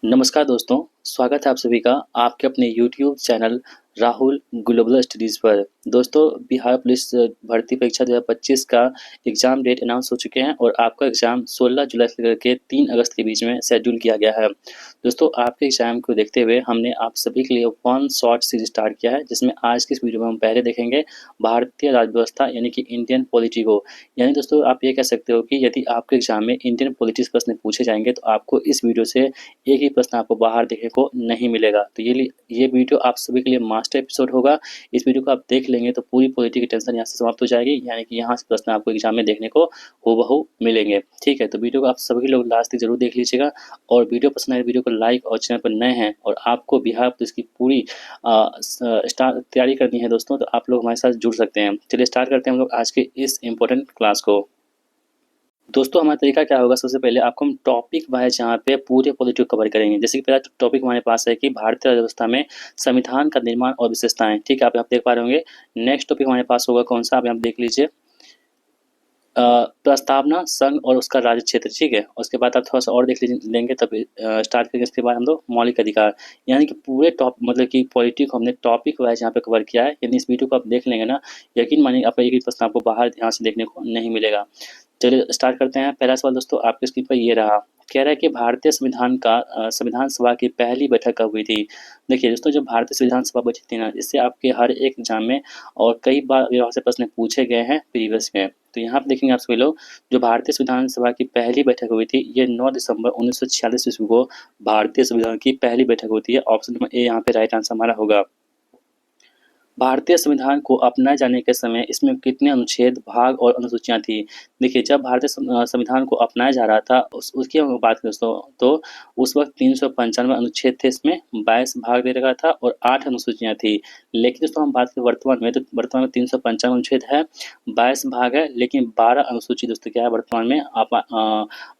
नमस्कार दोस्तों, स्वागत है आप सभी का आपके अपने YouTube channel Rahul global studies पर। दोस्तों, बिहार पुलिस भर्ती परीक्षा 2025 का एग्ज़ाम डेट अनाउंस हो चुके हैं और आपका एग्ज़ाम 16 जुलाई से लेकर के 3 अगस्त के बीच में शेड्यूल किया गया है। दोस्तों, आपके एग्ज़ाम को देखते हुए हमने आप सभी के लिए वन शॉर्ट सीरीज़ स्टार्ट किया है, जिसमें आज की इस वीडियो में हम पहले देखेंगे भारतीय राज्य व्यवस्था यानी कि इंडियन पॉलिटी को। यानी दोस्तों, आप ये कह सकते हो कि यदि आपके एग्ज़ाम में इंडियन पॉलिटी से प्रश्न पूछे जाएँगे, तो आपको इस वीडियो से एक ही प्रश्न आपको बाहर देखने को नहीं मिलेगा। तो ये वीडियो आप सभी के लिए मास्टर एपिसोड होगा। इस वीडियो को आप देख लेंगे तो पूरी पॉलिटी की टेंशन यहाँ से समाप्त हो जाएगी, यानी कि यहाँ से प्रश्न आपको एग्जाम में देखने को हूबहू मिलेंगे। ठीक है, तो वीडियो को आप सभी लोग लास्ट तक जरूर देख लीजिएगा और वीडियो पसंद आए वीडियो को लाइक और चैनल पर नए हैं और आपको बिहार पुलिस की पूरी तैयारी करनी है दोस्तों, तो आप लोग हमारे साथ जुड़ सकते हैं। चलिए स्टार्ट करते हैं हम लोग आज के इस इम्पोर्टेंट क्लास को। दोस्तों, हमारा तरीका क्या होगा, सबसे पहले आपको हम टॉपिक वाइज यहाँ पे पूरे पॉलिटी को कवर करेंगे। जैसे कि पहला टॉपिक हमारे पास है कि भारतीय राज्य व्यवस्था में संविधान का निर्माण और विशेषताएं। ठीक है, आप यहाँ देख पा रहे होंगे। नेक्स्ट टॉपिक हमारे पास होगा कौन सा, आप यहाँ देख लीजिए, प्रस्तावना, संघ और उसका राज्य क्षेत्र। ठीक है, उसके बाद आप थोड़ा सा और देख लेंगे तब स्टार्ट करेंगे। इसके बाद हम लोग मौलिक अधिकार, यानी कि पूरे मतलब कि पॉलिटी को हमने टॉपिक वाइज यहाँ पे कवर किया है। यानी इस वीडियो को आप देख लेंगे ना, यकीन मानिए आपका एक भी प्रश्न आपको बाहर यहाँ से देखने को नहीं मिलेगा। चलिए स्टार्ट करते हैं। पहला सवाल दोस्तों आपके स्क्रीन पर ये रहा, कह रहा है कि भारतीय संविधान का संविधान सभा की पहली बैठक कब हुई थी। देखिए दोस्तों, जब भारतीय संविधान सभा बैठी थी ना, इससे आपके हर एक एग्जाम में और कई बार यहाँ से प्रश्न पूछे गए हैं प्रीवियस में। तो यहाँ पे देखेंगे आप सभी लोग, जो भारतीय संविधान सभा की पहली बैठक हुई थी, ये 9 दिसंबर 1946 ईस्वी को भारतीय संविधान की पहली बैठक होती है। ऑप्शन नंबर ए यहाँ पे राइट आंसर हमारा होगा। भारतीय संविधान को अपनाए जाने के समय इसमें कितने अनुच्छेद, भाग और अनुसूचियां थी। देखिए, जब भारतीय संविधान को अपनाया जा रहा था उसकी हम बात करें दोस्तों, तो उस वक्त 395 अनुच्छेद थे, इसमें 22 भाग दे रखा था और 8 अनुसूचियां थी। लेकिन दोस्तों हम बात करें वर्तमान में, तो वर्तमान में 395 अनुच्छेद है, 22 भाग है, लेकिन 12 अनुसूची दोस्तों क्या है वर्तमान में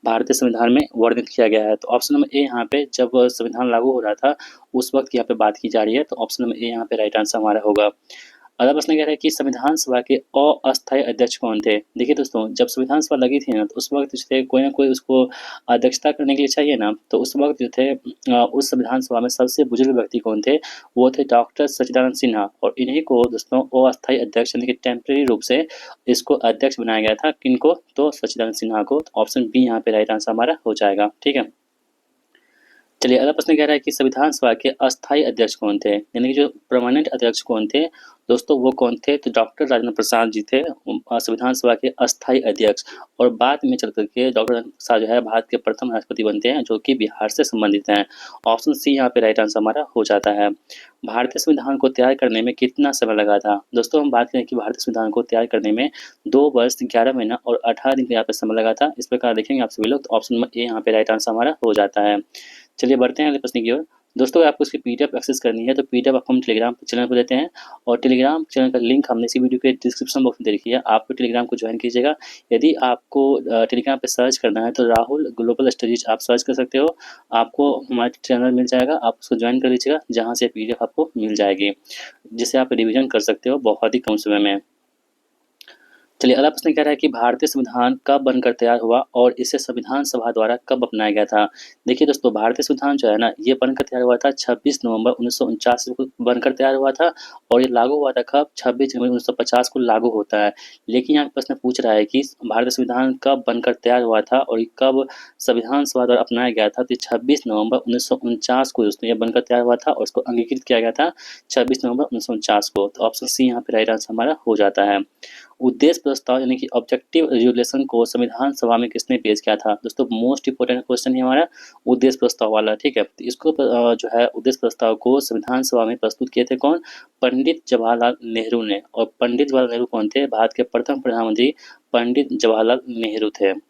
भारतीय संविधान में वर्णित किया गया है। तो ऑप्शन नंबर ए यहाँ पे जब संविधान लागू हो रहा था उस वक्त की यहाँ पे बात की जा रही है, तो ऑप्शन नंबर ए यहाँ पे राइट आंसर हमारा होगा। अगला प्रश्न कह रहा है कि संविधान सभा के अस्थायी अध्यक्ष कौन थे। देखिए दोस्तों, जब संविधान सभा लगी थी ना, तो उस वक्त जो थे कोई ना कोई उसको अध्यक्षता करने के लिए चाहिए ना, तो उस वक्त जो थे उस संविधान सभा में सबसे बुजुर्ग व्यक्ति कौन थे, वो थे डॉक्टर सच्चिदानंद सिन्हा। और इन्हीं को दोस्तों अस्थायी अध्यक्ष यानी कि टेम्परेरी रूप से इसको अध्यक्ष बनाया गया था। किनको, तो सच्चिदानंद सिन्हा को। तो ऑप्शन बी यहाँ पे राइट आंसर हमारा हो जाएगा। ठीक है, चलिए अगला प्रश्न कह रहा है कि संविधान सभा के अस्थायी अध्यक्ष कौन थे, यानी कि जो परमानेंट अध्यक्ष कौन थे दोस्तों, वो कौन थे, तो डॉक्टर राजेंद्र प्रसाद जी थे संविधान सभा के अस्थायी अध्यक्ष। और बाद में चल करके डॉक्टर राजेंद्र प्रसाद जो है भारत के प्रथम राष्ट्रपति बनते हैं, जो कि बिहार से संबंधित हैं। ऑप्शन सी यहाँ पे राइट आंसर हमारा हो जाता है। भारतीय संविधान को तैयार करने में कितना समय लगा था। दोस्तों हम बात करें कि भारतीय संविधान को तैयार करने में 2 वर्ष 11 महीना और 18 दिन का यहाँ पे समय लगा था। इस प्रकार देखेंगे आप सभी लोग, तो ऑप्शन नंबर ए यहाँ पे राइट आंसर हमारा हो जाता है। चलिए बढ़ते हैं अगले प्रश्न की ओर। दोस्तों आपको इसकी पीडीएफ एक्सेस करनी है, तो पीडीएफ आपको हम टेलीग्राम चैनल पर देते हैं और टेलीग्राम चैनल का लिंक हमने इसी वीडियो के डिस्क्रिप्शन बॉक्स में दे रखी है। आपको टेलीग्राम को ज्वाइन कीजिएगा। यदि आपको टेलीग्राम पे सर्च करना है तो राहुल ग्लोबल स्टडीज आप सर्च कर सकते हो, आपको हमारा चैनल मिल जाएगा, आप उसको ज्वाइन कर लीजिएगा, जहाँ से पीडीएफ आपको मिल जाएगी, जिससे आप रिविजन कर सकते हो बहुत ही कम समय में। चलिए अगला प्रश्न कह रहा है कि भारतीय संविधान कब बनकर तैयार हुआ और इसे संविधान सभा द्वारा कब अपनाया गया था। देखिए दोस्तों, भारतीय संविधान जो है ना, ये बनकर तैयार हुआ था 26 नवंबर 1949 को बनकर तैयार हुआ था और ये लागू हुआ था कब, 26 जनवरी 1950 को लागू होता है। लेकिन यहाँ प्रश्न पूछ रहा है कि भारतीय संविधान कब बनकर तैयार हुआ था और ये कब संविधान सभा द्वारा अपनाया गया था। तो 26 नवंबर 1949 को दोस्तों ये बनकर तैयार हुआ था और इसको अंगीकृत किया गया था 26 नवंबर 1949 को। तो ऑप्शन सी यहाँ पे राइट आंसर हमारा हो जाता है। उद्देश्य प्रस्ताव यानी कि ऑब्जेक्टिव रेजोल्यूशन को संविधान सभा में किसने पेश किया था। दोस्तों मोस्ट इंपोर्टेंट क्वेश्चन है हमारा उद्देश्य प्रस्ताव वाला। ठीक है, तो इसको जो है उद्देश्य प्रस्ताव को संविधान सभा में प्रस्तुत किए थे कौन, पंडित जवाहरलाल नेहरू ने। और पंडित जवाहरलाल नेहरू कौन थे, भारत के प्रथम प्रधानमंत्री पंडित जवाहरलाल नेहरू थे।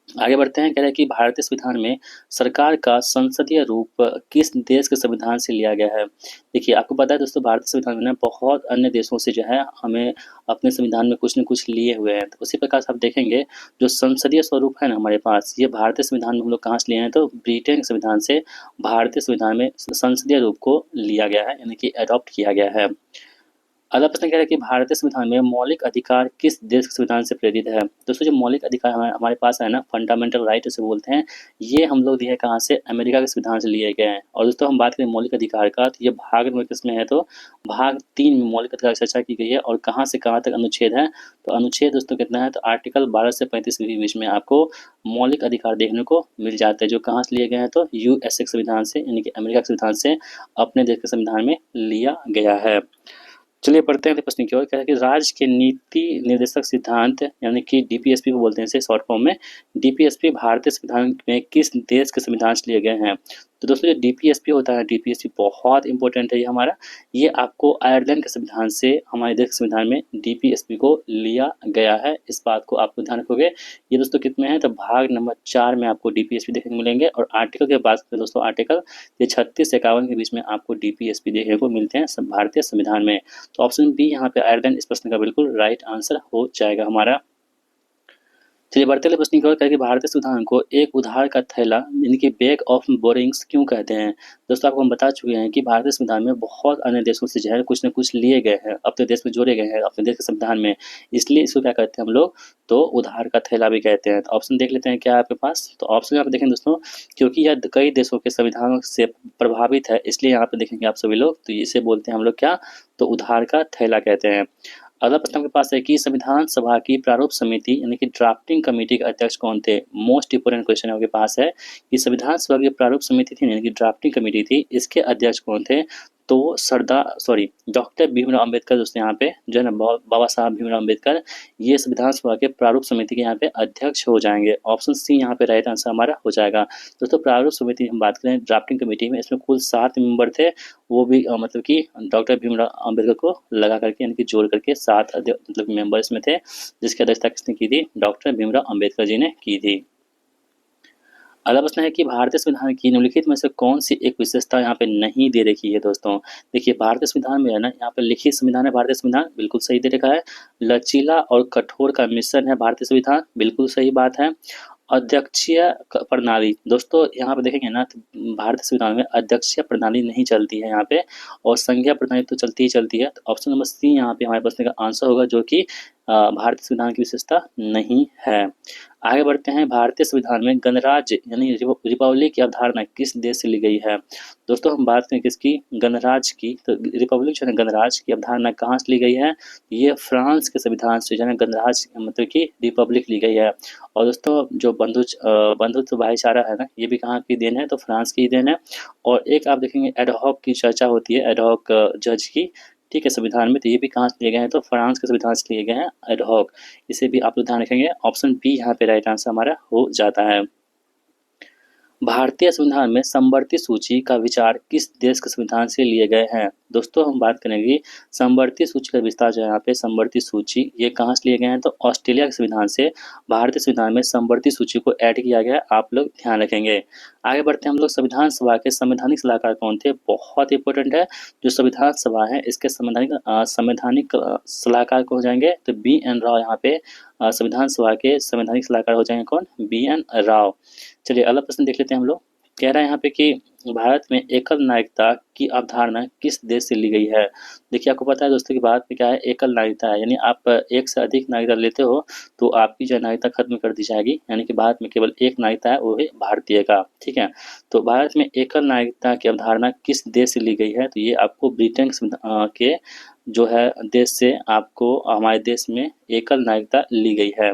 आगे बढ़ते हैं, कह रहे हैं कि भारतीय संविधान में सरकार का संसदीय रूप किस देश के संविधान से लिया गया है। देखिए आपको पता है दोस्तों, भारतीय संविधान में बहुत अन्य देशों से जो है हमें अपने संविधान में कुछ न कुछ लिए हुए हैं। तो उसी प्रकार से आप देखेंगे जो संसदीय स्वरूप है ना हमारे पास, ये भारतीय संविधान में हम लोग कहाँ से लिए हैं, तो ब्रिटेन के संविधान से भारतीय संविधान में संसदीय रूप को लिया गया है, यानी कि अडॉप्ट किया गया है। अगला प्रश्न कह रहा है कि भारतीय संविधान में मौलिक अधिकार किस देश के संविधान से प्रेरित है। दोस्तों जो मौलिक अधिकार हमारे पास है ना, फंडामेंटल राइट उसे बोलते हैं, ये हम लोग दिए कहाँ से, अमेरिका के संविधान से लिए गए हैं। और दोस्तों हम बात करें मौलिक अधिकार का, तो ये भाग में किसमें है, तो भाग 3 में मौलिक अधिकार की चर्चा की गई है। और कहाँ से कहाँ तक अनुच्छेद है, तो अनुच्छेद दोस्तों कितना है, तो आर्टिकल 12 से 35 के बीच में आपको मौलिक अधिकार देखने को मिल जाते हैं, जो कहाँ से लिए गए हैं, तो यूएसए के संविधान से, यानी कि अमेरिका के संविधान से अपने देश के संविधान में लिया गया है। चलिए पढ़ते हैं प्रश्न की ओर। क्या है कि राज्य के नीति निर्देशक सिद्धांत, यानी कि डीपीएसपी को बोलते हैं इसे शॉर्ट फॉर्म में, डीपीएसपी भारतीय संविधान में किस देश के संविधान से लिए गए हैं। तो दोस्तों जो डीपीएसपी होता है, डीपीएसपी बहुत इंपॉर्टेंट है ये हमारा, ये आपको आयरलैंड के संविधान से हमारे देश के संविधान में डीपीएसपी को लिया गया है। इस बात को आपको ध्यान रखोगे। ये दोस्तों कितने हैं, तो भाग नंबर 4 में आपको डीपीएसपी देखने को मिलेंगे। और आर्टिकल के बात करें दोस्तों, आर्टिकल ये 36 से 51 के बीच में आपको डीपीएसपी देखने को मिलते हैं भारतीय संविधान में। तो ऑप्शन बी यहाँ पे आयरलैंड इस प्रश्न का बिल्कुल राइट आंसर हो जाएगा हमारा। चलिए बढ़ते हुए प्रश्न की ओर। कि भारतीय संविधान को एक उधार का थैला, यानी कि बैग ऑफ बोरिंग्स क्यों कहते हैं। दोस्तों आपको हम बता चुके हैं कि भारतीय संविधान में बहुत अन्य देशों से जो है कुछ न कुछ लिए गए हैं, अपने देश में जोड़े गए हैं अपने देश के संविधान में, इसलिए इसको क्या कहते हैं हम लोग, तो उधार का थैला भी कहते हैं। तो ऑप्शन देख लेते हैं क्या है आपके पास। तो ऑप्शन यहाँ पे देखें दोस्तों, क्योंकि यह कई देशों के संविधानों से प्रभावित है, इसलिए यहाँ पे देखेंगे आप सभी लोग, तो इसे बोलते हैं हम लोग क्या, तो उधार का थैला कहते हैं। अगला प्रश्न आपके पास है कि संविधान सभा की प्रारूप समिति, यानी कि ड्राफ्टिंग कमेटी के अध्यक्ष कौन थे। मोस्ट इंपोर्टेंट क्वेश्चन आपके पास है कि संविधान सभा की प्रारूप समिति थी, यानी कि ड्राफ्टिंग कमेटी थी, इसके अध्यक्ष कौन थे। तो डॉक्टर भीमराव अम्बेडकर दोस्तों यहाँ पे जो है ना, बाबा साहब भीमराव अम्बेडकर, ये संविधान सभा के प्रारूप समिति के यहाँ पे अध्यक्ष हो जाएंगे। ऑप्शन सी यहाँ पे राइट आंसर हमारा हो जाएगा। दोस्तों प्रारूप समिति हम बात करें ड्राफ्टिंग कमेटी में, इसमें कुल 7 मेंबर थे, वो भी मतलब कि डॉक्टर भीमराव अम्बेडकर को लगा करके, यानी कि जोड़ करके 7 मतलब मेंबर इसमें थे, जिसकी अध्यक्षता किसने की थी, डॉक्टर भीमराव अम्बेडकर जी ने की थी। अगला प्रश्न है कि भारतीय संविधान की निम्नलिखित में से कौन सी एक विशेषता यहाँ पे नहीं दे रखी है। दोस्तों देखिए भारतीय संविधान में है ना, यहाँ पे लिखित संविधान है भारतीय संविधान, बिल्कुल सही दे रखा है। लचीला और कठोर का मिश्रण है भारतीय संविधान, बिल्कुल सही बात है। अध्यक्षीय प्रणाली, दोस्तों यहाँ पे देखेंगे ना, तो भारतीय संविधान में अध्यक्षीय प्रणाली नहीं चलती है यहाँ पे, और संघीय प्रणाली तो चलती ही चलती है। तो ऑप्शन नंबर सी यहाँ पे हमारे प्रश्न का आंसर होगा, जो कि भारतीय संविधान की विशेषता नहीं है। आगे बढ़ते हैं। भारतीय संविधान में गणराज्य यानी रिपब्लिक की अवधारणा किस देश से ली गई है। दोस्तों हम बात करें किसकी, गणराज्य की, तो रिपब्लिक जो है गणराज्य की अवधारणा कहाँ से ली गई है, ये फ्रांस के संविधान से जो है गणराज्य मतलब कि रिपब्लिक ली गई है। और दोस्तों जो बंधुत्व भाईचारा है ना, ये भी कहाँ की देन है, तो फ्रांस की देन है। और एक आप देखेंगे एडहॉक की चर्चा होती है, एडहॉक जज की, ठीक है, संविधान में, तो ये भी कहाँ से लिए गए हैं, तो फ्रांस के संविधान से लिए गए हैं एडहॉक। इसे भी आप लोग ध्यान रखेंगे। ऑप्शन बी यहाँ पे राइट आंसर हमारा हो जाता है। भारतीय संविधान में समवर्ती सूची का विचार किस देश के संविधान से लिए गए हैं। दोस्तों हम बात करेंगे समवर्ती सूची का विस्तार जो है यहाँ पे, समवर्ती सूची ये कहाँ से लिए गए हैं, तो ऑस्ट्रेलिया के संविधान से भारतीय संविधान में समवर्ती सूची को ऐड किया गया, आप लोग ध्यान रखेंगे। आगे बढ़ते हैं हम लोग। संविधान सभा के संवैधानिक सलाहकार कौन थे, बहुत इंपॉर्टेंट है। जो संविधान सभा है इसके संवैधानिक सलाहकार कौन हो जाएंगे, तो BN राव यहाँ पे संविधान सभा के संवैधानिक सलाहकार हो जाएंगे कौन, BN राव। चलिए अगला प्रश्न देख लेते हैं हम लोग। कह रहा है यहाँ पे कि भारत में एकल नागरिकता की अवधारणा किस देश से ली गई है। देखिए आपको पता है दोस्तों कि भारत में क्या है, एकल नागरिकता है, यानी आप एक से अधिक नागरिकता लेते हो तो आपकी जो नागरिकता खत्म कर दी जाएगी, यानी कि भारत में केवल एक नागरिकता है, वो है भारतीय का, ठीक है। तो भारत में एकल नागरिकता की अवधारणा किस देश से ली गई है, तो ये आपको ब्रिटेन के जो है देश से आपको हमारे देश में एकल नागरिकता ली गई है।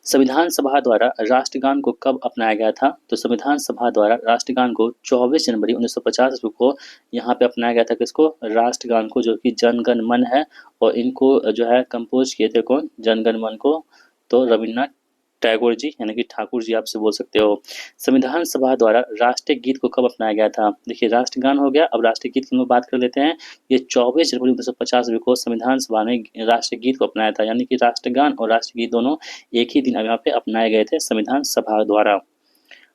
संविधान सभा द्वारा राष्ट्रगान को कब अपनाया गया था, तो संविधान सभा द्वारा राष्ट्रगान को 24 जनवरी 1950 को यहाँ पे अपनाया गया था। किसको, राष्ट्रगान को, जो कि जन गण मन है, और इनको जो है कंपोज किए थे कौन, जन गण मन को, तो रविन्द्रनाथ टैगोर जी, यानी कि ठाकुर जी आपसे बोल सकते हो। संविधान सभा द्वारा राष्ट्रीय गीत को कब अपनाया गया था। देखिए राष्ट्रगान हो गया, अब राष्ट्रीय गीत की हम बात कर लेते हैं। ये 24 जनवरी 1950 को संविधान सभा ने राष्ट्रीय गीत को अपनाया था, यानी कि राष्ट्रगान और राष्ट्रीय गीत दोनों एक ही दिन यहाँ पे अपनाए गए थे संविधान सभा द्वारा।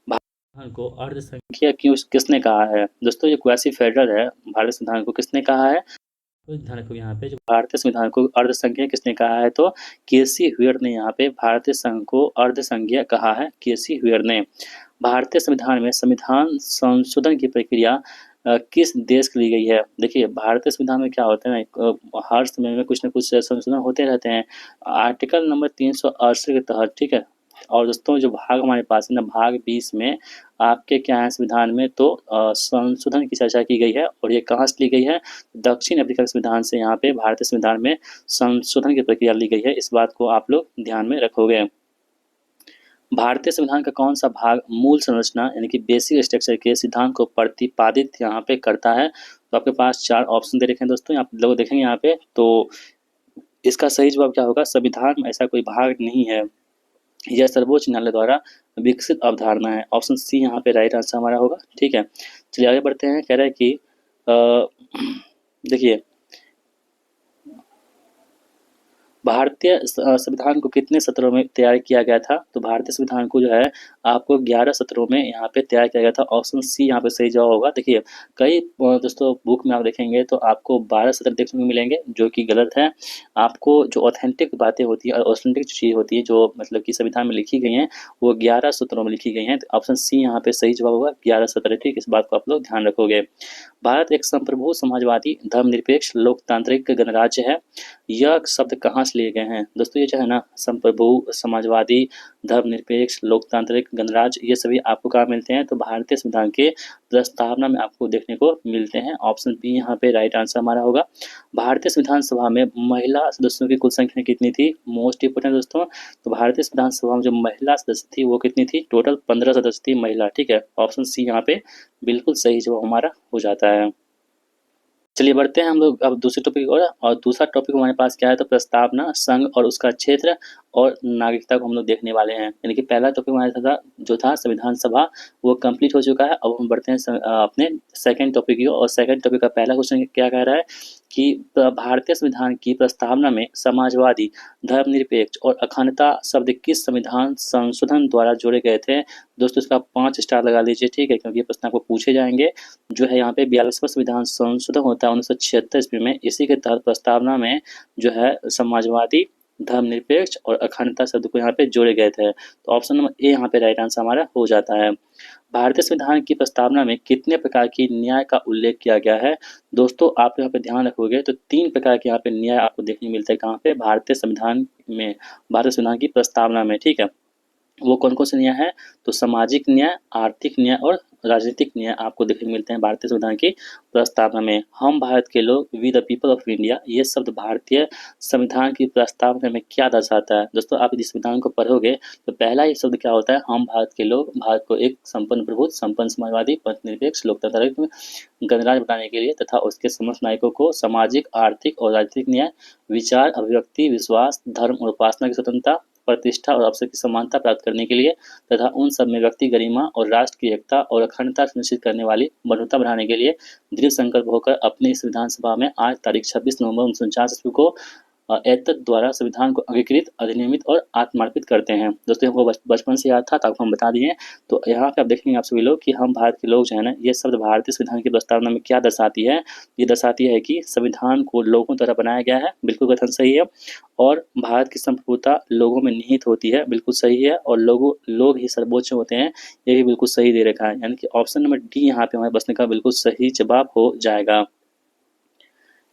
भारत को अर्धसंख्यक क्यों किसने कहा है। दोस्तों ये क्वासी फेडरल है, भारत संविधान को किसने कहा है, तो ध्यान रखो यहाँ पे, जो भारतीय संविधान को अर्धसंघीय किसने कहा है, तो केसी हुयर ने यहाँ पे भारतीय संघ को अर्धसंघीय कहा है, केसी हुयर ने। भारतीय संविधान में संविधान संशोधन की प्रक्रिया किस देश के लिए गई है? देखिए, भारतीय संविधान में क्या होता है ना, हर समय में कुछ न कुछ संशोधन होते रहते हैं। आर्टिकल नंबर 368 के तहत, ठीक है? और दोस्तों जो भाग हमारे पास है ना, भाग 20 में आपके क्या है संविधान में, तो संशोधन की चर्चा की गई है और ये कहाँ से ली गई है? दक्षिण अफ्रीका के संविधान से यहाँ पे भारतीय संविधान में संशोधन की प्रक्रिया ली गई है। इस बात को आप लोग ध्यान में रखोगे। भारतीय संविधान का कौन सा भाग मूल संरचना यानी कि बेसिक स्ट्रक्चर के सिद्धांत को प्रतिपादित यहाँ पे करता है? तो आपके पास 4 ऑप्शन दे रखे हैं दोस्तों, आप लोग देखेंगे यहाँ पे, तो इसका सही जवाब क्या होगा? संविधान में ऐसा कोई भाग नहीं है, यह सर्वोच्च न्यायालय द्वारा विकसित अवधारणा है। ऑप्शन सी यहाँ पे राइट आंसर हमारा होगा। ठीक है, चलिए आगे बढ़ते हैं। कह रहा है कि देखिए, भारतीय संविधान को कितने सत्रों में तैयार किया गया था? तो भारतीय संविधान को जो है आपको 11 सत्रों में यहाँ पे तैयार किया गया था। ऑप्शन सी यहाँ पे सही जवाब होगा। देखिए, कई दोस्तों बुक में आप देखेंगे तो आपको 12 सत्र देखने को मिलेंगे, जो कि गलत है। आपको जो ऑथेंटिक बातें होती है, ऑथेंटिक चीज़ होती है, जो मतलब कि संविधान में लिखी गई हैं, वो 11 सत्रों में लिखी गई हैं। तो ऑप्शन सी यहाँ पे सही जवाब होगा, 11 सत्र। ठीक, इस बात को आप लोग ध्यान रखोगे। भारत एक संप्रभु समाजवादी धर्मनिरपेक्ष लोकतांत्रिक गणराज्य है। यह शब्द कहाँ से लिए गए हैं? दोस्तों ये जो है ना, संप्रभु समाजवादी धर्मनिरपेक्ष लोकतांत्रिक गणराज्य, ये सभी आपको कहाँ मिलते हैं? तो भारतीय संविधान के प्रस्तावना में आपको देखने को मिलते हैं। ऑप्शन बी यहाँ पे राइट आंसर हमारा होगा। भारतीय संविधान सभा में महिला सदस्यों की कुल संख्या कितनी थी? मोस्ट इंपोर्टेंट दोस्तों, तो भारतीय संविधान सभा में जो महिला सदस्य थी वो कितनी थी? टोटल 15 सदस्य थी महिला। ठीक है, ऑप्शन सी यहाँ पे बिल्कुल सही जवाब हमारा हो जाता है। चलिए बढ़ते हैं हम लोग अब दूसरे टॉपिक की ओर, और दूसरा टॉपिक हमारे पास क्या है? तो प्रस्तावना, संघ और उसका क्षेत्र और नागरिकता को हम लोग देखने वाले हैं। यानी कि पहला टॉपिक हमारा था जो था संविधान सभा, वो कंप्लीट हो चुका है। अब हम बढ़ते हैं अपने सेकंड टॉपिक की ओर, और सेकंड टॉपिक का पहला क्वेश्चन क्या कह रहा है कि भारतीय संविधान की प्रस्तावना में समाजवादी धर्मनिरपेक्ष और अखंडता शब्द किस संविधान संशोधन द्वारा जोड़े गए थे? दोस्तों इसका 5 स्टार लगा लीजिए, ठीक है, क्योंकि ये प्रश्न आपको पूछे जाएंगे। जो है यहाँ पे 42वां संविधान संशोधन होता है 1976 ईस्वी में, इसी के तहत प्रस्तावना में जो है समाजवादी धर्मनिरपेक्ष और अखंडता शब्द को यहाँ पे जोड़े गए थे। तो ऑप्शन नंबर ए यहाँ पे राइट आंसर हमारा हो जाता है। भारतीय संविधान की प्रस्तावना में कितने प्रकार की न्याय का उल्लेख किया गया है? दोस्तों आप यहाँ पे ध्यान रखोगे तो 3 प्रकार के यहाँ पे न्याय आपको देखने मिलता है। कहाँ पे? भारतीय संविधान में, भारतीय संविधान की प्रस्तावना में। ठीक है, वो कौन कौन से न्याय है? तो सामाजिक न्याय, आर्थिक न्याय और राजनीतिक न्याय आपको देखने को मिलते हैं भारतीय संविधान की प्रस्तावना में। हम भारत के लोग, we the people of India, ये शब्द भारतीय संविधान की प्रस्तावना में क्या दर्शाता है? दोस्तों आप यदि संविधान को पढ़ोगे तो पहला ही शब्द क्या होता है? हम भारत के लोग, भारत को एक संपन्न प्रभुत्व, संपन्न समाजवादी, पंथनिरपेक्ष लोकतांत्रिक गणराज्य बनाने के लिए तथा उसके समस्त नायकों को सामाजिक, आर्थिक और राजनीतिक न्याय, विचार, अभिव्यक्ति, विश्वास, धर्म और उपासना की स्वतंत्रता, प्रतिष्ठा और अवसर की समानता प्राप्त करने के लिए तथा उन सब में व्यक्ति गरिमा और राष्ट्र की एकता और अखंडता सुनिश्चित करने वाली बंधुता बढ़ाने के लिए दृढ़ संकल्प होकर अपनी इस विधानसभा में आज तारीख 26 नवंबर 1949 ईस्वी को एतद द्वारा संविधान को अंगीकृत, अधिनियमित और आत्मार्पित करते हैं। दोस्तों हमको बचपन से याद था, तो आपको हम बता दिए। तो यहाँ पे आप देखेंगे आप सभी लोग कि हम भारत के लोग जो है ना, ये शब्द भारतीय संविधान की प्रस्तावना में क्या दर्शाती है? ये दर्शाती है कि संविधान को लोगों द्वारा बनाया गया है, बिल्कुल कथन सही है। और भारत की संप्रभुता लोगों में निहित होती है, बिल्कुल सही है। और लोग ही सर्वोच्च होते हैं, ये भी बिल्कुल सही दे रखा है। यानी कि ऑप्शन नंबर डी यहाँ पे हमारे बचने का बिल्कुल सही जवाब हो जाएगा।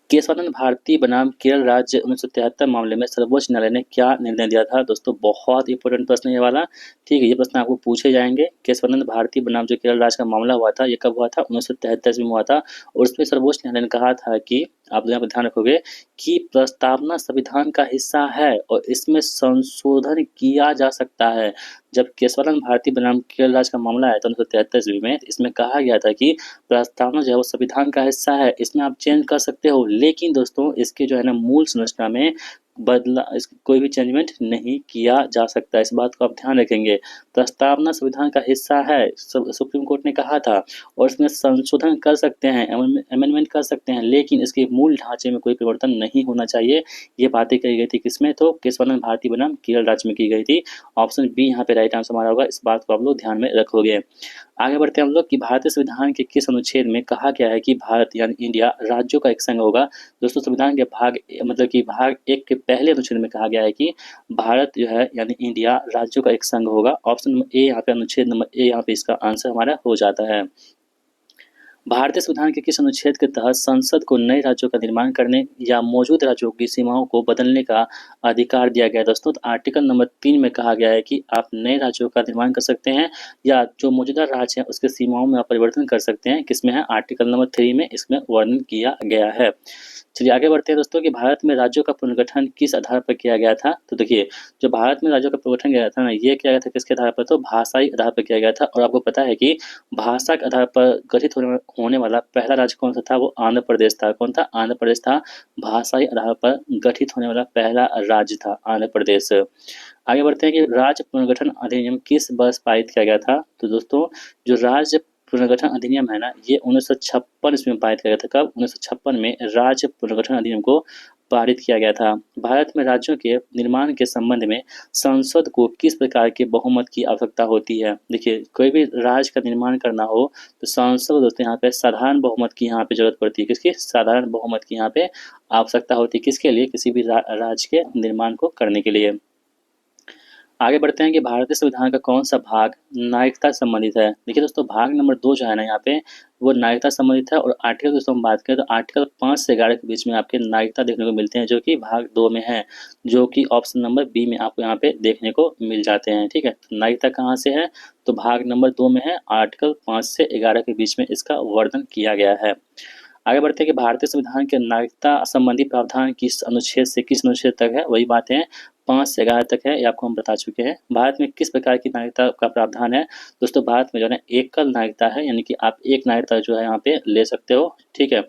केशवानंद भारती बनाम केरल राज्य 1973 मामले में सर्वोच्च न्यायालय ने क्या निर्णय दिया था? दोस्तों बहुत इंपॉर्टेंट प्रश्न है ये वाला। ठीक है, ये प्रश्न आपको पूछे जाएंगे। केशवानंद भारती बनाम जो केरल राज्य का मामला हुआ था, ये कब हुआ था? 1973 में हुआ था। और उसमें सर्वोच्च न्यायालय ने कहा था कि, आप यहाँ पर ध्यान रखोगे, कि प्रस्तावना संविधान का हिस्सा है और इसमें संशोधन किया जा सकता है। जब केशवानंद भारती बनाम केरल राज्य का मामला आया था 1973 ईस्वी में, इसमें कहा गया था कि प्रस्तावना जो है वो संविधान का हिस्सा है, इसमें आप चेंज कर सकते हो, लेकिन दोस्तों इसके जो है ना मूल संरचना में कोई भी चेंजमेंट नहीं किया जा सकता। इस बात को आप ध्यान रखेंगे। प्रस्तावना संविधान का हिस्सा है, सुप्रीम कोर्ट ने कहा था, और इसमें संशोधन कर सकते हैं, अमेंडमेंट कर सकते हैं, लेकिन इसके मूल ढांचे में कोई परिवर्तन नहीं होना चाहिए। ये बातें कही गई थी किसमें? तो केशवानंद भारती बनाम केरल राज्य में की गई थी। ऑप्शन बी यहाँ पे राइट आंसर हमारा होगा। इस बात को आप लोग ध्यान में रखोगे। आगे बढ़ते हैं हम लोग कि भारतीय संविधान के किस अनुच्छेद में कहा गया है कि भारत यानी इंडिया राज्यों का एक संघ होगा? दोस्तों संविधान के भाग मतलब कि भाग 1 के पहले अनुच्छेद में कहा गया है कि भारत जो है यानी इंडिया राज्यों का एक संघ होगा। ऑप्शन नंबर ए यहाँ पे, अनुच्छेद नंबर ए यहाँ पे इसका आंसर हमारा हो जाता है। भारतीय संविधान के किस अनुच्छेद के तहत संसद को नए राज्यों का निर्माण करने या मौजूद राज्यों की सीमाओं को बदलने का अधिकार दिया गया है दोस्तों? तो आर्टिकल नंबर 3 में कहा गया है कि आप नए राज्यों का निर्माण कर सकते हैं या जो मौजूदा राज्य है उसके सीमाओं में आप परिवर्तन कर सकते हैं। किसमें है? आर्टिकल नंबर 3 में इसमें वर्णन किया गया है। चलिए आगे बढ़ते हैं दोस्तों कि भारत में राज्यों का पुनर्गठन किस आधार पर किया गया था? तो देखिए, जो भारत में राज्यों का पुनर्गठन किया गया था ना, ये किया गया था किसके आधार पर? तो भाषाई आधार पर किया गया था। और आपको पता है कि भाषा के आधार पर गठित होने वाला पहला राज्य कौन सा था? वो आंध्र प्रदेश था। कौन था? आंध्र प्रदेश था। भाषाई आधार पर गठित होने वाला पहला राज्य था आंध्र प्रदेश। आगे बढ़ते हैं कि राज्य पुनर्गठन अधिनियम किस वर्ष पारित किया गया था? तो दोस्तों, जो राज्य पुनर्गठन अधिनियम है ना, ये 1956 ईस्वी में पारित किया गया था। कब? 1956 में राज्य पुनर्गठन अधिनियम को पारित किया गया था। भारत में राज्यों के निर्माण के संबंध में संसद को किस प्रकार के बहुमत की आवश्यकता होती है? देखिए, कोई भी राज्य का निर्माण करना हो तो संसद को दोस्तों यहाँ पे साधारण बहुमत की यहाँ पे जरूरत पड़ती है। किसकी? साधारण बहुमत की यहाँ पे आवश्यकता होती है। किसके लिए? किसी भी राज्य के निर्माण को करने के लिए। आगे बढ़ते हैं कि भारतीय संविधान का कौन सा भाग नागरिकता से संबंधित है? देखिए दोस्तों, भाग नंबर 2 जो है ना यहाँ पे, वो नागरिकता से संबंधित है। और आर्टिकल दोस्तों हम बात करें तो आर्टिकल 5 से 11 के बीच में आपके नागरिकता देखने को मिलते हैं, जो कि भाग 2 में है, जो कि ऑप्शन नंबर बी में आपको यहाँ पे देखने को मिल जाते हैं। ठीक है, तो नागरिकता कहाँ से है? तो भाग नंबर 2 में है। आर्टिकल 5 से 11 के बीच में इसका वर्णन किया गया है। आगे बढ़ते हैं कि भारतीय संविधान के नागरिकता संबंधी प्रावधान किस अनुच्छेद से किस अनुच्छेद तक है? वही बातें हैं, 5 से 11 तक है, ये आपको हम बता चुके हैं। भारत में किस प्रकार की नागरिकता का प्रावधान है? दोस्तों, भारत में जो है एकल नागरिकता है, यानी कि आप एक नागरिकता जो है यहाँ पे ले सकते हो। ठीक है,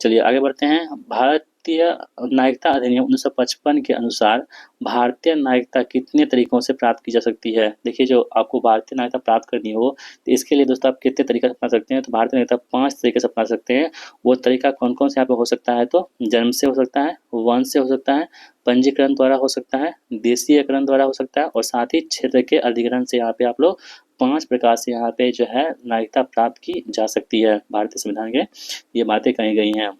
चलिए आगे बढ़ते हैं। भारतीय नागरिकता अधिनियम 1955 के अनुसार भारतीय नागरिकता कितने तरीकों से प्राप्त की जा सकती है? देखिए, जो आपको भारतीय नागरिकता प्राप्त करनी हो तो इसके लिए दोस्तों आप कितने तरीका अपना सकते हैं? तो भारतीय नागरिकता 5 तरीके से अपना सकते हैं। वो तरीका कौन-कौन से यहाँ पे हो सकता है? तो जन्म से हो सकता है, वंश से हो सकता है, पंजीकरण द्वारा हो सकता है, देशीयकरण द्वारा हो सकता है और साथ ही क्षेत्र के अधिग्रहण से यहाँ पे आप लोग 5 प्रकार से यहाँ पे जो है नागरिकता प्राप्त की जा सकती है। भारतीय संविधान के ये बातें कही गई हैं।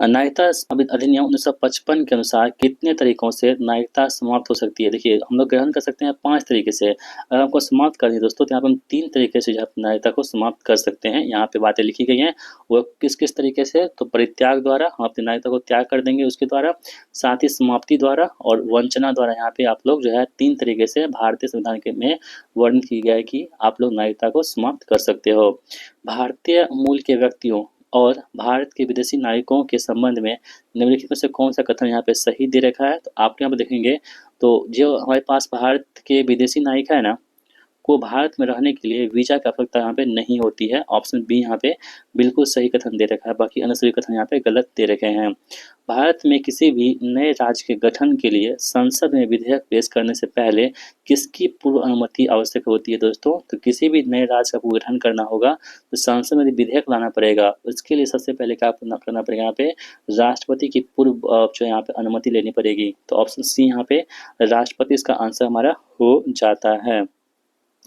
नागरिकता अधिनियम 1955 के अनुसार कितने तरीकों से नागरिकता समाप्त हो सकती है? देखिए, हम लोग ग्रहण कर सकते हैं 5 तरीके से। अगर हमको समाप्त करनी है दोस्तों, तो यहाँ पे हम 3 तरीके से जो है नागरिकता को समाप्त कर सकते हैं। यहाँ पे बातें लिखी गई हैं, वो किस-किस तरीके से? तो परित्याग द्वारा, हम अपनी नागरिकता को त्याग कर देंगे उसके द्वारा, साथ ही समाप्ति द्वारा और वंचना द्वारा। यहाँ पे आप लोग जो है 3 तरीके से भारतीय संविधान के में वर्णन की गया है कि आप लोग नागरिकता को समाप्त कर सकते हो। भारतीय मूल के व्यक्तियों और भारत के विदेशी नागरिकों के संबंध में निम्नलिखित में से कौन सा कथन यहाँ पे सही दे रखा है? तो आप यहाँ पे देखेंगे तो जो हमारे पास भारत के विदेशी नागरिक है ना, को भारत में रहने के लिए वीजा की आवश्यकता यहाँ पे नहीं होती है। ऑप्शन बी यहाँ पे बिल्कुल सही कथन दे रखा है, बाकी अन्य सभी कथन यहाँ पे गलत दे रखे हैं। भारत में किसी भी नए राज्य के गठन के लिए संसद में विधेयक पेश करने से पहले किसकी पूर्व अनुमति आवश्यक होती है दोस्तों? तो किसी भी नए राज्य का गठन करना होगा तो संसद में विधेयक लाना पड़ेगा। उसके लिए सबसे पहले क्या करना पड़ेगा? यहाँ पे राष्ट्रपति की पूर्व जो यहाँ पे अनुमति लेनी पड़ेगी। तो ऑप्शन सी यहाँ पे राष्ट्रपति इसका आंसर हमारा हो जाता है।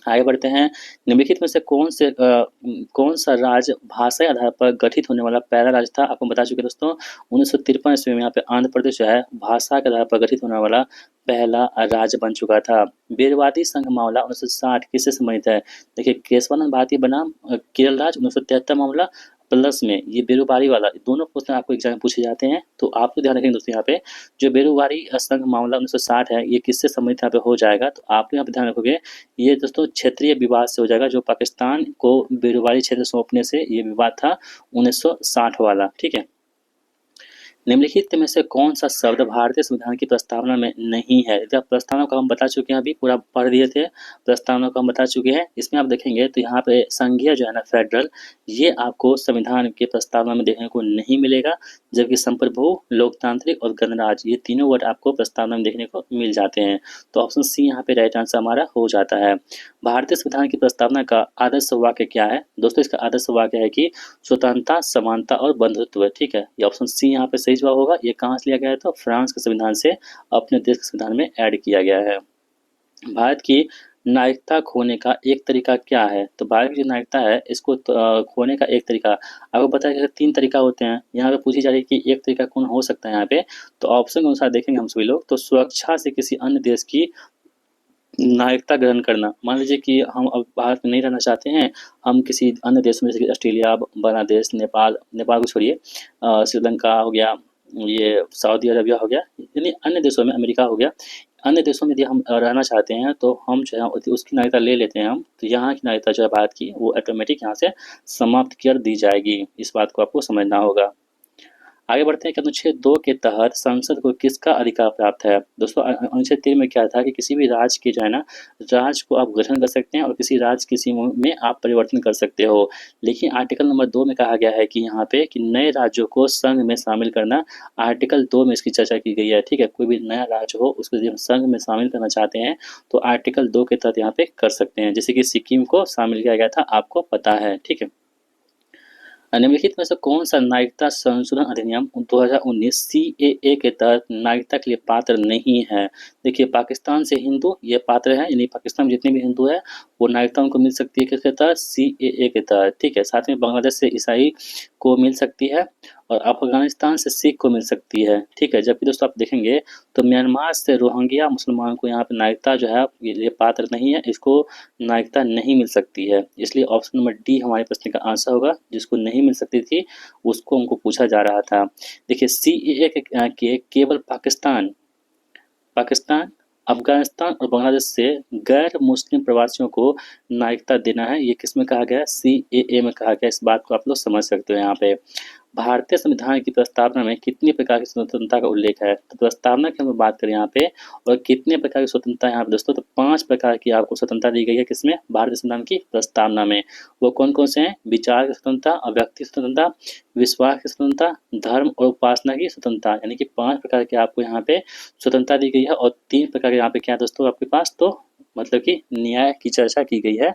आगे बढ़ते हैं। निम्नलिखित में से कौन सा राज्य भाषाई आधार पर गठित होने वाला पहला राज्य था? आपको बता चुके दोस्तों, 1953 ईस्वी में यहाँ पे आंध्र प्रदेश जो है भाषा के आधार पर गठित होने वाला पहला राज्य बन चुका था। बेरवादी संघ मामला 1960 किससे संबंधित है? देखिए, केशवानंद भारती बनाम केरल राज्य 1973 मामला प्लस में ये बेरोजगारी वाला, दोनों क्वेश्चन आपको एग्जाम में पूछे जाते हैं। तो आपको ध्यान रखेंगे दोस्तों, यहाँ पे जो बेरोजगारी संघ मामला 1960 है, ये किससे संबंधित यहाँ पे हो जाएगा? तो आप यहाँ पे ध्यान रखोगे, ये दोस्तों क्षेत्रीय विवाद से हो जाएगा। जो पाकिस्तान को बेरोजगारी क्षेत्र सौंपने से ये विवाद था 1960 वाला। ठीक है, निम्नलिखित में से कौन सा शब्द भारतीय संविधान की प्रस्तावना में नहीं है? जब प्रस्तावना को हम बता चुके हैं, अभी पूरा पढ़ दिए थे, प्रस्तावना को हम बता चुके हैं। इसमें आप देखेंगे तो यहाँ पे संघीय जो है ना, फेडरल, ये आपको संविधान के प्रस्तावना में देखने को नहीं मिलेगा, जबकि संप्रभु, लोकतांत्रिक और गणराज्य, ये तीनों वर्ड आपको प्रस्तावना में देखने को मिल जाते हैं। तो ऑप्शन सी यहाँ पे राइट आंसर हमारा हो जाता है। भारतीय संविधान की प्रस्तावना का आदर्श वाक्य क्या है? दोस्तों, इसका आदर्श वाक्य है कि स्वतंत्रता, समानता और बंधुत्व। ठीक है, ये ऑप्शन सी यहाँ पे सही जवाब होगा। ये कहाँ से लिया गया है? तो फ्रांस के संविधान से अपने देश के संविधान में ऐड किया गया है। भारत की नागरिकता खोने का एक तरीका क्या है? तो भारत की जो नागरिकता है, इसको खोने का एक तरीका, आपको पता है कि 3 तरीका होते हैं। यहाँ पे पूछी जा रही है कि एक तरीका कौन हो सकता है यहाँ पे? तो ऑप्शन के अनुसार देखेंगे हम सभी लोग, तो सुरक्षा से किसी अन्य देश की नागरिकता ग्रहण करना। मान लीजिए कि हम अब भारत में नहीं रहना चाहते हैं, हम किसी अन्य देश में, जैसे कि ऑस्ट्रेलिया, बांग्लादेश, नेपाल, नेपाल को छोड़िए, श्रीलंका हो गया, ये सऊदी अरबिया हो गया, यानी अन्य देशों में, अमेरिका हो गया, अन्य देशों में यदि हम रहना चाहते हैं तो हम जो है उसकी नागरिकता ले लेते हैं हम, तो यहाँ की नागरिकता जो है भारत की, वो ऑटोमेटिक यहाँ से समाप्त कर दी जाएगी। इस बात को आपको समझना होगा। आगे बढ़ते हैं कि अनुच्छेद 2 के तहत संसद को किसका अधिकार प्राप्त है। दोस्तों अनुच्छेद 3 में क्या था कि किसी भी राज्य के जो है ना, राज्य को आप गठन कर सकते हैं और किसी राज्य की सीमाओं में आप परिवर्तन कर सकते हो। लेकिन आर्टिकल नंबर 2 में कहा गया है कि यहाँ पे कि नए राज्यों को संघ में शामिल करना, आर्टिकल 2 में इसकी चर्चा की गई है। ठीक है, कोई भी नया राज्य हो उसको यदि हम संघ में शामिल करना चाहते हैं तो आर्टिकल 2 के तहत यहाँ पे कर सकते हैं। जैसे कि सिक्किम को शामिल किया गया था, आपको पता है। ठीक है, निम्नलिखित में से कौन सा नागरिकता संशोधन अधिनियम 2019 सीएए के तहत नागरिकता के लिए पात्र नहीं है। देखिए, पाकिस्तान से हिंदू ये पात्र है, यानी पाकिस्तान में जितने भी हिंदू है वो नागरिकता उनको मिल सकती है किसके तहत, सीएए के तहत। ठीक है, साथ में बांग्लादेश से ईसाई को मिल सकती है और अफगानिस्तान से सिख को मिल सकती है। ठीक है, जबकि दोस्तों आप देखेंगे तो म्यांमार से रोहिंग्या मुसलमान को यहाँ पे नागरिकता जो है ये पात्र नहीं है, इसको नागरिकता नहीं मिल सकती है। इसलिए ऑप्शन नंबर डी हमारे प्रश्न का आंसर होगा। जिसको नहीं मिल सकती थी उसको हमको पूछा जा रहा था। देखिए, सीएए के केवल पाकिस्तान, अफगानिस्तान और बांग्लादेश से गैर मुस्लिम प्रवासियों को नागरिकता देना है। ये किस में कहा गया है, सीएए में कहा गया। इस बात को आप लोग समझ सकते हो। यहाँ पे भारतीय संविधान की प्रस्तावना में कितनी प्रकार की स्वतंत्रता का उल्लेख है। तो प्रस्तावना की हम बात करें यहाँ पे और कितने प्रकार की स्वतंत्रता यहाँ पे दोस्तों, तो 5 प्रकार की आपको स्वतंत्रता दी गई है। किसमें, भारतीय संविधान की प्रस्तावना में। वो कौन कौन से हैं, विचार की स्वतंत्रता, अव्यक्ति स्वतंत्रता, विश्वास की स्वतंत्रता, धर्म और उपासना की स्वतंत्रता, यानी कि 5 प्रकार की आपको यहाँ पे स्वतंत्रता दी गई है। और 3 प्रकार के यहाँ पे क्या है दोस्तों आपके पास, तो मतलब कि न्याय की चर्चा की गई है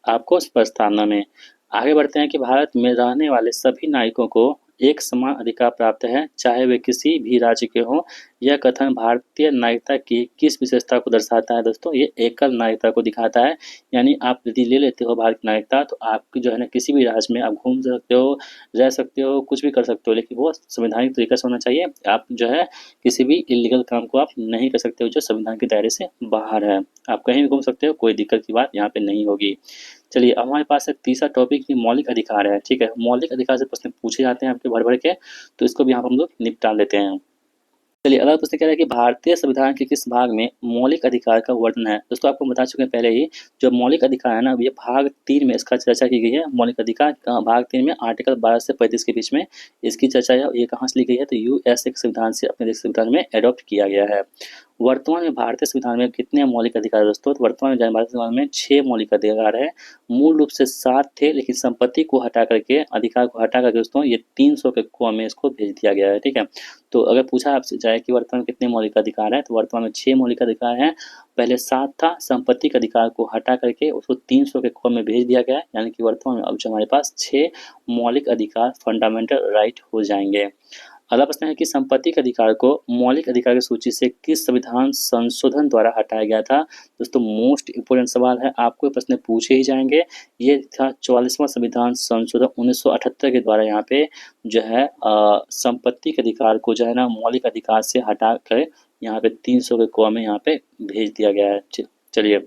आपको इस प्रस्तावना में। आगे बढ़ते हैं कि भारत में रहने वाले सभी नागरिकों को एक समान अधिकार प्राप्त है, चाहे वे किसी भी राज्य के हों। यह कथन भारतीय नागरिकता की किस विशेषता को दर्शाता है दोस्तों, ये एकल नागरिकता को दिखाता है। यानी आप यदि ले लेते हो भारत की नागरिकता तो आपकी जो है ना किसी भी राज्य में आप घूम सकते हो, रह सकते हो, कुछ भी कर सकते हो, लेकिन वो संवैधानिक तरीके से होना चाहिए। आप जो है किसी भी इलीगल काम को आप नहीं कर सकते हो जो संविधान के दायरे से बाहर है। आप कहीं भी घूम सकते हो, कोई दिक्कत की बात यहाँ पे नहीं होगी। चलिए, अब हमारे पास एक तीसरा टॉपिक ही मौलिक अधिकार है। ठीक है, मौलिक अधिकार से प्रश्न पूछे जाते हैं आपके भर भर के, तो इसको भी यहाँ पर हम लोग निपटा लेते हैं। चलिए, अगला प्रश्न कह रहा है कि भारतीय संविधान के किस भाग में मौलिक अधिकार का वर्णन है। दोस्तों आपको बता चुके हैं पहले ही, जो मौलिक अधिकार है ना, ये भाग 3 में इसका चर्चा की गई है। मौलिक अधिकार भाग 3 में आर्टिकल 12 से 35 के बीच में इसकी चर्चा है। ये कहाँ से ली गई है, तो यूएसए के संविधान से अपने देश संविधान में एडॉप्ट किया गया है। वर्तमान में भारतीय संविधान में कितने मौलिक अधिकार है दोस्तों, तो वर्तमान में भारतीय संविधान में 6 मौलिक अधिकार है। मूल रूप से 7 थे, लेकिन संपत्ति को हटा करके, अधिकार को हटा करके दोस्तों ये 300 के कुआं में इसको भेज दिया गया है। ठीक है, तो अगर पूछा आपसे जाए कि वर्तमान में कितने मौलिक अधिकार है, तो वर्तमान में 6 मौलिक अधिकार हैं। पहले 7 था, संपत्ति के अधिकार को हटा करके उसको 300 के कुआं में भेज दिया गया है। यानी कि वर्तमान में अब जो हमारे पास 6 मौलिक अधिकार, फंडामेंटल राइट हो जाएंगे। अगला प्रश्न है कि संपत्ति के अधिकार को मौलिक अधिकार की सूची से किस संविधान संशोधन द्वारा हटाया गया था। दोस्तों मोस्ट इंपोर्टेंट सवाल है, आपको प्रश्न पूछे ही जाएंगे। ये था 44वां संविधान संशोधन 1978 के द्वारा यहाँ पे जो है संपत्ति के अधिकार को जो है ना मौलिक अधिकार से हटा कर यहाँ पे 300 के कुआं में यहाँ पे भेज दिया गया है। चलिए,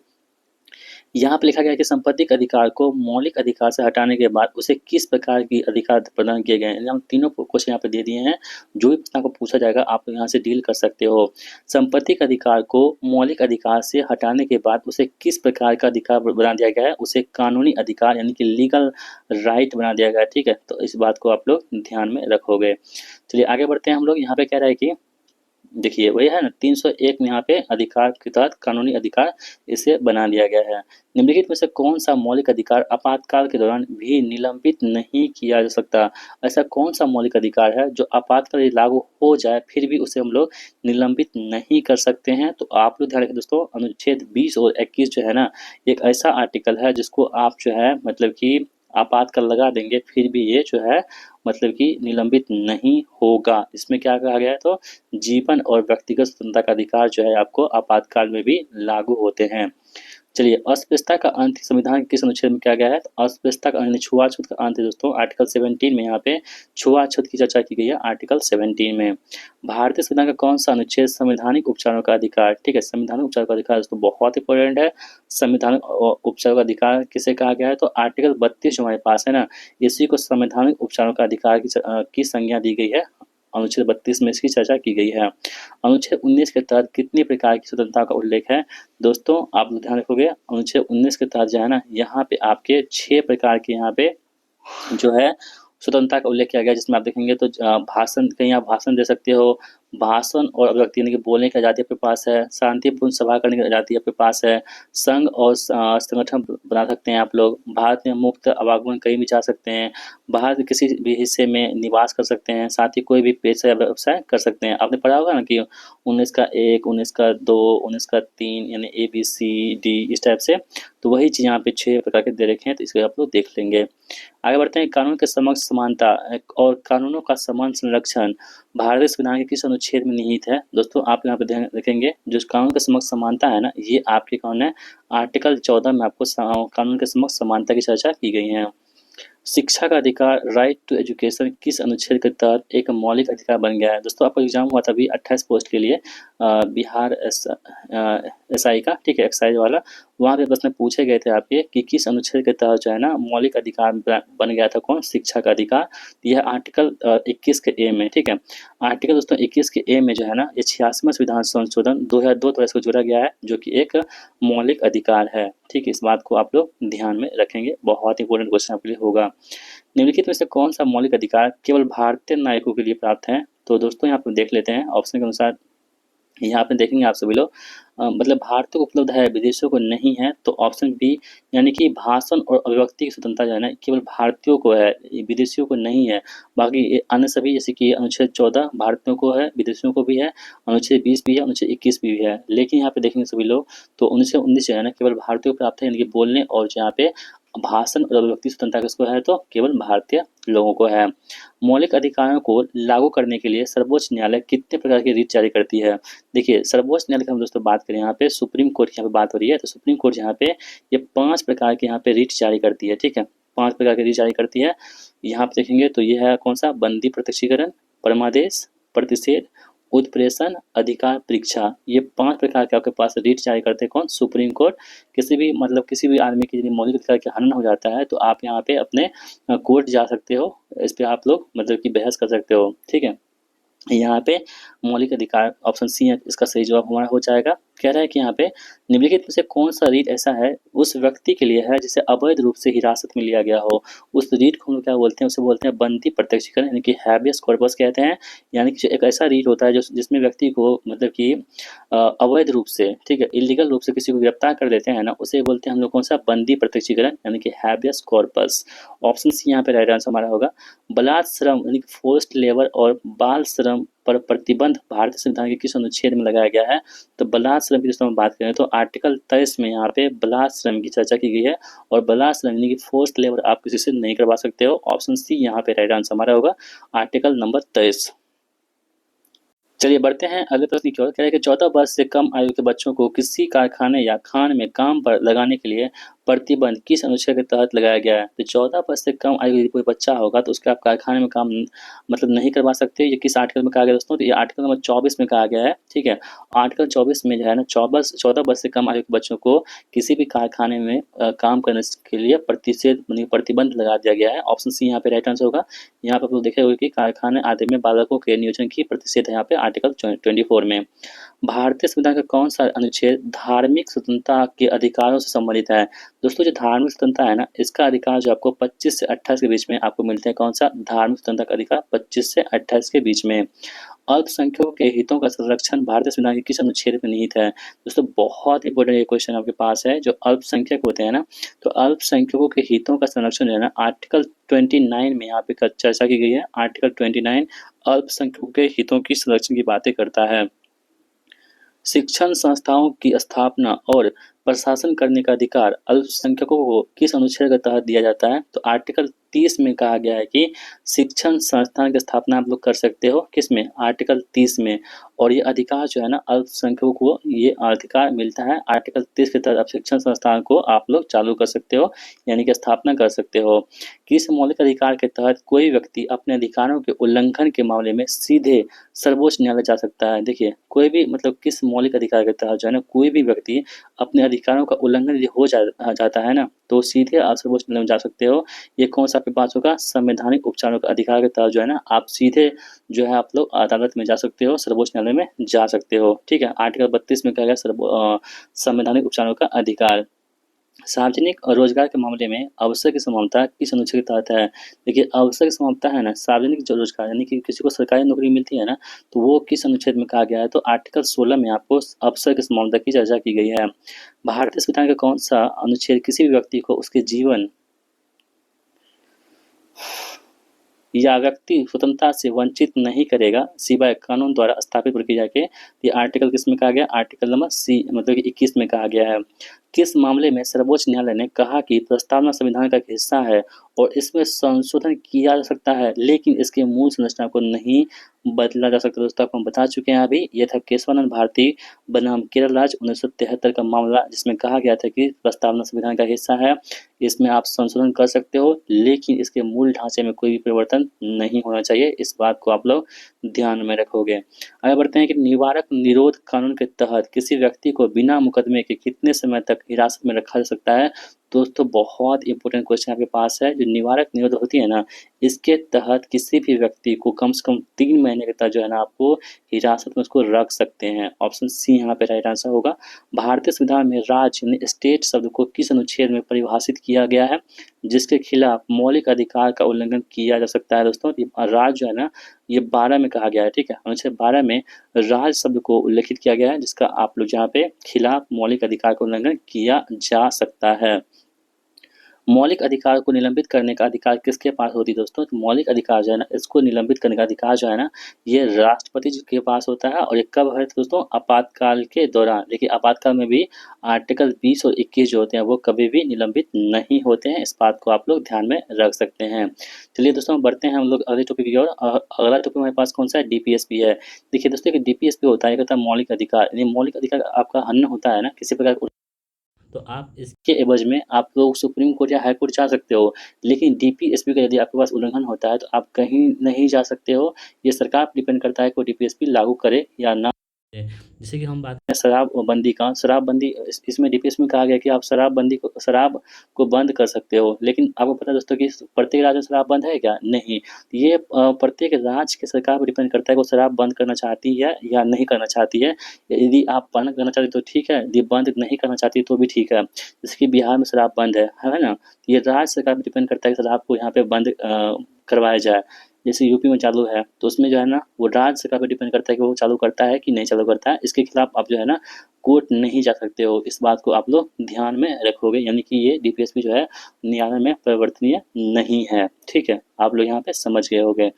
यहाँ पे लिखा गया है कि संपत्ति के अधिकार को मौलिक अधिकार से हटाने के बाद उसे किस प्रकार की अधिकार प्रदान किए गए हैं। हम तीनों क्वेश्चन यहाँ पे दे दिए हैं, जो भी प्रश्न आपको पूछा जाएगा आप यहाँ से डील कर सकते हो। संपत्ति के अधिकार को मौलिक अधिकार से हटाने के बाद उसे किस प्रकार का अधिकार बना दिया गया है, उसे कानूनी अधिकार यानी कि लीगल राइट बना दिया गया है। ठीक है, तो इस बात को आप लोग ध्यान में रखोगे। चलिए आगे बढ़ते हैं हम लोग। यहाँ पे कह रहा है कि देखिए वही है ना 301 में यहाँ पे अधिकार के तहत कानूनी अधिकार इसे बना दिया गया है। निम्नलिखित में से कौन सा मौलिक अधिकार आपातकाल के दौरान भी निलंबित नहीं किया जा सकता। ऐसा कौन सा मौलिक अधिकार है जो आपातकाल लागू हो जाए फिर भी उसे हम लोग निलंबित नहीं कर सकते हैं। तो आप लोग ध्यान रखें दोस्तों, अनुच्छेद 20 और 21 जो है ना, एक ऐसा आर्टिकल है जिसको आप जो है मतलब कि आपातकाल लगा देंगे फिर भी ये जो है मतलब कि निलंबित नहीं होगा। इसमें क्या कहा गया है, तो जीवन और व्यक्तिगत स्वतंत्रता का अधिकार जो है आपको आपातकाल में भी लागू होते हैं। चलिए, अस्पृश्यता का अंत संविधान के किस अनुच्छेद में किया गया है? तो अस्पृश्यता का यानी छुआछूत का अंत है दोस्तों आर्टिकल 17 में यहाँ पे छुआछूत की चर्चा की गई है आर्टिकल 17 में। भारतीय संविधान का कौन सा अनुच्छेद संवैधानिक उपचारों का अधिकार, ठीक है, संवैधानिक उपचार का अधिकार दोस्तों बहुत इंपॉर्टेंट है। संवैधानिक उपचार का अधिकार किसे कहा गया है? तो आर्टिकल 32 जो हमारे पास है ना, इसी को संवैधानिक उपचारों का अधिकार की संज्ञा दी गई है। अनुच्छेद 32 में इसकी चर्चा की गई है। अनुच्छेद 19 के तहत कितनी प्रकार की स्वतंत्रता का उल्लेख है? दोस्तों आप लोग ध्यान रखोगे, अनुच्छेद 19 के तहत जो है ना, यहाँ पे आपके 6 प्रकार के यहाँ पे जो है स्वतंत्रता का उल्लेख किया गया, जिसमें आप देखेंगे तो भाषण, कहीं आप भाषण दे सकते हो, भाषण और अभिव्यक्ति यानी कि बोलने की आज़ादी आपके पास है, शांतिपूर्ण सभा करने की आज़ादी आपके पास है, संघ और संगठन बना सकते हैं आप लोग, भारत में मुफ्त आवागमन कहीं भी जा सकते हैं, भारत के किसी भी हिस्से में निवास कर सकते हैं, साथ ही कोई भी पेशा या व्यवसाय कर सकते हैं। आपने पढ़ा होगा ना कि 19 का 1, 19 का 2, 19 का 3 यानी ABCD इस टाइप से, तो वही चीज़ यहाँ पे 6 प्रकार के दे रखे हैं, तो इसको आप लोग देख लेंगे। आगे बढ़ते हैं, कानून के समक्ष समानता और कानूनों का समान संरक्षण भारतीय संविधान के किस अनुच्छेद में निहित है? दोस्तों आप यहाँ पे ध्यान रखेंगे, जो कानून के समक्ष समानता है ना, ये आपके कौन है? आर्टिकल 14 में आपको कानून के समक्ष समानता की चर्चा की गई है। शिक्षा का अधिकार, राइट टू एजुकेशन, किस अनुच्छेद के तहत एक मौलिक अधिकार बन गया है? दोस्तों आपका एग्जाम हुआ था अभी 28 पोस्ट के लिए बिहार SI का, ठीक है, एक्साइज वाला, वहाँ पे प्रश्न पूछे गए थे आपके कि किस अनुच्छेद के तहत जो है ना मौलिक अधिकार बन गया था कौन? शिक्षा का अधिकार। यह आर्टिकल 21 के ए में, ठीक है, आर्टिकल दोस्तों 21 के ए में जो है ना, ये 86वां संविधान संशोधन 2002 द्वारा इसको जोड़ा गया है, जो कि एक मौलिक अधिकार है, ठीक है। इस बात को आप लोग ध्यान में रखेंगे, बहुत इंपॉर्टेंट क्वेश्चन आपके लिए होगा। निम्नलिखित में से कौन सा मौलिक अधिकार केवल भारतीय नागरिकों के लिए प्राप्त है? तो दोस्तों यहाँ पे देख लेते हैं ऑप्शन के अनुसार, यहाँ पे देखेंगे आप सभी लोग, मतलब भारतीय को उपलब्ध है, विदेशियों को नहीं है, तो ऑप्शन बी यानी कि भाषण और अभिव्यक्ति की स्वतंत्रता जो है ना केवल भारतीयों को है, विदेशियों को नहीं है। बाकी अन्य सभी जैसे कि अनुच्छेद 14 भारतीयों को है, विदेशियों को भी है, अनुच्छेद 20 भी है, अनुच्छेद 21 भी है। लेकिन यहाँ पे देखेंगे सभी लोग, तो अनुच्छेद 19 जो है ना केवल भारतीयों को प्राप्त है, यानी कि बोलने और यहाँ पे भाषण और अभिव्यक्ति स्वतंत्रता किसको है? तो केवल भारतीय लोगों को है। मौलिक अधिकारों को लागू करने के लिए सर्वोच्च न्यायालय कितने प्रकार की रीत जारी करती है? देखिए, सर्वोच्च न्यायालय की हम दोस्तों बात करें, यहाँ पे सुप्रीम कोर्ट की यहाँ पे बात हो रही है, तो सुप्रीम कोर्ट यहाँ पे ये 5 प्रकार के यहाँ पे रीट जारी करती है, ठीक है, 5 प्रकार की रीट जारी करती है। यहाँ पे देखेंगे तो ये है कौन सा? बंदी प्रत्यक्षीकरण, परमादेश, प्रतिषेध, उत्प्रेषण, अधिकार परीक्षा, ये 5 प्रकार के आपके पास रीट जारी करते हैं कौन? Supreme court. किसी भी मतलब किसी भी आदमी की यदि मौलिक अधिकार का हनन हो जाता है, तो आप यहाँ पे अपने कोर्ट जा सकते हो, इस पे आप लोग मतलब कि बहस कर सकते हो, ठीक है। यहाँ पे मौलिक अधिकार ऑप्शन सी है, इसका सही जवाब हमारा हो जाएगा। कह रहा है कि यहाँ पे निम्नलिखित में से कौन सा रीट ऐसा है उस व्यक्ति के लिए है जिसे अवैध रूप से हिरासत में लिया गया हो? उस रीट को हम लोग क्या बोलते हैं? उसे बोलते हैं बंदी प्रत्यक्षीकरण, यानी कि हैबियस कॉर्पस कहते हैं। यानी कि एक ऐसा रीट होता है जो जिसमें व्यक्ति को मतलब कि अवैध रूप से, ठीक है, इलीगल रूप से किसी को गिरफ्तार कर लेते हैं ना, उसे बोलते हैं हम लोग कौन सा? बंदी प्रत्यक्षीकरण, यानी कि हैबियस कॉर्पस। ऑप्शन सी यहाँ पे राइट आंसर हमारा होगा। बलात्श्रम यानी कि फोर्स्ड लेबर और बाल श्रम पर प्रतिबंध भारतीय संविधान के किस अनुच्छेद में लगाया गया है? तो बलात्श्रम की दोस्तों हम बात करें तो आर्टिकल 23 में यहाँ पे बलात्श्रम की चर्चा की गई है, और बलात्श्रम यानी कि फोर्स्ड लेबर आप किसी से नहीं करवा सकते हो। ऑप्शन सी यहाँ पे राइट आंसर हमारा होगा, आर्टिकल नंबर 23। चलिए बढ़ते हैं अगले प्रश्न की ओर। कह रहे हैं कि 14 वर्ष से कम आयु के बच्चों को किसी कारखाने या खान में काम पर लगाने के लिए प्रतिबंध किस अनुच्छेद के तहत लगाया गया है? तो 14 वर्ष से कम आयु का कोई बच्चा होगा तो उसके आप कारखाने में काम मतलब नहीं करवा सकते। ये किस आर्टिकल में कहा गया दोस्तों? तो ये आर्टिकल नंबर 24 में कहा गया है, ठीक है। आर्टिकल 24 में जो है ना 14 वर्ष से कम आयु के बच्चों को किसी भी कारखाने में काम करने के लिए प्रतिबंध लगा दिया गया है। ऑप्शन सी यहाँ पे राइट आंसर होगा। यहाँ पे आप लोग देखे होंगे कि कारखाने आदि में बालकों के नियोजन की प्रतिषेध है यहाँ पे आर्टिकल 24 में। भारतीय संविधान का कौन सा अनुच्छेद धार्मिक स्वतंत्रता के अधिकारों से संबंधित है? दोस्तों जो धार्मिक स्वतंत्रता है ना, इसका अधिकार जो आपको 25 से 28 के बीच में आपको मिलते हैं। कौन सा? धार्मिक स्वतंत्रता का अधिकार 25 से 28 के बीच में। अल्पसंख्यकों के हितों का संरक्षण भारतीय संविधान के किस अनुच्छेद में निहित है? दोस्तों बहुत इंपॉर्टेंट ये क्वेश्चन आपके पास है। जो अल्पसंख्यक होते हैं ना, तो अल्पसंख्यकों के हितों का संरक्षण जो है ना आर्टिकल 29 में यहाँ पे चर्चा की गई है। आर्टिकल 29 अल्पसंख्यकों के हितों की संरक्षण की बातें करता है। शिक्षण संस्थाओं की स्थापना और प्रशासन करने का अधिकार अल्पसंख्यकों को किस अनुच्छेद के तहत दिया जाता है? तो आर्टिकल 30 में कहा गया है कि शिक्षण संस्थान की स्थापना आप लोग कर सकते हो, किसमें? आर्टिकल 30 में। और ये अधिकार जो है ना अल्पसंख्यकों को ये अधिकार मिलता है आर्टिकल 30 के तहत। आप शिक्षण संस्थान को आप लोग चालू कर सकते हो, यानी कि स्थापना कर सकते हो। किस मौलिक अधिकार के तहत कोई व्यक्ति अपने अधिकारों के उल्लंघन के मामले में सीधे सर्वोच्च न्यायालय जा सकता है? देखिए, कोई भी मतलब किस मौलिक अधिकार के तहत जो है ना कोई भी व्यक्ति अपने अधिकारों का उल्लंघन यदि हो जाता है ना, तो सीधे आप सर्वोच्च न्यायालय में जा सकते हो। ये कौन सा आपके पास होगा? संवैधानिक उपचारों का अधिकार के तहत जो है ना आप सीधे जो है आप लोग अदालत में जा सकते हो, सर्वोच्च न्यायालय में जा सकते हो। ठीक है, आर्टिकल 32 में कहा गया संवैधानिक उपचारों का अधिकार। सार्वजनिक रोजगार के मामले में अवसर की समानता किस अनुच्छेद के तहत है? देखिए, अवसर की समानता है ना, सार्वजनिक जो रोजगार यानी कि किसी को सरकारी नौकरी मिलती है ना, तो वो किस अनुच्छेद में कहा गया है? तो आर्टिकल 16 में आपको अवसर की समानता की चर्चा की गई है। भारतीय संविधान का कौन सा अनुच्छेद किसी भी व्यक्ति को उसके जीवन या व्यक्ति स्वतंत्रता से वंचित नहीं करेगा सिवाय कानून द्वारा स्थापित प्रक्रिया के? ये आर्टिकल किस में कहा गया? आर्टिकल नंबर सी मतलब कि 21 में कहा गया है। किस मामले में सर्वोच्च न्यायालय ने कहा कि प्रस्तावना संविधान का एक हिस्सा है और इसमें संशोधन किया जा सकता है, लेकिन इसके मूल संरचना को नहीं बदला जा सकता? दोस्तों, आपको हम बता चुके हैं अभी। ये था केशवानंद भारती बनाम केरल राज्य 1973 का मामला, जिसमें कहा गया था कि प्रस्तावना संविधान का हिस्सा है, इसमें आप संशोधन कर सकते हो, लेकिन इसके मूल ढांचे में कोई भी परिवर्तन नहीं होना चाहिए। इस बात को आप लोग ध्यान में रखोगे। आगे बढ़ते हैं कि निवारक निरोध कानून के तहत किसी व्यक्ति को बिना मुकदमे के कितने समय तक हिरासत में रखा जा सकता है? दोस्तों, बहुत इंपॉर्टेंट क्वेश्चन आपके पास है। जो निवारक निरोध होती है ना, इसके तहत किसी भी व्यक्ति को कम से कम 3 महीने के तक जो है ना आपको हिरासत में उसको रख सकते हैं। ऑप्शन सी यहाँ पे राइट आंसर होगा। भारतीय संविधान में राज्य यानी स्टेट शब्द को किस अनुच्छेद में परिभाषित किया गया है जिसके खिलाफ मौलिक अधिकार का उल्लंघन किया जा सकता है? दोस्तों, राज्य जो है ना ये 12 में कहा गया है। ठीक है, अनुच्छेद 12 में राज्य शब्द को उल्लेखित किया गया है, जिसका आप लोग जहाँ पे खिलाफ मौलिक अधिकार का उल्लंघन किया जा सकता है। मौलिक अधिकार को निलंबित करने का अधिकार किसके पास होती है? दोस्तों, तो मौलिक अधिकार जो है ना इसको निलंबित करने का अधिकार जो है ना ये राष्ट्रपति जी के पास होता है। और ये कब है दोस्तों? आपातकाल के दौरान। देखिए, आपातकाल में भी आर्टिकल 20 और 21 जो होते हैं वो कभी भी निलंबित नहीं होते हैं। इस बात को आप लोग ध्यान में रख सकते हैं। चलिए दोस्तों, बढ़ते हैं हम लोग अगले टॉपिक की ओर। अगला टॉपिक हमारे पास कौन सा है? डीपीएसपी है। देखिए दोस्तों, डीपीएसपी होता है, होता है मौलिक अधिकार। यानी मौलिक अधिकार आपका हनन होता है ना किसी प्रकार, तो आप इसके एवज में आप लोग सुप्रीम कोर्ट या हाई कोर्ट जा सकते हो। लेकिन डीपीएसपी का यदि आपके पास उल्लंघन होता है तो आप कहीं नहीं जा सकते हो। ये सरकार पर डिपेंड करता है कि वो डीपीएसपी लागू करे या ना। जैसे कि हम बात करें शराबबंदी का, शराबबंदी इसमें डीपीएसपी में कहा गया कि आप शराब को बंद कर सकते हो। लेकिन आपको पता है दोस्तों कि प्रत्येक राज्य में शराब बंद है क्या? नहीं। ये प्रत्येक राज्य के सरकार पर डिपेंड करता है कि वो शराब बंद करना चाहती है या नहीं करना चाहती है। यदि आप बंद करना चाहते तो ठीक है, यदि बंद नहीं करना चाहती तो भी ठीक है। जैसे कि बिहार में शराब बंद है ना? ये राज्य सरकार पर डिपेंड करता है कि शराब को यहाँ पे बंद करवाया जाए। जैसे यूपी में चालू है तो उसमें जो है ना वो राज्य सरकार पे डिपेंड करता है कि वो चालू करता है कि नहीं चालू करता है। इसके खिलाफ आप जो है ना कोर्ट नहीं जा सकते हो। इस बात को आप लोग ध्यान में रखोगे, यानी कि ये डीपीएसपी जो है न्यायालय में परिवर्तनीय नहीं है। ठीक है, आप लोग यहाँ पे समझ गए होंगे।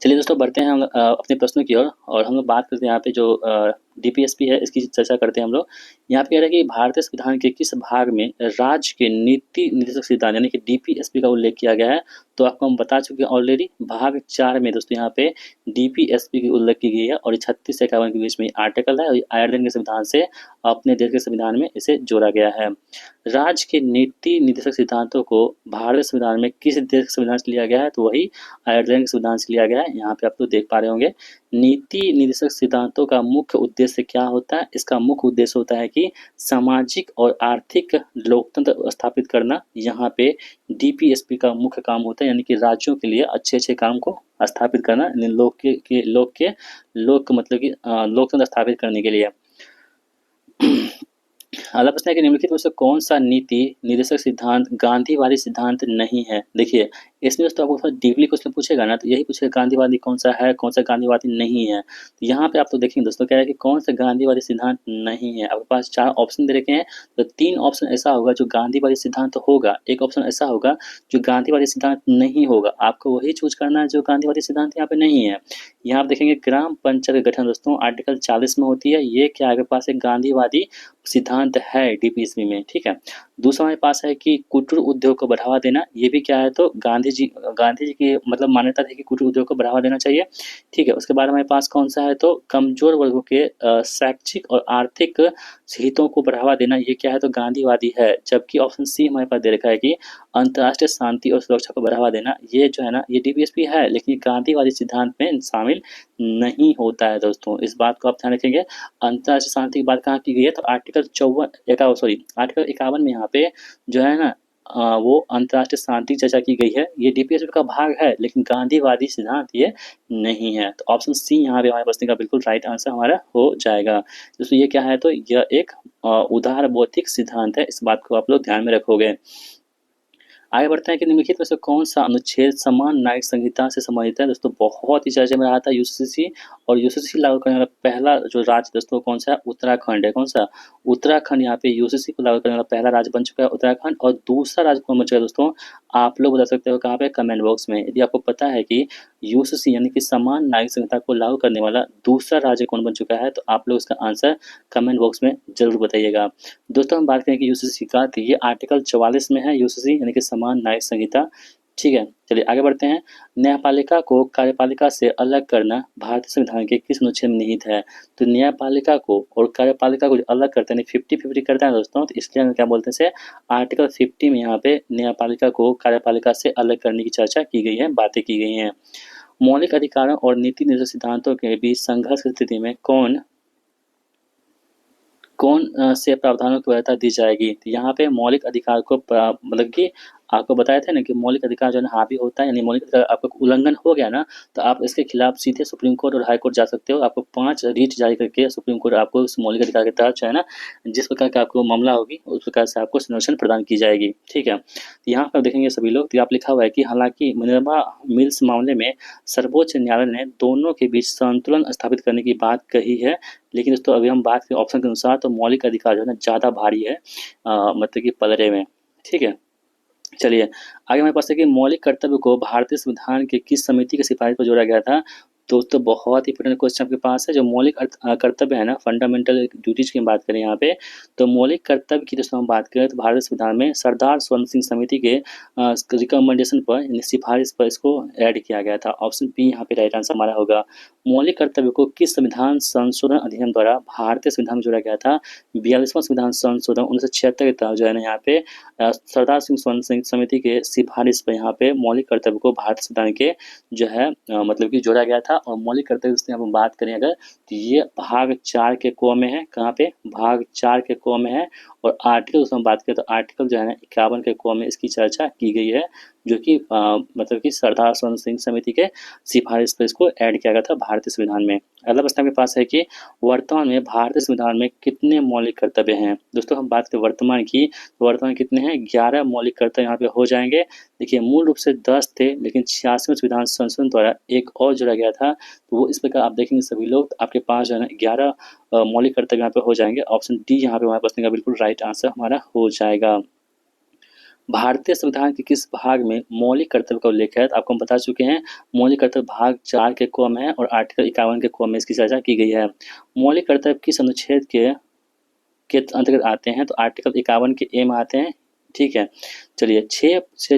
चलिए दोस्तों, बढ़ते हैं हम अपने प्रश्नों की ओर। और हम लोग बात करते हैं यहाँ पे जो डीपीएसपी है इसकी चर्चा करते हैं हम लोग। यहाँ पे कह रहा है कि भारतीय संविधान के किस भाग में राज्य के नीति निर्देशक सिद्धांत यानी कि डीपीएसपी का उल्लेख किया गया है? तो आपको हम बता चुके हैं ऑलरेडी, भाग 4 में दोस्तों यहाँ पे डीपीएसपी की उल्लेख की गई है। और 36 से 51 के बीच में आर्टिकल है और आयरलैंड के संविधान से अपने देश के संविधान में इसे जोड़ा गया है। राज्य के नीति निर्देशक सिद्धांतों को भारतीय संविधान में किस देश के संविधान से लिया गया है? तो वही आयरलैंड के संविधान से लिया गया है। यहाँ पे आप लोग देख पा रहे होंगे। नीति निर्देशक सिद्धांतों का मुख्य उद्देश्य क्या होता है? इसका मुख्य उद्देश्य होता है कि सामाजिक और आर्थिक लोकतंत्र स्थापित करना। यहाँ पे डीपीएसपी का मुख्य काम होता है, यानी कि राज्यों के लिए अच्छे काम को स्थापित करना, लोक मतलब कि लोकतंत्र स्थापित करने के लिए। अगला प्रश्न है कि निम्नलिखित में से कौन सा नीति निर्देशक सिद्धांत गांधीवादी सिद्धांत नहीं है? देखिए, इसमें दोस्तों आपको थोड़ा डीपली क्वेश्चन पूछेगा ना, तो यही पूछेगा गांधीवादी कौन सा है, कौन सा गांधीवादी नहीं है। तो यहाँ पे आप तो देखेंगे दोस्तों कह रहा है कि कौन सा गांधीवादी सिद्धांत नहीं है। आपके पास 4 ऑप्शन दे रखे हैं, तो 3 ऑप्शन ऐसा होगा जो गांधीवादी सिद्धांत होगा, एक ऑप्शन ऐसा होगा जो गांधीवादी सिद्धांत नहीं होगा। आपको वही चूज करना है जो गांधीवादी सिद्धांत यहाँ पे नहीं है। यहाँ आप देखेंगे ग्राम पंचायत का गठन दोस्तों आर्टिकल 40 में होती है। ये क्या आपके पास एक गांधीवादी सिद्धांत है डीपीएसपी में, ठीक है। दूसरा हमारे पास है कि कुटीर उद्योग को बढ़ावा देना, ये भी क्या है तो गांधी जी की मतलब मान्यता थी कि कुटीर उद्योग को बढ़ावा देना चाहिए, ठीक है। उसके बाद हमारे पास कौन सा है तो कमजोर वर्गों के शैक्षिक और आर्थिक हितों को बढ़ावा देना, ये क्या है तो गांधीवादी है। जबकि ऑप्शन सी हमारे पास दे रखा है कि अंतर्राष्ट्रीय शांति और सुरक्षा को बढ़ावा देना, ये जो है ना ये डीपीएसपी है, लेकिन ये गांधीवादी सिद्धांत में शामिल नहीं होता है दोस्तों, इस बात को आप ध्यान रखेंगे। अंतर्राष्ट्रीय शांति की बात कहाँ की गई है तो आर्टिकल 51 में यहाँ पे जो है ना वो अंतर्राष्ट्रीय शांति की चर्चा की गई है। ये डीपीएसपी का भाग है, लेकिन गांधीवादी सिद्धांत ये नहीं है। तो ऑप्शन सी यहाँ पे हमारे बचने का बिल्कुल राइट आंसर हमारा हो जाएगा। दोस्तों ये क्या है तो यह एक उदार बौद्धिक सिद्धांत है, इस बात को आप लोग ध्यान में रखोगे। आगे बढ़ते हैं कि निम्नलिखित में से कौन सा अनुच्छेद समान न्यायिक संहिता से संबंधित है। दोस्तों बहुत ही चर्चा में रहा था यूसीसी, और यूसीसी लागू करने वाला पहला जो राज्य दोस्तों कौन सा है, उत्तराखंड है। कौन सा? उत्तराखंड यहाँ पे यूसीसी को लागू करने वाला पहला राज्य बन चुका है उत्तराखंड। और दूसरा राज्य कौन बन चुका है दोस्तों, आप लोग बता सकते हो कहाँ पे, कमेंट बॉक्स में। यदि आपको पता है कि यूसीसी यानी कि समान न्यायिक संहिता को लागू करने वाला दूसरा राज्य कौन बन चुका है, तो आप लोग इसका आंसर कमेंट बॉक्स में जरूर बताइएगा। दोस्तों हम बात करें कि यूसीसी का, तो ये आर्टिकल 44 में है यूसीसी यानी कि समान न्यायिक संहिता, ठीक है। चलिए आगे बढ़ते हैं। न्यायपालिका को कार्यपालिका से अलग करना भारतीय संविधान के किस अनुच्छेद में निहित है। तो न्यायपालिका को और कार्यपालिका को अलग करते हैं 50-50 करते हैं दोस्तों, तो इसलिए हम क्या बोलते हैं, आर्टिकल 50 में यहाँ पे न्यायपालिका को कार्यपालिका से अलग करने की चर्चा की गई है, बातें की गई हैं। मौलिक अधिकारों और नीति निर्देश सिद्धांतों के बीच संघर्ष की स्थिति में कौन से प्रावधानों की वैधता दी जाएगी। तो यहाँ पे मौलिक अधिकार को मतलब कि आपको बताया था ना कि मौलिक अधिकार जो है हावी होता है, यानी मौलिक अधिकार आपका उल्लंघन हो गया ना, तो आप इसके खिलाफ सीधे सुप्रीम कोर्ट और हाई कोर्ट जा सकते हो। आपको 5 रीट जारी करके सुप्रीम कोर्ट आपको उस मौलिक अधिकार के तहत जो है ना, जिस प्रकार का आपको मामला होगी उस प्रकार से आपको संरक्षण प्रदान की जाएगी, ठीक है। तो यहाँ पर देखेंगे सभी लोग, तो यहाँ लिखा हुआ है कि हालांकि मिनर्वा मिल्स मामले में सर्वोच्च न्यायालय ने दोनों के बीच संतुलन स्थापित करने की बात कही है, लेकिन दोस्तों अभी हम बात करें ऑप्शन के अनुसार तो मौलिक अधिकार जो है ना ज़्यादा भारी है मतलब कि पलड़े में, ठीक है। चलिए आगे हमारे पास है कि मौलिक कर्तव्य को भारतीय संविधान के किस समिति की सिफारिश पर जोड़ा गया था। दोस्तों बहुत ही इंपॉर्टेंट क्वेश्चन आपके पास है। जो मौलिक कर्तव्य है ना, फंडामेंटल ड्यूटीज की बात करें यहाँ पे, तो मौलिक कर्तव्य की दोस्तों हम बात करें तो भारतीय संविधान में सरदार स्वर्ण सिंह समिति के रिकमेंडेशन पर यानी सिफारिश पर इसको ऐड किया गया था। ऑप्शन बी यहाँ पे राइट आंसर हमारा होगा। मौलिक कर्तव्य को किस संविधान संशोधन अधिनियम द्वारा भारतीय संविधान में जोड़ा गया था। 42वां संविधान संशोधन 1976 के तहत जो है ना यहाँ पे सरदार सिंह स्वर्ण सिंह समिति के सिफारिश पर यहाँ पे मौलिक कर्तव्य को भारतीय संविधान के जो है मतलब कि जोड़ा गया था। और मौलिक कर्तव्य से हम बात करें अगर, तो ये भाग 4 के क में है। कहाँ पे? भाग 4 के क में है। और आर्टिकल से हम बात करें तो आर्टिकल जो है ना 51 के क में इसकी चर्चा की गई है, जो कि मतलब कि सरदार स्वर्ण सिंह समिति के सिफारिश पर इसको ऐड किया गया था भारतीय संविधान में। अगला प्रश्न आपके पास है कि वर्तमान में भारतीय संविधान में कितने मौलिक कर्तव्य हैं। दोस्तों हम बात करें वर्तमान की, तो वर्तमान कितने हैं, 11 मौलिक कर्तव्य यहाँ पे हो जाएंगे। देखिए मूल रूप से 10 थे, लेकिन 86वें संविधान संशोधन द्वारा एक और जोड़ा गया था, तो वो इस प्रकार आप देखेंगे सभी लोग, आपके पास जो है ना 11 मौलिक कर्तव्य यहाँ पे हो जाएंगे। ऑप्शन डी यहाँ पे हमारे पास का बिल्कुल राइट आंसर हमारा हो जाएगा। भारतीय संविधान के किस भाग में मौलिक कर्तव्य का उल्लेख है, तो आपको हम बता चुके हैं मौलिक कर्तव्य भाग 4 के क में है और आर्टिकल 51 के क में इसकी चर्चा की गई है। मौलिक कर्तव्य किस अनुच्छेद के अंतर्गत आते हैं, तो आर्टिकल 51 के ए में आते हैं, ठीक है। चलिए 6 से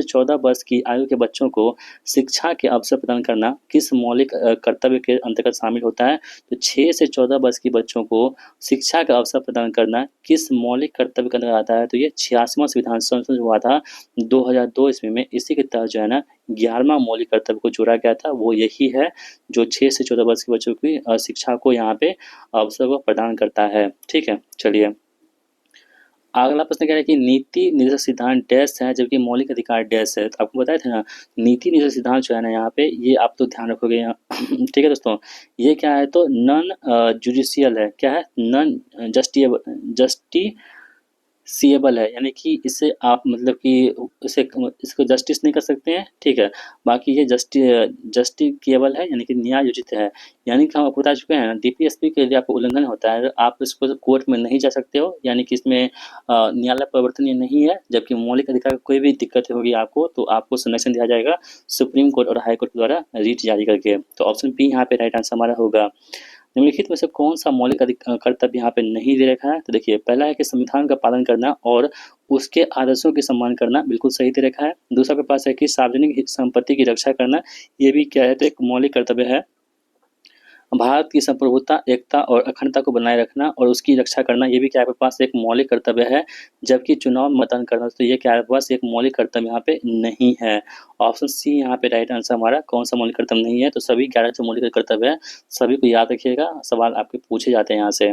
14 वर्ष की आयु के बच्चों को शिक्षा के अवसर प्रदान करना किस मौलिक कर्तव्य के अंतर्गत शामिल होता है। तो 6 से 14 वर्ष के बच्चों को शिक्षा का अवसर प्रदान करना किस मौलिक कर्तव्य के अंतर्गत आता है। तो ये 86वां संविधान संशोधन हुआ था 2002 ईस्वी में, इसी के तहत जो है ना 11वां मौलिक कर्तव्य को जोड़ा गया था, वो यही है जो 6 से 14 वर्ष के बच्चों की शिक्षा को यहाँ पे अवसर को प्रदान करता है, ठीक है। चलिए अगला प्रश्न कह रहा है कि नीति निर्देशक सिद्धांत डैश है जबकि मौलिक अधिकार डैश है। तो आपको बताया था ना नीति निर्देशक सिद्धांत जो है ना यहाँ पे, ये आप तो ध्यान रखोगे यहाँ ठीक है दोस्तों। ये क्या है तो नॉन जुडिशियल है, क्या है, नॉन जस्टिसिएबल है, यानी कि इसे आप मतलब कि इसको जस्टिस नहीं कर सकते हैं, ठीक है। बाकी ये जस्टिकेबल है, यानी कि न्याय योजित है। यानी कि हम आपको बता चुके हैं डीपीएसपी के लिए आपको उल्लंघन होता है, आप इसको कोर्ट में नहीं जा सकते हो, यानी कि इसमें न्यायालय परिवर्तनीय नहीं है। जबकि मौलिक अधिकार कोई भी दिक्कत होगी आपको, तो आपको संरक्षण दिया जाएगा सुप्रीम कोर्ट और हाई कोर्ट द्वारा रीट जारी करके। तो ऑप्शन बी यहाँ पे राइट आंसर हमारा होगा। निम्नलिखित में से कौन सा मौलिक कर्तव्य यहाँ पे नहीं दे रखा है? तो देखिए, पहला है कि संविधान का पालन करना और उसके आदर्शों की सम्मान करना, बिल्कुल सही दे रखा है। दूसरा आपके पास है कि सार्वजनिक संपत्ति की रक्षा करना, ये भी क्या है, तो एक मौलिक कर्तव्य है। भारत की संप्रभुता, एकता और अखंडता को बनाए रखना और उसकी रक्षा करना, ये भी क्या आपके पास एक मौलिक कर्तव्य है। जबकि चुनाव में मतदान करना, तो ये क्या है आपके पास एक मौलिक कर्तव्य यहाँ पे नहीं है। ऑप्शन सी यहाँ पे राइट आंसर हमारा। कौन सा मौलिक कर्तव्य नहीं है? तो सभी 11 जो मौलिक कर्तव्य है सभी को याद रखिएगा, सवाल आपके पूछे जाते हैं यहाँ से।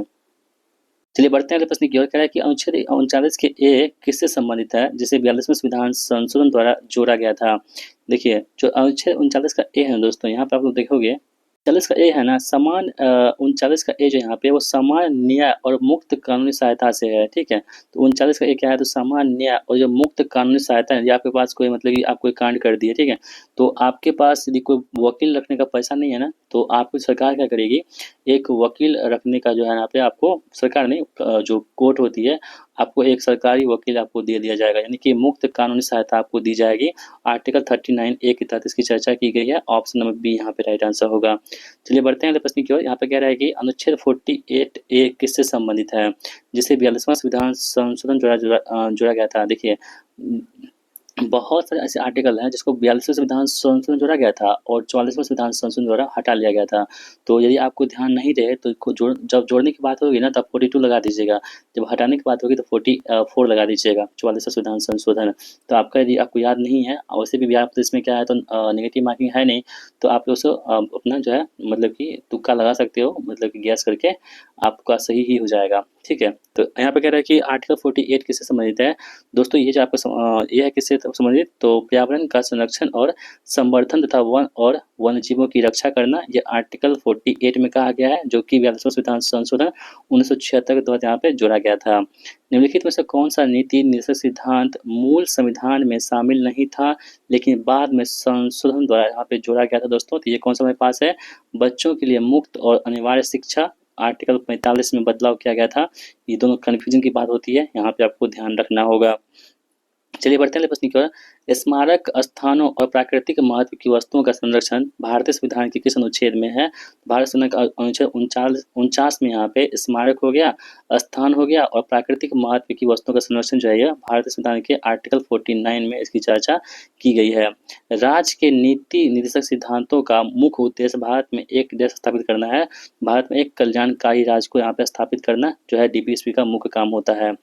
चलिए बढ़ते हैं अगले प्रश्न की ओर। कह रहा है कि अनुच्छेद 39 के ए किससे संबंधित है, जिसे 42वें संविधान संशोधन द्वारा जोड़ा गया था? देखिए, जो अनुच्छेद 39 का ए है दोस्तों, यहाँ पे आप लोग देखोगे 39 का ए है ना, समान 39 का ए जो यहाँ पे वो समान न्याय और मुक्त कानूनी सहायता से है, ठीक है। तो 39 का ए क्या है, तो समान न्याय और जो मुक्त कानूनी सहायता है, ये आपके पास कोई मतलब कि आप कोई कांड कर दिए, ठीक है, तो आपके पास यदि कोई वकील रखने का पैसा नहीं है ना, तो आपकी सरकार क्या करेगी, एक वकील रखने का जो है यहाँ पे आपको सरकार नहीं, जो कोर्ट होती है, आपको एक सरकारी वकील आपको दे दिया जाएगा, यानी कि मुक्त कानूनी सहायता आपको दी जाएगी। आर्टिकल 39 ए के तहत इसकी चर्चा की गई है। ऑप्शन नंबर बी यहाँ पे राइट आंसर होगा। चलिए बढ़ते हैं अगले प्रश्न की ओर। यहाँ पे कह रहा है कि अनुच्छेद 48 ए किससे संबंधित है, जिसे 42वां संविधान संशोधन जोड़ा गया था? देखिए, बहुत सारे ऐसे आर्टिकल हैं जिसको 42वें संविधान संशोधन जोड़ा गया था और 44वें संविधान संशोधन द्वारा हटा लिया गया था। तो यदि आपको ध्यान नहीं रहे तो जब जोड़ने की बात होगी ना, तब 42 लगा दीजिएगा, जब हटाने की बात होगी तो 44 लगा दीजिएगा, 44वां संविधान संशोधन। तो आपका यदि आपको याद नहीं है, वैसे भी आप इसमें क्या है, तो नेगेटिव मार्किंग है नहीं, तो आप उसको अपना जो है मतलब कि तुक्का लगा सकते हो, मतलब कि गैस करके आपका सही ही हो जाएगा, ठीक है। तो यहाँ पे कह रहा है कि आर्टिकल 48 किससे संबंधित है? दोस्तों, ये जो आपको ये है किससे संबंधित, तो पर्यावरण का संरक्षण और संवर्धन तथा वन और वन्यजीवों की रक्षा करना, ये आर्टिकल 48 में कहा गया है, जो कि 42वां संविधान संशोधन 1976 के तहत यहाँ पे जोड़ा गया था। निम्नलिखित में से कौन सा नीति निर्देशक सिद्धांत मूल संविधान में शामिल नहीं था, लेकिन बाद में संशोधन द्वारा यहाँ पे जोड़ा गया था? दोस्तों, तो ये कौन सा हमारे पास है, बच्चों के लिए मुफ्त और अनिवार्य शिक्षा, आर्टिकल 45 में बदलाव किया गया था। ये दोनों कन्फ्यूजन की बात होती है, यहाँ पे आपको ध्यान रखना होगा। चलिए बढ़ते हैं अगले प्रश्न की ओर। स्मारक स्थानों और प्राकृतिक महत्व की वस्तुओं का संरक्षण भारतीय संविधान के किस अनुच्छेद में है? भारत संविधान का अनुच्छेद 49 में यहाँ पे स्मारक हो गया, स्थान हो गया और प्राकृतिक महत्व की वस्तुओं का संरक्षण जो है भारतीय संविधान के आर्टिकल 49 में इसकी चर्चा की गई है। राज्य के नीति निर्देशक सिद्धांतों का मुख्य उद्देश्य भारत में एक देश स्थापित करना है। भारत में एक कल्याणकारी राज्य को यहाँ पे स्थापित करना जो है डीपीएसपी का मुख्य काम होता है।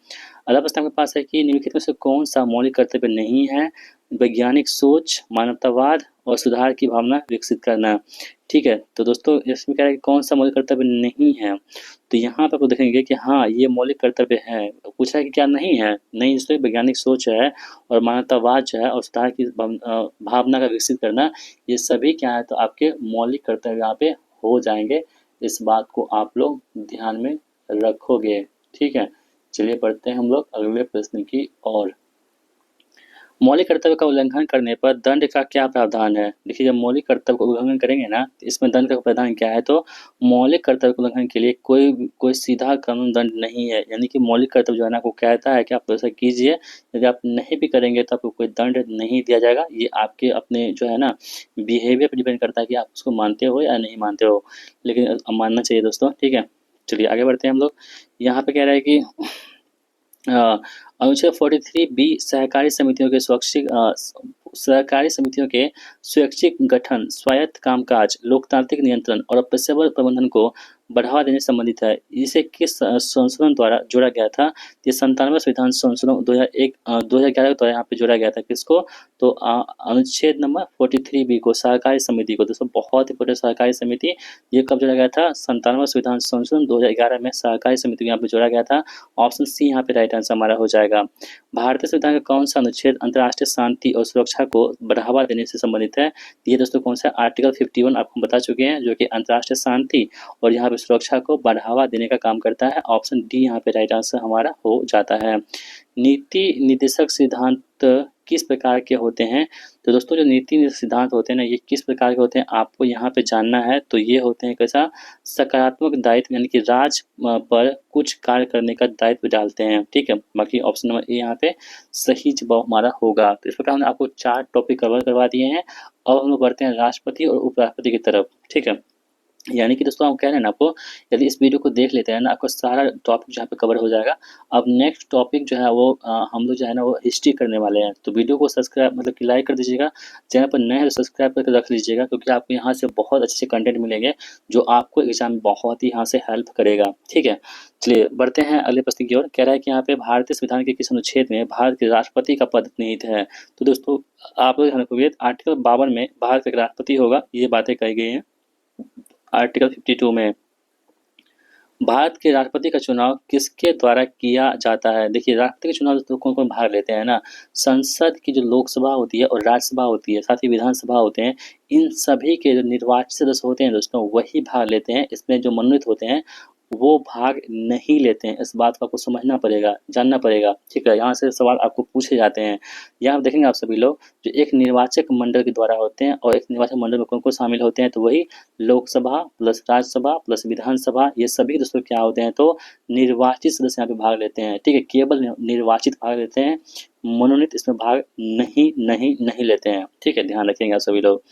अगला प्रश्न आपके पास है कि निम्नलिखित में से कौन सा मौलिक कर्तव्य नहीं है? वैज्ञानिक सोच, मानवतावाद और सुधार की भावना विकसित करना, ठीक है। तो दोस्तों, इसमें कह रहा है कि कौन सा मौलिक कर्तव्य नहीं है, तो यहाँ पे आपको देखेंगे कि हाँ, ये मौलिक कर्तव्य है। पूछा है कि क्या नहीं है? नहीं, इसमें वैज्ञानिक सोच है और मानवतावाद जो है और सुधार की भावना का विकसित करना, ये सभी क्या है, तो आपके मौलिक कर्तव्य यहाँ पे हो जाएंगे। इस बात को आप लोग ध्यान में रखोगे, ठीक है। चलिए बढ़ते हैं हम लोग अगले प्रश्न की ओर। मौलिक कर्तव्य का उल्लंघन करने पर दंड का क्या प्रावधान है? देखिए, जब मौलिक कर्तव्य का उल्लंघन करेंगे ना, तो इसमें दंड का प्रावधान क्या है, तो मौलिक कर्तव्य के उल्लंघन के लिए कोई सीधा कानून दंड नहीं है, यानी कि मौलिक कर्तव्य जो है ना, आपको कहता है कि आप ऐसा कीजिए, यदि आप नहीं भी करेंगे तो आपको कोई दंड नहीं दिया जाएगा। ये आपके अपने जो है ना बिहेवियर पर डिपेंड करता है कि आप उसको मानते हो या नहीं मानते हो, लेकिन मानना चाहिए दोस्तों, ठीक है। चलिए आगे बढ़ते हैं हम लोग। यहाँ पे कह रहा है कि अनुच्छेद 43 बी सहकारी समितियों के स्वैच्छिक गठन, स्वायत्त कामकाज, लोकतांत्रिक नियंत्रण और पेशेवर प्रबंधन को बढ़ावा देने से संबंधित है। इसे किस संशोधन द्वारा जोड़ा गया था? ये 97वां संविधान संशोधन 2011 द्वारा यहाँ पे जोड़ा गया था। किसको? तो अनुच्छेद नंबर 43 बी को, सहकारी समिति को। दोस्तों, बहुत इंपॉर्टेंट सहकारी समिति, ये कब जोड़ा गया था? 97वां संविधान संशोधन 2011 में सहकारी समिति को यहाँ पे जोड़ा गया था। ऑप्शन सी यहाँ पे राइट आंसर हमारा हो जाएगा। भारतीय संविधान का कौन सा अनुच्छेद अंतर्राष्ट्रीय शांति और सुरक्षा को बढ़ावा देने से संबंधित है? ये दोस्तों कौन सा? आर्टिकल 51 आपको बता चुके हैं, जो कि अंतर्राष्ट्रीय शांति और यहाँ पे सुरक्षा को बढ़ावा देने का काम करता है। ऑप्शन डी यहाँ पे राइट आंसर हमारा हो जाता है। नीति निर्देशक सिद्धांत किस प्रकार के होते हैं? तो दोस्तों, जो नीति निर्देशक सिद्धांत होते हैं ना, ये किस प्रकार के होते हैं आपको यहाँ पे जानना है। तो ये होते हैं कैसा? सकारात्मक दायित्व, यानी कि राज पर कुछ कार्य करने का दायित्व डालते हैं, ठीक है। बाकी ऑप्शन नंबर ए यहाँ पे सही जवाब हमारा होगा। तो इस प्रकार हमने आपको 4 टॉपिक कवर करवा दिए हैं। अब हम लोग बढ़ते हैं राष्ट्रपति और उपराष्ट्रपति की तरफ, ठीक है। यानी कि दोस्तों हम कह रहे हैं ना आपको, यदि इस वीडियो को देख लेते हैं ना, आपका सारा टॉपिक जहाँ पे कवर हो जाएगा। अब नेक्स्ट टॉपिक जो है वो हम लोग जो है ना वो हिस्ट्री करने वाले हैं। तो वीडियो को सब्सक्राइब मतलब कि लाइक कर दीजिएगा, चैनल पर नए हैं तो सब्सक्राइब करके रख लीजिएगा, क्योंकि आपको यहाँ से बहुत अच्छे कंटेंट मिलेंगे जो आपको एग्जाम में बहुत ही यहाँ से हेल्प करेगा। ठीक है, चलिए बढ़ते हैं अगले प्रश्न की ओर। कह रहा है कि यहाँ पे भारतीय संविधान के किस अनुच्छेद में भारत के राष्ट्रपति का पद निहित है। तो दोस्तों आप लोग ध्यान रखोगे, आर्टिकल 52 में भारत का राष्ट्रपति होगा, ये बातें कही गई हैं। आर्टिकल 52 में भारत के राष्ट्रपति का चुनाव किसके द्वारा किया जाता है। देखिए राष्ट्रपति के चुनाव तो कौन कौन भाग लेते हैं ना, संसद की जो लोकसभा होती है और राज्यसभा होती है, साथ ही विधानसभा होते हैं, इन सभी के जो निर्वाचित सदस्य होते हैं दोस्तों वही भाग लेते हैं। इसमें जो मनोनीत होते हैं वो भाग नहीं लेते हैं। इस बात को आपको समझना पड़ेगा, जानना पड़ेगा। ठीक है, यहाँ से सवाल आपको पूछे जाते हैं। यहाँ देखेंगे आप सभी लोग, जो एक निर्वाचक मंडल के द्वारा होते हैं, और एक निर्वाचक मंडल में कौन कौन शामिल होते हैं, तो वही लोकसभा प्लस राज्यसभा प्लस विधानसभा, ये सभी दोस्तों क्या होते हैं, तो निर्वाचित सदस्य यहाँ पे भाग लेते हैं। ठीक है, केवल निर्वाचित भाग लेते हैं, मनोनीत इसमें भाग नहीं नहीं नहीं लेते हैं। ठीक है, ध्यान रखेंगे आप सभी लोग।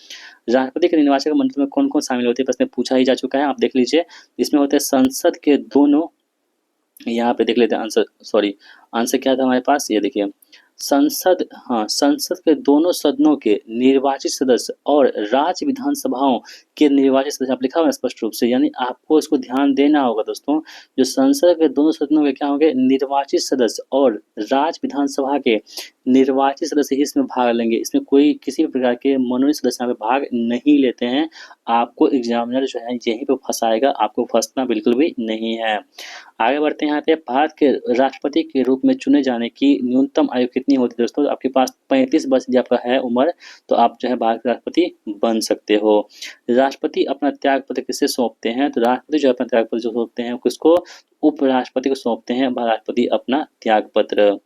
राष्ट्रपति के निर्वाचक मंडल में कौन कौन शामिल होते हैं, प्रश्न पूछा ही जा चुका है, आप देख लीजिए। इसमें होते हैं संसद के दोनों, यहाँ पे देख लेते हैं आंसर, सॉरी आंसर क्या था हमारे पास, ये देखिए संसद, हाँ संसद के दोनों सदनों के निर्वाचित सदस्य और राज्य विधानसभाओं के निर्वाचित सदस्य, आप लिखा हुआ है स्पष्ट रूप से, यानी आपको इसको ध्यान देना होगा दोस्तों। जो संसद के दोनों सदनों के क्या होंगे, निर्वाचित सदस्य, और राज्य विधानसभा के निर्वाचित सदस्य ही इसमें भाग लेंगे। इसमें कोई किसी भी प्रकार के मनोनीत सदस्य यहाँ पे भाग नहीं लेते हैं। आपको एग्जामिनर जो है यहीं पे फंसाएगा, आपको फंसना बिल्कुल भी नहीं है। आगे बढ़ते हैं। यहाँ पे भारत के राष्ट्रपति के रूप में चुने जाने की न्यूनतम आयु कितनी होती है दोस्तों, आपके पास 35 वर्ष यदि आपका है उम्र, तो आप जो है भारत के राष्ट्रपति बन सकते हो। राष्ट्रपति अपना त्यागपत्र किसे सौंपते हैं, तो राष्ट्रपति जो अपना त्यागपत्र जो सौंपते हैं किसको, उपराष्ट्रपति को सौंपते हैं राष्ट्रपति अपना त्यागपत्र।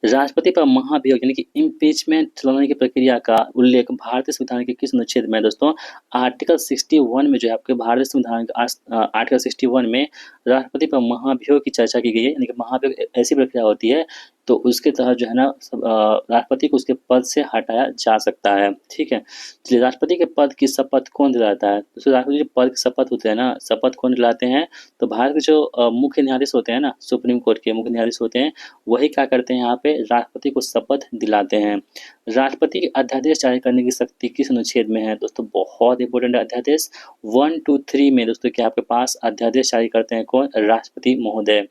राष्ट्रपति पर महाभियोग यानी कि इम्पीचमेंट चलाने की प्रक्रिया का उल्लेख भारतीय संविधान के किस अनुच्छेद में है दोस्तों, आर्टिकल 61 में जो है आपके भारतीय संविधान का आर्टिकल 61 में राष्ट्रपति पर महाभियोग की चर्चा की गई है। यानी कि महाभियोग ऐसी प्रक्रिया होती है तो उसके तहत जो है ना राष्ट्रपति को उसके पद से हटाया जा सकता है। ठीक है, चलिए राष्ट्रपति के पद की शपथ कौन दिलाता है, तो राष्ट्रपति जो पद की शपथ होते हैं ना, शपथ कौन दिलाते हैं, तो भारत के जो मुख्य न्यायाधीश होते हैं ना, सुप्रीम कोर्ट के मुख्य न्यायाधीश होते हैं, वही क्या करते हैं, यहाँ पे राष्ट्रपति को शपथ दिलाते हैं। राष्ट्रपति के अध्यादेश जारी करने की शक्ति किस अनुच्छेद में है दोस्तों, बहुत इंपॉर्टेंट अध्यादेश 1 to 3 में दोस्तों क्या आपके पास अध्यादेश जारी करते हैं कौन, राष्ट्रपति महोदय।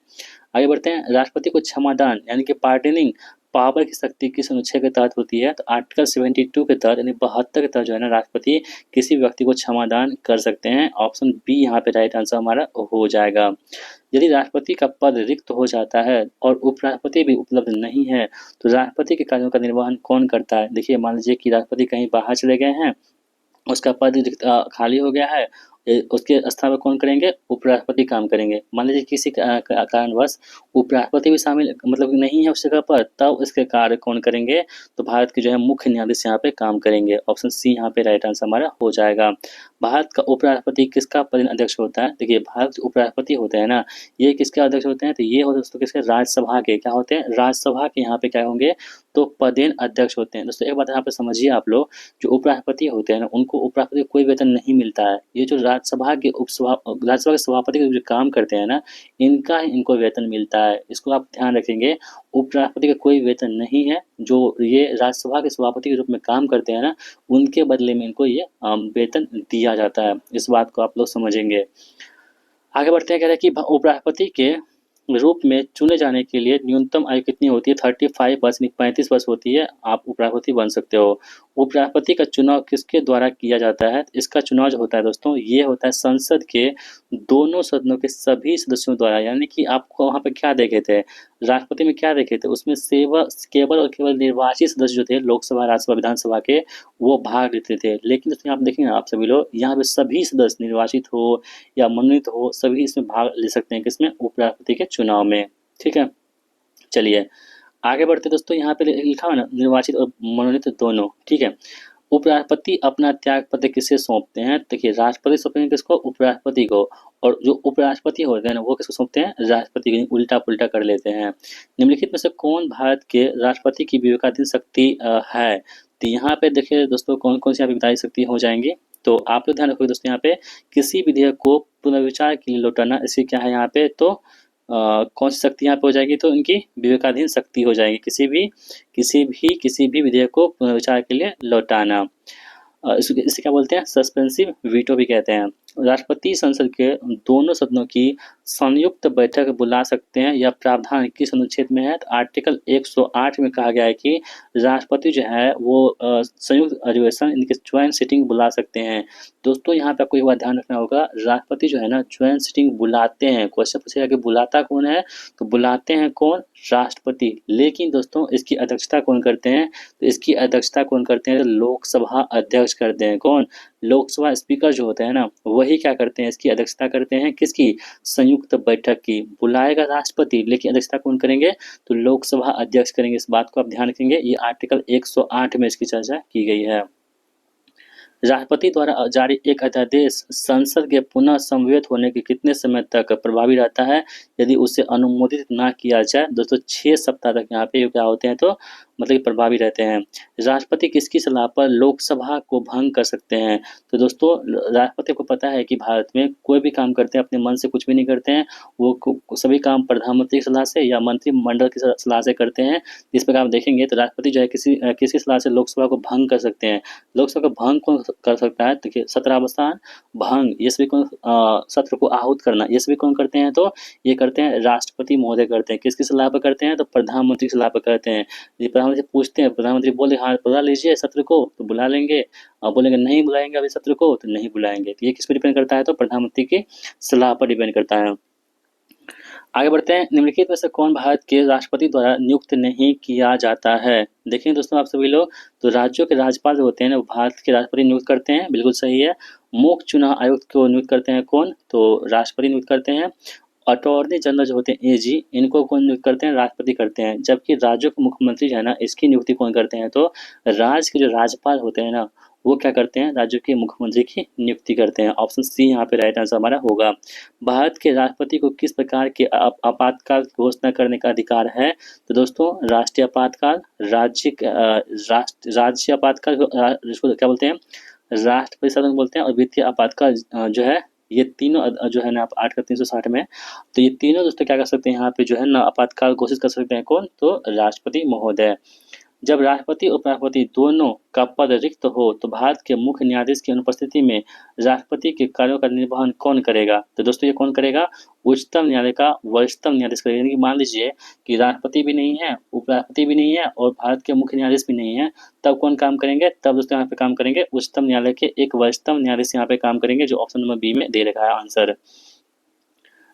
आगे बढ़ते हैं। राष्ट्रपति को क्षमादान यानी कि पार्डनिंग पावर की शक्ति किस अनुच्छेद के तहत होती है, तो आर्टिकल 72 के तहत यानी 72 के तहत जो है ना राष्ट्रपति किसी व्यक्ति को क्षमादान कर सकते हैं। ऑप्शन बी यहाँ पे राइट आंसर हमारा हो जाएगा। यदि राष्ट्रपति का पद रिक्त हो जाता है और उपराष्ट्रपति भी उपलब्ध नहीं है तो राष्ट्रपति के कार्यों का निर्वहन कौन करता है। देखिए मान लीजिए कि राष्ट्रपति कहीं बाहर चले गए हैं, उसका पद खाली हो गया है, उसके स्थान पर कौन करेंगे, उपराष्ट्रपति काम करेंगे। मान लीजिए किसी कारणवश उपराष्ट्रपति भी शामिल मतलब नहीं है उस जगह पर, तब इसके कार्य कौन करेंगे, तो भारत के जो है मुख्य न्यायाधीश यहाँ पे काम करेंगे। ऑप्शन सी यहाँ पे राइट आंसर हमारा हो जाएगा। भारत का उपराष्ट्रपति किसका पदेन अध्यक्ष होता है, देखिए भारत के उपराष्ट्रपति होते हैं ना, ये किसके अध्यक्ष होते हैं, तो ये होते दोस्तों किसके, राज्यसभा के क्या होते हैं, राज्यसभा के यहाँ पे क्या होंगे, तो पदेन अध्यक्ष होते हैं। दोस्तों एक बात यहाँ पे समझिए आप लोग, जो उपराष्ट्रपति होते हैं ना उनको उपराष्ट्रपति को कोई वेतन नहीं मिलता है। ये जो राज्यसभा के सभापति के जो काम करते हैं ना, इनको वेतन मिलता है। इसको आप ध्यान रखेंगे, उपराष्ट्रपति का कोई वेतन नहीं है। जो ये राज्यसभा के सभापति के रूप में काम करते हैं ना, उनके बदले में इनको ये वेतन दिया जाता है। इस बात को आप लोग समझेंगे। आगे बढ़ते हैं। कह रहे हैं कि उपराष्ट्रपति के रूप में चुने जाने के लिए न्यूनतम आयु कितनी होती है, 35 वर्ष 35 वर्ष होती है, आप उपराष्ट्रपति बन सकते हो। उपराष्ट्रपति का चुनाव किसके द्वारा किया जाता है, इसका चुनाव जो होता है दोस्तों ये होता है संसद के दोनों सदनों के सभी सदस्यों द्वारा। यानी कि आपको वहाँ पे क्या देखे थे, राष्ट्रपति में क्या देखे थे, उसमें केवल और केवल निर्वाचित सदस्य जो थे लोकसभा राज्यसभा विधानसभा के, वो भाग लेते थे। लेकिन इसमें आप देखेंगे आप सभी लोग, यहाँ पे सभी सदस्य निर्वाचित हो या मनोनीत हो सभी इसमें भाग ले सकते हैं, किसमें, उपराष्ट्रपति के चुनाव में। ठीक है, चलिए आगे बढ़ते दोस्तों। यहाँ पे लिखा हुआ ना निर्वाचित और मनोनीत दोनों। ठीक है, उपराष्ट्रपति अपना त्यागपत्र किसे सौंपते हैं, देखिए राष्ट्रपति सौंपेंगे किसको, उपराष्ट्रपति को, और जो उपराष्ट्रपति होते हैं ना वो किसको सौंपते हैं, राष्ट्रपति को। उल्टा पुल्टा कर लेते हैं। निम्नलिखित में से कौन भारत के राष्ट्रपति की विवेकाधीन शक्ति है, तो यहाँ पे देखिए दोस्तों कौन कौन सी यहाँ पे विधायी शक्ति हो जाएंगी, तो आप लोग ध्यान रखोगे दोस्तों यहाँ पे किसी विधेयक को पुनर्विचार के लिए लौटाना, इससे क्या है यहाँ पे तो कौन सी शक्ति यहाँ पे हो जाएगी तो इनकी विवेकाधीन शक्ति हो जाएगी, किसी भी विधेयक को पुनर्विचार के लिए लौटाना। इसे क्या बोलते हैं सस्पेंसिव वीटो भी कहते हैं। राष्ट्रपति संसद के दोनों सदनों की संयुक्त बैठक बुला सकते हैं। यह प्रावधान किस अनुच्छेद में है तो आर्टिकल 108 में कहा गया है कि राष्ट्रपति जो है वो संयुक्त अधिवेशन इनकी ज्वाइंट सिटिंग बुला सकते हैं। दोस्तों यहाँ पे आपको एक बात ध्यान रखना होगा, राष्ट्रपति जो है ना ज्वाइंट सिटिंग बुलाते हैं। क्वेश्चन पूछेगा कि बुलाता कौन है तो बुलाते हैं कौन, राष्ट्रपति। लेकिन दोस्तों इसकी अध्यक्षता कौन करते हैं तो इसकी अध्यक्षता कौन करते हैं तो लोकसभा अध्यक्ष करते हैं। कौन, लोकसभा स्पीकर जो होते हैं ना वही क्या करते हैं इसकी अध्यक्षता करते हैं। किसकी, संयुक्त बैठक की। बुलाएगा राष्ट्रपति लेकिन अध्यक्षता कौन करेंगे तो लोकसभा अध्यक्ष करेंगे। इस बात को आप ध्यान रखेंगे, ये आर्टिकल 108 में इसकी चर्चा की गई है। राष्ट्रपति द्वारा जारी एक अध्यादेश संसद के पुनः समवेत होने के कितने समय तक प्रभावी रहता है यदि उसे अनुमोदित ना किया जाए। दोस्तों 6 सप्ताह तक यहाँ पे क्या होते हैं तो मतलब प्रभावी रहते हैं। राष्ट्रपति किसकी सलाह पर लोकसभा को भंग कर सकते हैं तो दोस्तों राष्ट्रपति को पता है कि भारत में कोई भी काम करते हैं अपने मन से कुछ भी नहीं करते हैं, वो सभी काम प्रधानमंत्री की सलाह से या मंत्रिमंडल की सलाह से करते हैं। इस प्रकार आप देखेंगे तो राष्ट्रपति जो है किसी सलाह से लोकसभा को भंग कर सकते हैं। लोकसभा को भंग कौन कर सकता है, देखिए सत्रावसान भंग ये सभी कौन, सत्र को आहूत करना ये सभी कौन करते हैं तो ये करते हैं राष्ट्रपति महोदय करते हैं। किसकी सलाह पर करते हैं तो प्रधानमंत्री की सलाह पर करते हैं। ये प्रधानमंत्री पूछते हैं, प्रधानमंत्री बोले हाँ बुला लीजिए सत्र को तो बुला लेंगे, और बोलेंगे नहीं बुलाएंगे अभी सत्र को तो नहीं बुलाएंगे। तो ये किस पर डिपेंड करता है तो प्रधानमंत्री की सलाह पर डिपेंड करता है। आगे बढ़ते हैं, निम्नलिखित में से कौन भारत के राष्ट्रपति द्वारा नियुक्त नहीं किया जाता है। देखिए दोस्तों आप सभी लोग, तो राज्यों के राज्यपाल जो होते हैं ना वो भारत के राष्ट्रपति नियुक्त करते हैं, बिल्कुल सही है। मुख्य चुनाव आयुक्त को नियुक्त करते हैं कौन तो राष्ट्रपति नियुक्त करते हैं। अटॉर्नी जनरल जो होते हैं एजी इनको कौन नियुक्त करते हैं राष्ट्रपति करते हैं। जबकि राज्यों के मुख्यमंत्री जो है ना इसकी नियुक्ति कौन करते हैं तो राज्य के जो राज्यपाल होते हैं ना वो क्या करते हैं राज्यों के मुख्यमंत्री की नियुक्ति करते हैं। ऑप्शन सी यहाँ पे राइट आंसर हमारा होगा। भारत के राष्ट्रपति को किस प्रकार के आपातकाल की घोषणा करने का अधिकार है तो दोस्तों राष्ट्रीय आपातकाल, राज्य आपातकाल जिसको क्या बोलते हैं राष्ट्रपति शासन बोलते हैं, और वित्तीय आपातकाल जो है ये तीनों जो है ना आर्टिकल 360 में, तो ये तीनों दोस्तों क्या कर सकते हैं यहाँ पे जो है ना आपातकाल घोषित कर सकते हैं कौन तो राष्ट्रपति महोदय। जब राष्ट्रपति और उपराष्ट्रपति दोनों का पद रिक्त हो तो भारत के मुख्य न्यायाधीश की अनुपस्थिति में राष्ट्रपति के कार्यों का निर्वहन कौन करेगा तो दोस्तों ये कौन करेगा, उच्चतम न्यायालय का वरिष्ठतम न्यायाधीश करेगा। यानी कि मान लीजिए कि राष्ट्रपति भी नहीं है, उपराष्ट्रपति भी नहीं है और भारत के मुख्य न्यायाधीश भी नहीं है, तब कौन काम करेंगे, तब दोस्तों यहाँ पे काम करेंगे उच्चतम न्यायालय के एक वरिष्ठतम न्यायाधीश यहाँ पे काम करेंगे, जो ऑप्शन नंबर बी में दे रखा है आंसर।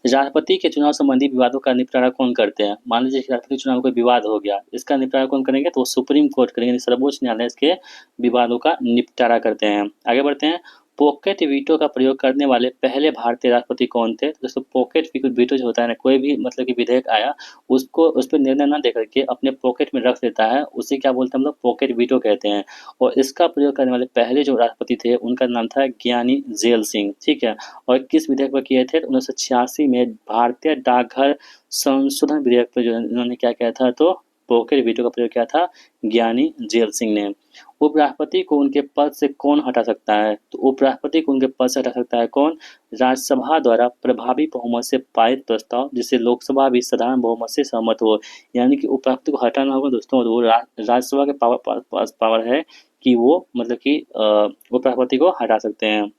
राष्ट्रपति के चुनाव संबंधी विवादों का निपटारा कौन करते हैं। मान लीजिए कि राष्ट्रपति चुनाव में कोई विवाद हो गया, इसका निपटारा कौन करेंगे तो वो सुप्रीम कोर्ट करेंगे, सर्वोच्च न्यायालय इसके विवादों का निपटारा करते हैं। आगे बढ़ते हैं, पॉकेट वीटो का प्रयोग करने वाले पहले भारतीय राष्ट्रपति कौन थे। दोस्तों पॉकेट वीटो जो होता है ना, कोई भी मतलब कि विधेयक आया उसको उस पर निर्णय न देकर के अपने पॉकेट में रख देता है, उसे क्या बोलते हैं हम लोग पॉकेट वीटो कहते हैं। और इसका प्रयोग करने वाले पहले जो राष्ट्रपति थे उनका नाम था ज्ञानी जेल सिंह, ठीक है। और किस विधेयक पर किए थे 1986 में भारतीय डाकघर संशोधन विधेयक पर जो इन्होंने क्या किया था तो पॉकेट वीटो का प्रयोग किया था ज्ञानी जेल सिंह ने। उपराष्ट्रपति को उनके पद से कौन हटा सकता है तो उपराष्ट्रपति को उनके पद से हटा सकता है कौन, राज्यसभा द्वारा प्रभावी बहुमत से पारित प्रस्ताव जिसे लोकसभा भी साधारण बहुमत से सहमत हो। यानी कि उपराष्ट्रपति को हटाना होगा दोस्तों, वो राज्यसभा के पावर है कि वो मतलब कि उपराष्ट्रपति को हटा सकते हैं।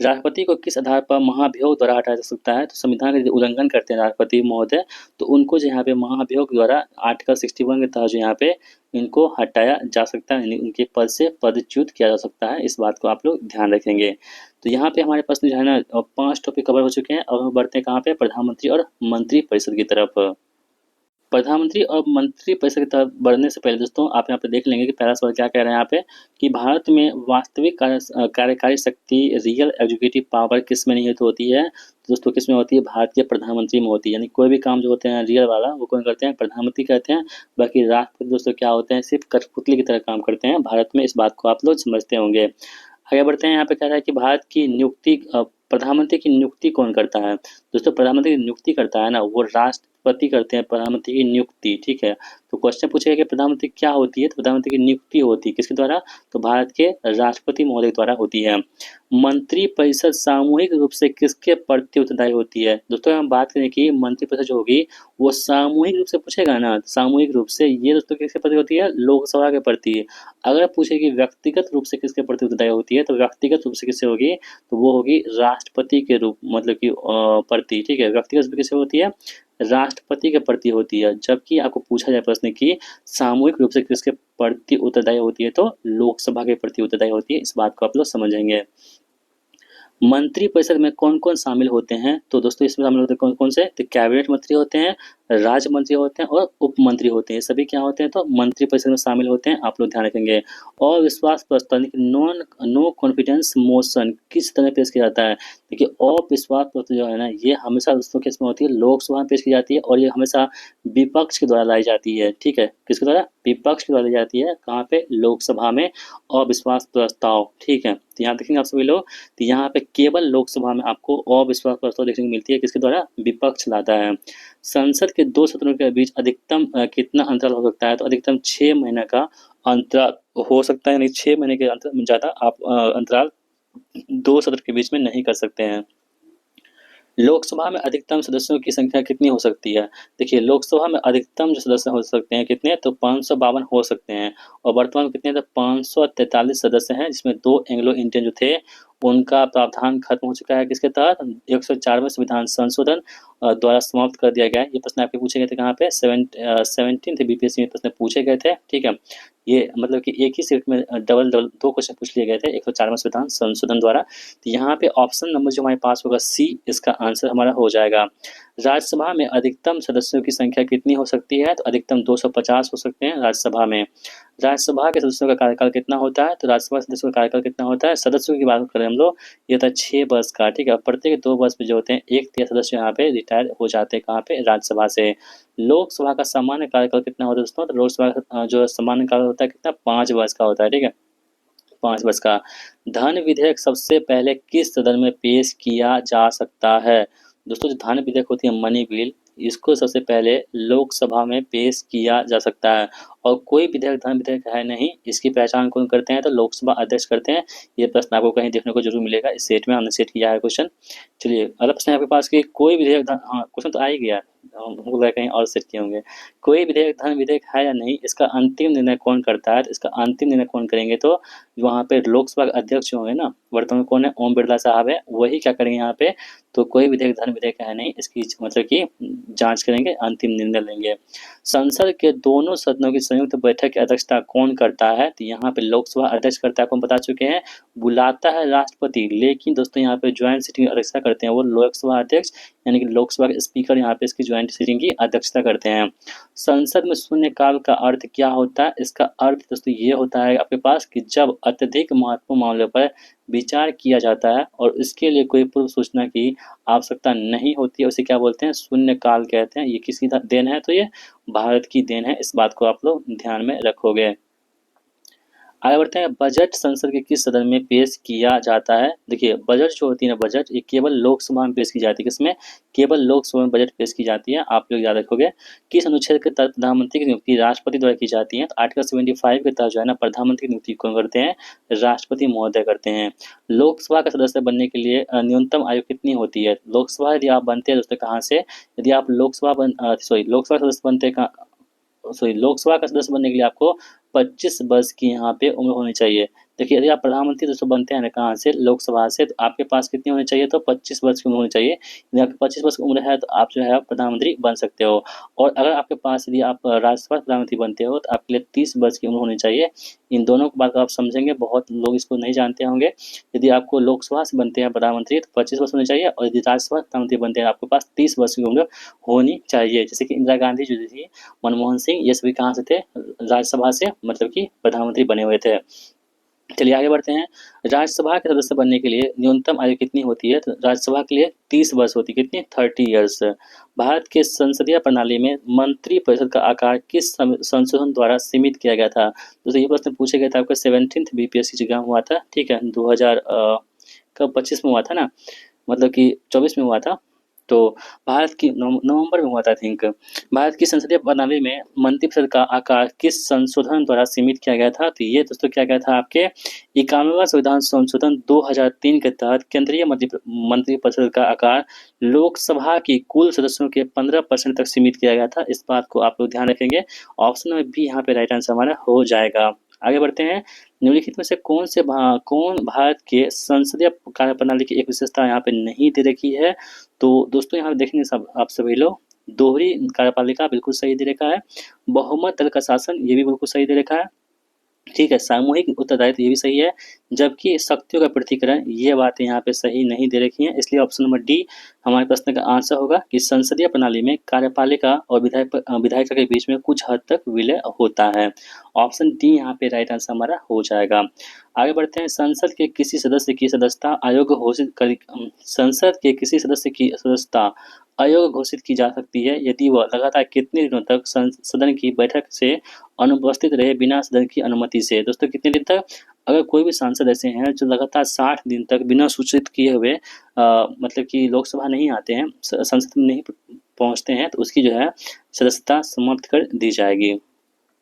राष्ट्रपति को किस आधार पर महाभियोग द्वारा हटाया जा सकता है तो संविधान का यदि उल्लंघन करते हैं राष्ट्रपति महोदय तो उनको जो यहाँ पे महाभियोग द्वारा आर्टिकल 61 के तहत जो यहाँ पे इनको हटाया जा सकता है, यानी उनके पद से पदच्युत किया जा सकता है। इस बात को आप लोग ध्यान रखेंगे। तो यहाँ पे हमारे पास जो है ना 5 टॉपिक कवर हो चुके हैं। अब हम बढ़ते हैं कहाँ पे, प्रधानमंत्री और मंत्री परिषद की तरफ। प्रधानमंत्री और मंत्री परिषद की तरफ बढ़ने से पहले दोस्तों आप यहाँ पे देख लेंगे कि पहला सवाल क्या कह रहे हैं यहाँ पे कि भारत में वास्तविक कार्यकारी शक्ति रियल एग्जीक्यूटिव पावर किस में निहित होती है। दोस्तों किस में होती है, भारत के प्रधानमंत्री में होती है। यानी कोई भी काम जो होते हैं रियल वाला वो कौन करते हैं, प्रधानमंत्री करते हैं। बाकी राष्ट्रपति दोस्तों क्या होते हैं, सिर्फ कठपुतली की तरह काम करते हैं भारत में। इस बात को आप लोग समझते होंगे। आगे बढ़ते हैं, यहाँ पे कह रहा है कि भारत की नियुक्ति प्रधानमंत्री की नियुक्ति कौन करता है। दोस्तों प्रधानमंत्री की नियुक्ति करता है ना वो राष्ट्रपति करते हैं प्रधानमंत्री की नियुक्ति, ठीक है। तो क्वेश्चन पूछेगा कि प्रधानमंत्री क्या होती है, तो प्रधानमंत्री की नियुक्ति होती है किसके द्वारा, तो भारत के राष्ट्रपति महोदय द्वारा होती है। मंत्रिपरिषद सामूहिक रूप से किसके प्रति उत्तरदायी होती है। दोस्तों हम बात करें कि मंत्रिपरिषद जो होगी वो सामूहिक रूप से पूछेगा ना, सामूहिक रूप से, ये दोस्तों किसके प्रति होती है, लोकसभा के प्रति। अगर पूछे कि व्यक्तिगत रूप से किसके प्रति उत्तरदायी होती है, तो व्यक्तिगत रूप से किससे होगी, तो वो होगी राष्ट्रपति के रूप मतलब कि प्रति, ठीक है। व्यक्तिगत रूप से किससे होती है, राष्ट्रपति के प्रति होती है। जबकि आपको पूछा जाए प्रश्न की सामूहिक रूप से किसके प्रति उत्तरदायी होती है, तो लोकसभा के प्रति उत्तरदायी होती है। इस बात को आप लोग समझेंगे। मंत्रिपरिषद में कौन-कौन शामिल होते हैं, तो दोस्तों इसमें शामिल होते हैं कौन-कौन से, तो कैबिनेट मंत्री होते हैं, राज्य मंत्री होते हैं और उप मंत्री होते हैं। सभी क्या होते हैं, तो मंत्रिपरिषद में शामिल होते हैं। आप लोग ध्यान रखेंगे। अविश्वास प्रस्ताव नो कॉन्फिडेंस मोशन किस तरह पेश किया जाता है। देखिए अविश्वास प्रस्ताव जो है ना, ये हमेशा दोस्तों किसमें होती है, लोकसभा में पेश की जाती है, और ये हमेशा विपक्ष के द्वारा लाई जाती है, ठीक है। किसके द्वारा, विपक्ष के द्वारा लाई जाती है। कहाँ पे, लोकसभा में अविश्वास प्रस्ताव, ठीक है। तो यहाँ देखेंगे आप सभी लोग, तो यहाँ पे केवल लोकसभा में आपको अविश्वास प्रस्ताव देखने को मिलती है, किसके द्वारा, विपक्ष लाता है। संसद के 2 सदनों के बीच अधिकतम कितना अंतराल हो सकता है, तो अधिकतम 6 महीने का अंतराल हो सकता है, यानी 6 महीने के अंतर ज़्यादा आप अंतराल 2 सदन के बीच में नहीं कर सकते हैं। लोकसभा में अधिकतम सदस्यों की संख्या कितनी हो सकती है। देखिए लोकसभा में अधिकतम जो सदस्य हो सकते हैं कितने, तो 552 हो सकते हैं, और वर्तमान में कितने, तो 543 सदस्य हैं, जिसमें 2 एंग्लो इंडियन जो थे उनका प्रावधान खत्म हो चुका है। किसके तहत, 104वें संविधान संशोधन द्वारा समाप्त कर दिया गया है। ये प्रश्न आपके पूछे गए थे कहाँ पे, 17th बीपीएससी में प्रश्न पूछे गए थे, ठीक है। ये मतलब कि एक ही शिफ्ट में डबल 2 क्वेश्चन पूछ लिए गए थे 104वें संविधान संशोधन द्वारा। तो यहाँ पे ऑप्शन नंबर जो हमारे पास होगा सी, इसका आंसर हमारा हो जाएगा। राज्यसभा में अधिकतम सदस्यों की संख्या कितनी हो सकती है, तो अधिकतम 250 हो सकते हैं राज्यसभा में। राज्यसभा के सदस्यों का कार्यकाल कितना होता है, तो राज्यसभा सदस्यों का कार्यकाल कितना होता है, सदस्यों की बात करें हम लोग, ये होता है 6 वर्ष का, ठीक है। प्रत्येक 2 वर्ष में जो होते हैं 1/3 सदस्य यहाँ पे रिटायर हो जाते हैं, कहाँ पे, राज्यसभा से। लोकसभा का सामान्य कार्यकाल कितना होता है दोस्तों, तो लोकसभा का जो सामान्य कार्यकाल होता है कितना, 5 वर्ष का होता है, ठीक है, 5 वर्ष का। धन विधेयक सबसे पहले किस सदन में पेश किया जा सकता है। दोस्तों जो धन विधेयक होती है मनी बिल, इसको सबसे पहले लोकसभा में पेश किया जा सकता है, और कोई विधेयक धन विधेयक है नहीं। इसकी पहचान कौन करते हैं, तो लोकसभा अध्यक्ष करते हैं। ये प्रश्न आपको कहीं देखने को जरूर मिलेगा, इस सेट में हमने सेट किया है क्वेश्चन। चलिए अगला प्रश्न है आपके पास कि कोई विधेयक हाँ क्वेश्चन तो आ ही गया, हमको लगा कहीं और सेट किए होंगे। कोई विधेयक धन विधेयक है या नहीं, इसका अंतिम निर्णय कौन करता है, तो इसका अंतिम निर्णय कौन करेंगे, तो वहाँ पे लोकसभा के अध्यक्ष जो है ना, वर्तमान में कौन है, ओम बिरला साहब है, वही क्या करेंगे यहाँ पे, तो कोई विधेयक धन विधेयक है नहीं, इसकी मतलब कि जांच करेंगे, अंतिम निर्णय लेंगे। संसद के दोनों सदनों की संयुक्त बैठक की अध्यक्षता कौन करता है, तो यहाँ पे लोकसभा अध्यक्ष करता है, कौन बता चुके हैं, बुलाता है राष्ट्रपति, लेकिन दोस्तों यहाँ पे ज्वाइंट सीटिंग अध्यक्षता करते हैं वो लोकसभा अध्यक्ष, यानी कि लोकसभा के स्पीकर यहाँ पे इसकी ज्वाइंट सीटिंग की अध्यक्षता करते हैं। संसद में शून्यकाल का अर्थ क्या होता है, इसका अर्थ दोस्तों ये होता है आपके पास कि जब अत्यधिक महत्वपूर्ण मामले पर विचार किया जाता है और इसके लिए कोई पूर्व सूचना की आवश्यकता नहीं होती है, उसे क्या बोलते हैं, शून्यकाल कहते हैं। ये किसकी देन है, तो ये भारत की देन है, इस बात को आप लोग ध्यान में रखोगे। आगे बढ़ते हैं, बजट संसद के किस सदन में पेश किया जाता है। देखिए बजट जो होती है ना, बजट ये केवल लोकसभा में पेश की जाती है, किसमें, केवल लोकसभा में बजट पेश की जाती है। आप लोग याद रखोगे। किस अनुच्छेद के तहत प्रधानमंत्री की नियुक्ति राष्ट्रपति द्वारा की जाती है, तो आर्टिकल 75 के तहत जो है ना, प्रधानमंत्री की नियुक्ति कौन करते हैं, राष्ट्रपति महोदय करते हैं। लोकसभा का सदस्य बनने के लिए न्यूनतम आयु कितनी होती है। लोकसभा यदि आप बनते हैं दोस्तों कहाँ से, यदि आप लोकसभा लोकसभा सदस्य बनते हैं लोकसभा का सदस्य बनने के लिए आपको 25 वर्ष की यहाँ पे उम्र होनी चाहिए। देखिए यदि आप प्रधानमंत्री दोस्तों बनते हैं ना कहाँ से, लोकसभा से, तो आपके पास कितनी होनी चाहिए, तो 25 वर्ष की उम्र होनी चाहिए। यदि आपके 25 वर्ष की उम्र है तो आप जो है प्रधानमंत्री बन सकते हो। और अगर आपके पास यदि आप राज्यसभा प्रधानमंत्री बनते हो तो आपके लिए 30 वर्ष की उम्र होनी चाहिए। इन दोनों की बात आप समझेंगे, बहुत लोग इसको नहीं जानते होंगे। यदि आपको लोकसभा से बनते हैं प्रधानमंत्री तो 25 वर्ष होनी चाहिए, और यदि राज्यसभा प्रधानमंत्री बनते हैं आपके पास 30 वर्ष की उम्र होनी चाहिए। जैसे कि इंदिरा गांधी जो थी, मनमोहन सिंह, ये सभी कहाँ से थे, राज्यसभा से मतलब कि प्रधानमंत्री बने हुए थे। चलिए आगे बढ़ते हैं। राज्यसभा के सदस्य बनने के लिए न्यूनतम आयु कितनी होती है, तो राज्यसभा के लिए 30 वर्ष होती है, कितनी, 30 ईयर्स। भारत के संसदीय प्रणाली में मंत्रिपरिषद का आकार किस संशोधन द्वारा सीमित किया गया था। दोस्तों ये प्रश्न पूछे गए थे आपका 17th बीपीएससी एग्जाम हुआ था, ठीक है, 2025 में हुआ था ना, मतलब कि 24 में हुआ था। तो भारत की नवंबर में हुआ था आई थिंक। भारत की संसदीय प्रणाली में मंत्रिपरिषद का आकार किस संशोधन द्वारा सीमित किया गया था? तो ये दोस्तों क्या गया था आपके 91वां संविधान संशोधन 2003 के तहत केंद्रीय मंत्रिपरिषद का आकार लोकसभा की कुल सदस्यों के 15% तक सीमित किया गया था। इस बात को आप लोग ध्यान रखेंगे। ऑप्शन में भी यहाँ पे राइट आंसर हमारा हो जाएगा। आगे बढ़ते हैं। निम्नलिखित में से कौन भारत के संसदीय कार्यप्रणाली की एक विशेषता यहाँ पे नहीं दे रखी है? तो दोस्तों यहाँ देखेंगे सब आप सभी लोग, दोहरी कार्यपालिका बिल्कुल सही दे रखा है, बहुमत दल का शासन ये भी बिल्कुल सही दे रखा है, ठीक है, सामूहिक उत्तरदायित्व ये भी सही है, जबकि शक्तियों का पृथक्करण ये बातें यहाँ पे सही नहीं दे रखी हैं। इसलिए ऑप्शन नंबर डी हमारे प्रश्न का आंसर होगा कि संसदीय प्रणाली में कार्यपालिका और विधायिका के बीच में कुछ हद तक विलय होता है। ऑप्शन डी यहाँ पे राइट आंसर हमारा हो जाएगा। आगे बढ़ते हैं। संसद के किसी सदस्य की सदस्यता अयोग्य घोषित कर संसद के किसी सदस्य की सदस्यता अयोग्य घोषित की जा सकती है यदि वह लगातार कितने दिनों तक सदन की बैठक से अनुपस्थित रहे बिना सदन की अनुमति से। दोस्तों कितने दिन तक? अगर कोई भी सांसद ऐसे हैं जो लगातार 60 दिन तक बिना सूचित किए हुए मतलब कि लोकसभा नहीं आते हैं, संसद में नहीं पहुंचते हैं, तो उसकी जो है सदस्यता समाप्त कर दी जाएगी।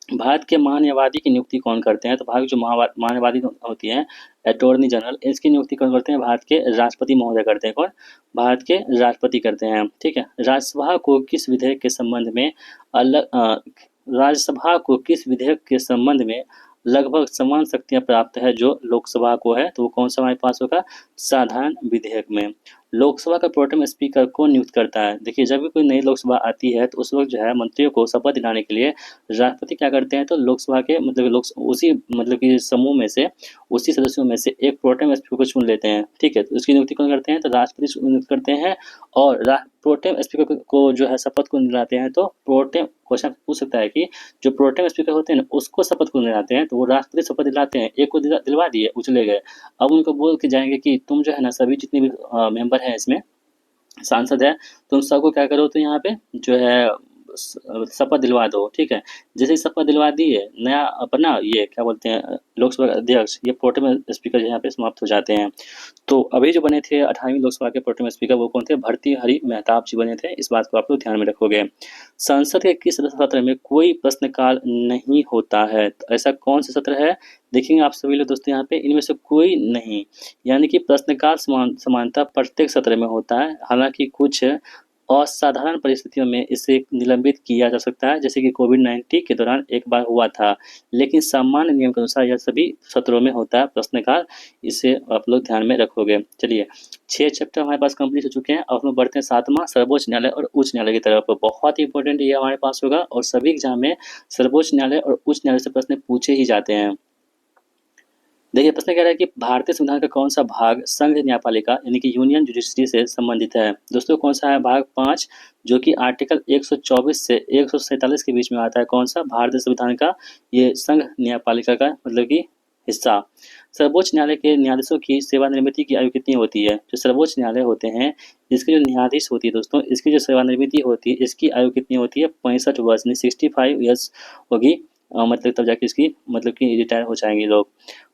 भारत के महान्यायवादी की नियुक्ति कौन करते हैं? तो भारत जो महान्यायवादी होती हैं अटॉर्नी जनरल, इसकी नियुक्ति कौन करते हैं? भारत के राष्ट्रपति महोदय करते हैं। कौन? भारत के राष्ट्रपति करते हैं, ठीक है। राज्यसभा को किस विधेयक के संबंध में राज्यसभा को किस विधेयक के संबंध में लगभग समान शक्तियां प्राप्त है जो लोकसभा को है? तो वो कौन सा हमारे पास होगा? साधारण विधेयक में। लोकसभा का प्रोटेम स्पीकर कौन नियुक्त करता है? देखिए जब भी कोई नई लोकसभा आती है तो उस वक्त जो है मंत्रियों को शपथ दिलाने के लिए राष्ट्रपति क्या करते हैं? तो लोकसभा के उसी मतलब कि समूह में से, उसी सदस्यों में से एक प्रोटेम स्पीकर को चुन लेते हैं, ठीक है। तो उसकी नियुक्ति कौन करते हैं? तो राष्ट्रपति नियुक्त करते हैं। और प्रोटेम स्पीकर को जो है शपथ को दिलाते हैं, तो प्रोटेम क्वेश्चन पूछ सकता है कि जो प्रोटेम स्पीकर होते हैं उसको शपथ को दिलाते हैं, तो वो राष्ट्रपति शपथ दिलाते हैं, एक को दिलवा दिए, वो चले गए। अब उनको बोल के जाएंगे कि तुम जो है ना सभी जितने भी मेंबर हैं इसमें, सांसद है, तुम सबको क्या करो, तो यहाँ पे जो है शपथ दिलवा दो, ठीक है। जैसे शपथ दिलवा दिए, नया अपना ये क्या बोलते हैं लोकसभा अध्यक्ष, ये प्रोटेम स्पीकर यहाँ पे समाप्त हो जाते हैं। तो अभी जो बने थे 18वीं लोकसभा के प्रोटेम स्पीकर वो कौन थे? भर्तृहरि मेहताब जी बने थे। इस बात को आप लोग ध्यान में रखोगे। संसद के किस सत्र में कोई प्रश्नकाल नहीं होता है? तो ऐसा कौन सा सत्र है? देखेंगे आप सभी लोग दोस्तों यहाँ पे, इनमें से कोई नहीं, यानी कि प्रश्नकाल समानता प्रत्येक सत्र में होता है। हालांकि कुछ असाधारण परिस्थितियों में इसे निलंबित किया जा सकता है, जैसे कि कोविड-19 के दौरान एक बार हुआ था, लेकिन सामान्य नियम के अनुसार यह सभी सत्रों में होता है प्रश्नकाल। इसे आप लोग ध्यान में रखोगे। चलिए 6 चैप्टर हमारे पास कंप्लीट हो चुके हैं। अब हम बढ़ते हैं 7वां सर्वोच्च न्यायालय और उच्च न्यायालय की तरफ। बहुत ही इंपॉर्टेंट ये हमारे पास होगा और सभी एग्जाम में सर्वोच्च न्यायालय और उच्च न्यायालय से प्रश्न पूछे ही जाते हैं। देखिए प्रश्न कह रहा है कि भारतीय संविधान का कौन सा भाग संघ न्यायपालिका यानी कि यूनियन जुडिशरी से संबंधित है? दोस्तों कौन सा है? भाग 5, जो कि आर्टिकल 124 से 147 के बीच में आता है। कौन सा? भारतीय संविधान का ये संघ न्यायपालिका का मतलब कि हिस्सा। सर्वोच्च न्यायालय के न्यायाधीशों की सेवानिवृत्ति की आयु कितनी होती है? जो सर्वोच्च न्यायालय होते हैं, इसके जो न्यायाधीश होती है दोस्तों, इसकी जो सेवानिवृत्ति होती है, इसकी आयु कितनी होती है? 65 वर्ष, 65 ईयर्स होगी। मतलब तब जाके इसकी मतलब कि रिटायर हो जाएंगे लोग।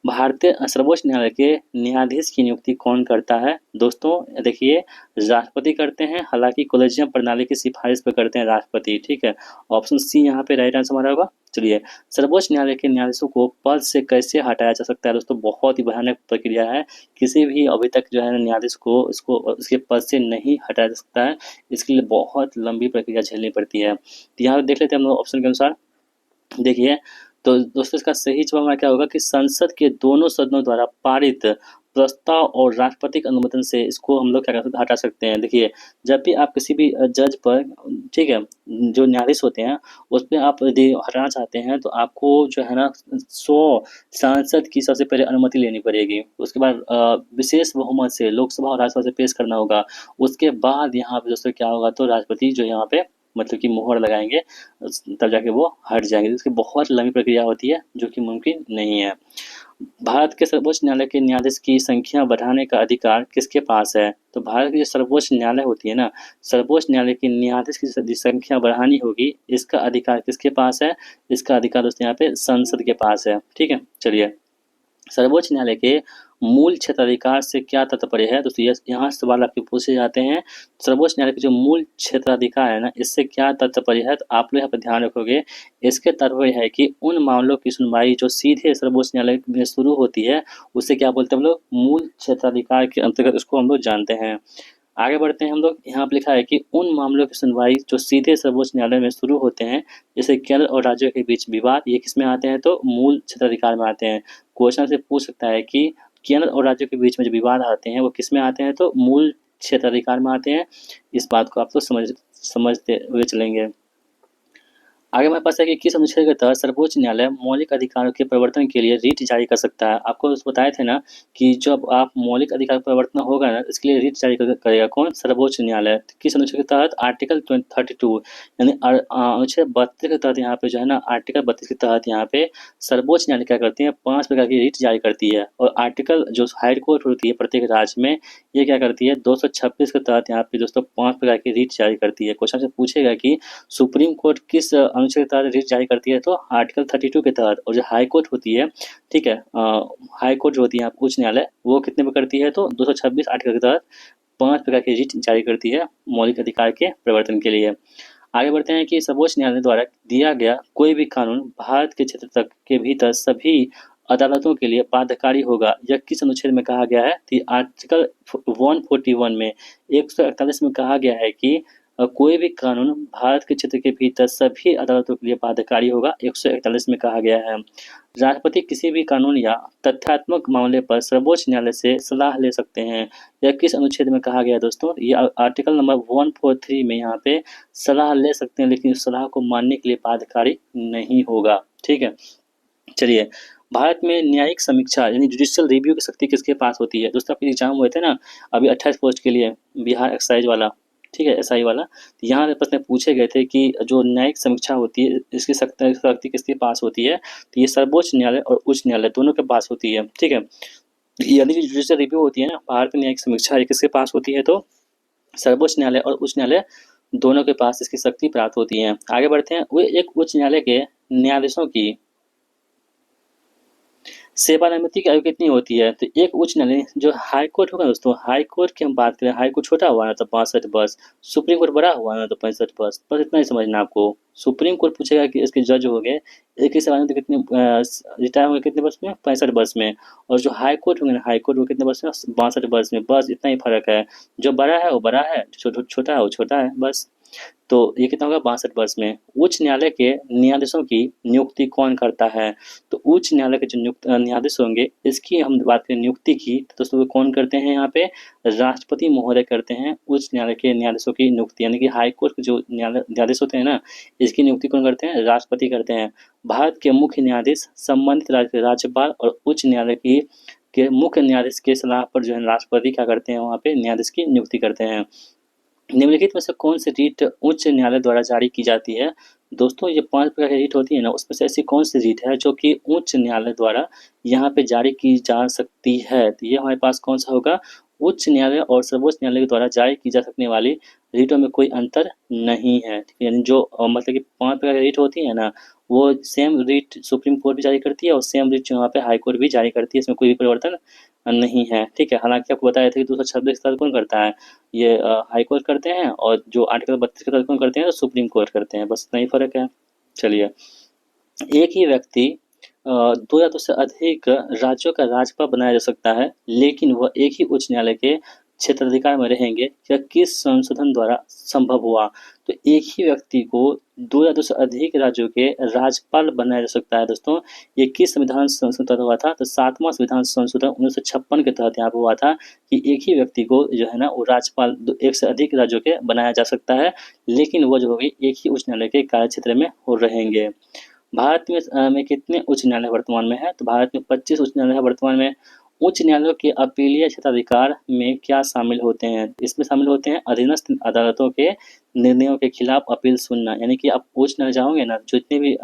भारतीय सर्वोच्च न्यायालय के न्यायाधीश की नियुक्ति कौन करता है? दोस्तों देखिए राष्ट्रपति करते हैं, हालांकि कॉलेजियम प्रणाली की सिफारिश पर करते हैं राष्ट्रपति, ठीक है। ऑप्शन सी यहाँ पे राइट आंसर हमारा होगा। चलिए सर्वोच्च न्यायालय के न्यायाधीशों को पद से कैसे हटाया जा सकता है? दोस्तों बहुत ही भयानक प्रक्रिया है, किसी भी अभी तक जो है न्यायाधीश को इसके पद से नहीं हटाया जा सकता है। इसके लिए बहुत लंबी प्रक्रिया झेलनी पड़ती है। तो यहाँ देख लेते हैं हम लोग ऑप्शन के अनुसार। देखिए तो दोस्तों इसका सही जवाब क्या होगा कि संसद के दोनों सदनों द्वारा पारित प्रस्ताव और राष्ट्रपति अनुमोदन से इसको हम लोग क्या कर सकते हैं? हटा सकते हैं। देखिए जब भी आप किसी भी जज पर, ठीक है, जो न्यायाधीश होते हैं उस पर आप यदि हटाना चाहते हैं तो आपको जो है ना 100 सांसद की सबसे पहले अनुमति लेनी पड़ेगी। उसके बाद विशेष बहुमत से लोकसभा और राज्यसभा से पेश करना होगा। उसके बाद यहाँ पे दोस्तों क्या होगा, तो राष्ट्रपति जो यहाँ पे मतलब कि मुहर लगाएंगे, तब जाके वो हट जाएंगे। इसकी बहुत लंबी प्रक्रिया होती है जो कि मुमकिन नहीं है। भारत के सर्वोच्च न्यायालय के न्यायाधीश की संख्या बढ़ाने का अधिकार किसके पास है? तो भारत की जो सर्वोच्च न्यायालय होती है ना, सर्वोच्च न्यायालय के न्यायाधीश की संख्या बढ़ानी होगी, इसका अधिकार किसके पास है? इसका अधिकार दोस्तों यहाँ पे संसद के पास है, ठीक है। चलिए सर्वोच्च न्यायालय के मूल क्षेत्राधिकार से क्या तात्पर्य है? दोस्तों यहाँ सवाल आपके पूछे जाते हैं। सर्वोच्च न्यायालय के जो मूल क्षेत्राधिकार है ना, इससे क्या तात्पर्य है? तो आप लोग यहाँ पर ध्यान रखोगे। इसके तात्पर्य है कि उन मामलों की सुनवाई जो सीधे सर्वोच्च न्यायालय में शुरू होती है, उसे क्या बोलते हैं हम लोग? मूल क्षेत्राधिकार के अंतर्गत उसको हम लोग जानते हैं। आगे बढ़ते हैं हम लोग। यहाँ पे लिखा है कि उन मामलों की सुनवाई जो सीधे सर्वोच्च न्यायालय में शुरू होते हैं, जैसे केंद्र और राज्यों के बीच विवाद, ये किसमें आते हैं? तो मूल क्षेत्राधिकार में आते हैं। क्वेश्चन से पूछ सकता है कि केंद्र और राज्यों के बीच में जो विवाद आते हैं वो किसमें आते हैं? तो मूल क्षेत्राधिकार में आते हैं। इस बात को आप तो समझते हुए चलेंगे। आगे हमारे पास है कि किस अनुच्छेद के तहत सर्वोच्च न्यायालय मौलिक अधिकारों के प्रवर्तन के लिए रिट जारी कर सकता है? आपको बताए थे ना कि जब आप मौलिक अधिकार प्रवर्तन होगा ना, इसके लिए रिट जारी करेगा कौन? सर्वोच्च न्यायालय। किस अनुच्छेद के तहत? आर्टिकल 32 यानी अनुच्छेद 32 के तहत यहाँ पे जो है ना, आर्टिकल 32 के तहत यहाँ पे सर्वोच्च न्यायालय क्या करती है? 5 प्रकार की रिट जारी करती है। और आर्टिकल जो हाई कोर्ट होती है प्रत्येक राज्य में, ये क्या करती है? 226 के तहत यहाँ पे दोस्तों 5 प्रकार की रिट जारी करती है। क्वेश्चन से पूछेगा कि सुप्रीम कोर्ट किस अनुच्छेद के तहत रिट जारी करती है? तो आर्टिकल 32 के तहत। और जो हाई कोर्ट होती है, ठीक है, हाई कोर्ट जो होती है उच्च न्यायालय, वो कितने में करती है? तो 226 आर्टिकल के तहत 5 प्रकार की रिट जारी करती है मौलिक अधिकार के प्रवर्तन के लिए। आगे बढ़ते हैं कि सर्वोच्च न्यायालय द्वारा दिया गया कोई भी कानून भारत के क्षेत्र तक के भीतर सभी अदालतों के लिए बाध्यकारी होगा। यह किस अनुच्छेद में कहा गया है? तो आर्टिकल 141 में 148 में कहा गया है कि कोई भी कानून भारत के क्षेत्र के भीतर सभी अदालतों के लिए बाध्यकारी होगा। 141 में कहा गया है। राष्ट्रपति किसी भी कानून या तथ्यात्मक मामले पर सर्वोच्च न्यायालय से सलाह ले सकते हैं। यह किस अनुच्छेद में कहा गया है दोस्तों? ये आर्टिकल नंबर 143 में यहाँ पे सलाह ले सकते हैं, लेकिन उस सलाह को मानने के लिए बाध्यकारी नहीं होगा। ठीक है, चलिए। भारत में न्यायिक समीक्षा यानी जुडिशियल रिव्यू की शक्ति किसके पास होती है? दोस्तों आपके एग्जाम हुए थे ना अभी 28 पोस्ट के लिए, बिहार एक्साइज वाला, ठीक है, एसआई वाला। तो यहाँ पे प्रश्न पूछे गए थे कि जो न्यायिक समीक्षा होती है इसकी शक्ति किसके पास होती है? तो ये सर्वोच्च न्यायालय और उच्च न्यायालय दोनों के पास होती है। ठीक है, यानी कि जुडिशियल रिव्यू होती है ना, भारत में न्यायिक समीक्षा ये किसके पास होती है? तो सर्वोच्च न्यायालय और उच्च न्यायालय दोनों के पास इसकी शक्ति प्राप्त होती है। आगे बढ़ते हैं। वे एक उच्च न्यायालय के न्यायाधीशों की सेवानिवृत्ति की आयु कितनी होती है? तो एक उच्च न्यायालय जो हाई कोर्ट होगा दोस्तों, हाई कोर्ट की हम बात करें, हाई कोर्ट छोटा हुआ ना तो 62 वर्ष, सुप्रीम कोर्ट बड़ा हुआ ना तो 65 वर्ष। बस इतना ही समझना आपको। सुप्रीम कोर्ट पूछेगा कि इसके जज हो गए, एक ही सेवानिवृत्ति कितने रिटायर होंगे कितने वर्ष में? 65 वर्ष में। और जो हाई कोर्ट होंगे ना, हाई कोर्ट वो कितने वर्ष में? 62 वर्ष में। बस इतना ही फर्क है। जो बड़ा है वो बड़ा है, जो छोटा है वो छोटा है, बस। तो ये कितना होगा? 62 वर्ष में। उच्च न्यायालय के न्यायाधीशों की नियुक्ति कौन करता है? तो उच्च न्यायालय के जो न्यायाधीश होंगे, इसकी हम बात करें नियुक्ति की, तो दोस्तों वो कौन करते हैं? यहाँ पे राष्ट्रपति महोदय करते हैं उच्च न्यायालय के न्यायाधीशों की नियुक्ति। यानी कि हाई कोर्ट के जो न्यायाधीश होते हैं ना, इसकी नियुक्ति कौन करते हैं? राष्ट्रपति करते हैं। भारत के मुख्य न्यायाधीश संबंधित राज्य के राज्यपाल और उच्च न्यायालय के मुख्य न्यायाधीश के सलाह पर जो है राष्ट्रपति क्या करते हैं? वहाँ पे न्यायाधीश की नियुक्ति करते हैं। निम्नलिखित में से कौन सी रीट उच्च न्यायालय द्वारा जारी की जाती है? दोस्तों ये 5 प्रकार की रीट होती है ना, उसमें से ऐसी कौन सी रीट है जो कि उच्च न्यायालय द्वारा यहाँ पे जारी की जा सकती है? तो ये हमारे पास कौन सा होगा? उच्च न्यायालय और सर्वोच्च न्यायालय के द्वारा जारी की जा सकने वाली रीटों में कोई अंतर नहीं है। ठीक है, यानी जो मतलब कि 5 प्रकार की रीट होती है ना, वो सेम रीट सुप्रीम कोर्ट भी जारी करती है और सेम रीट जो यहाँ पे हाई कोर्ट भी जारी करती है, इसमें कोई भी परिवर्तन नहीं है। ठीक है, हालांकि आपको बताया था कि 226 का कौन करता है? ये हाई कोर्ट करते हैं, और जो आर्टिकल 32 के तहत कौन करते हैं? तो सुप्रीम कोर्ट करते हैं। बस इतना ही फर्क है। चलिए, एक ही व्यक्ति 2 या 2 से अधिक राज्यों का राज्यपाल बनाया जा सकता है, लेकिन वह एक ही उच्च न्यायालय के क्षेत्राधिकार में रहेंगे। यह किस संशोधन द्वारा संभव हुआ? तो एक ही व्यक्ति को 2 या 2 से अधिक राज्यों के राज्यपाल बनाया जा सकता है दोस्तों। ये किस संविधान संशोधन तहत हुआ था? तो 7वां संविधान संशोधन 1956 के तहत यहाँ पे हुआ था कि एक ही व्यक्ति को जो है ना वो राज्यपाल 1 से अधिक राज्यों के बनाया जा सकता है, लेकिन वो जो होगी एक ही उच्च न्यायालय के कार्यक्षेत्र में वो रहेंगे। भारत में कितने उच्च न्यायालय वर्तमान में है? तो भारत में 25 उच्च न्यायालय है वर्तमान में। उच्च न्यायालयों के अपीलीय क्षेत्राधिकार में क्या शामिल होते हैं? इसमें शामिल होते हैं अधीनस्थ अदालतों के निर्णयों के खिलाफ अपील सुनना। यानी कि आप उच्च न्यायालय जाओगे ना, जितने भी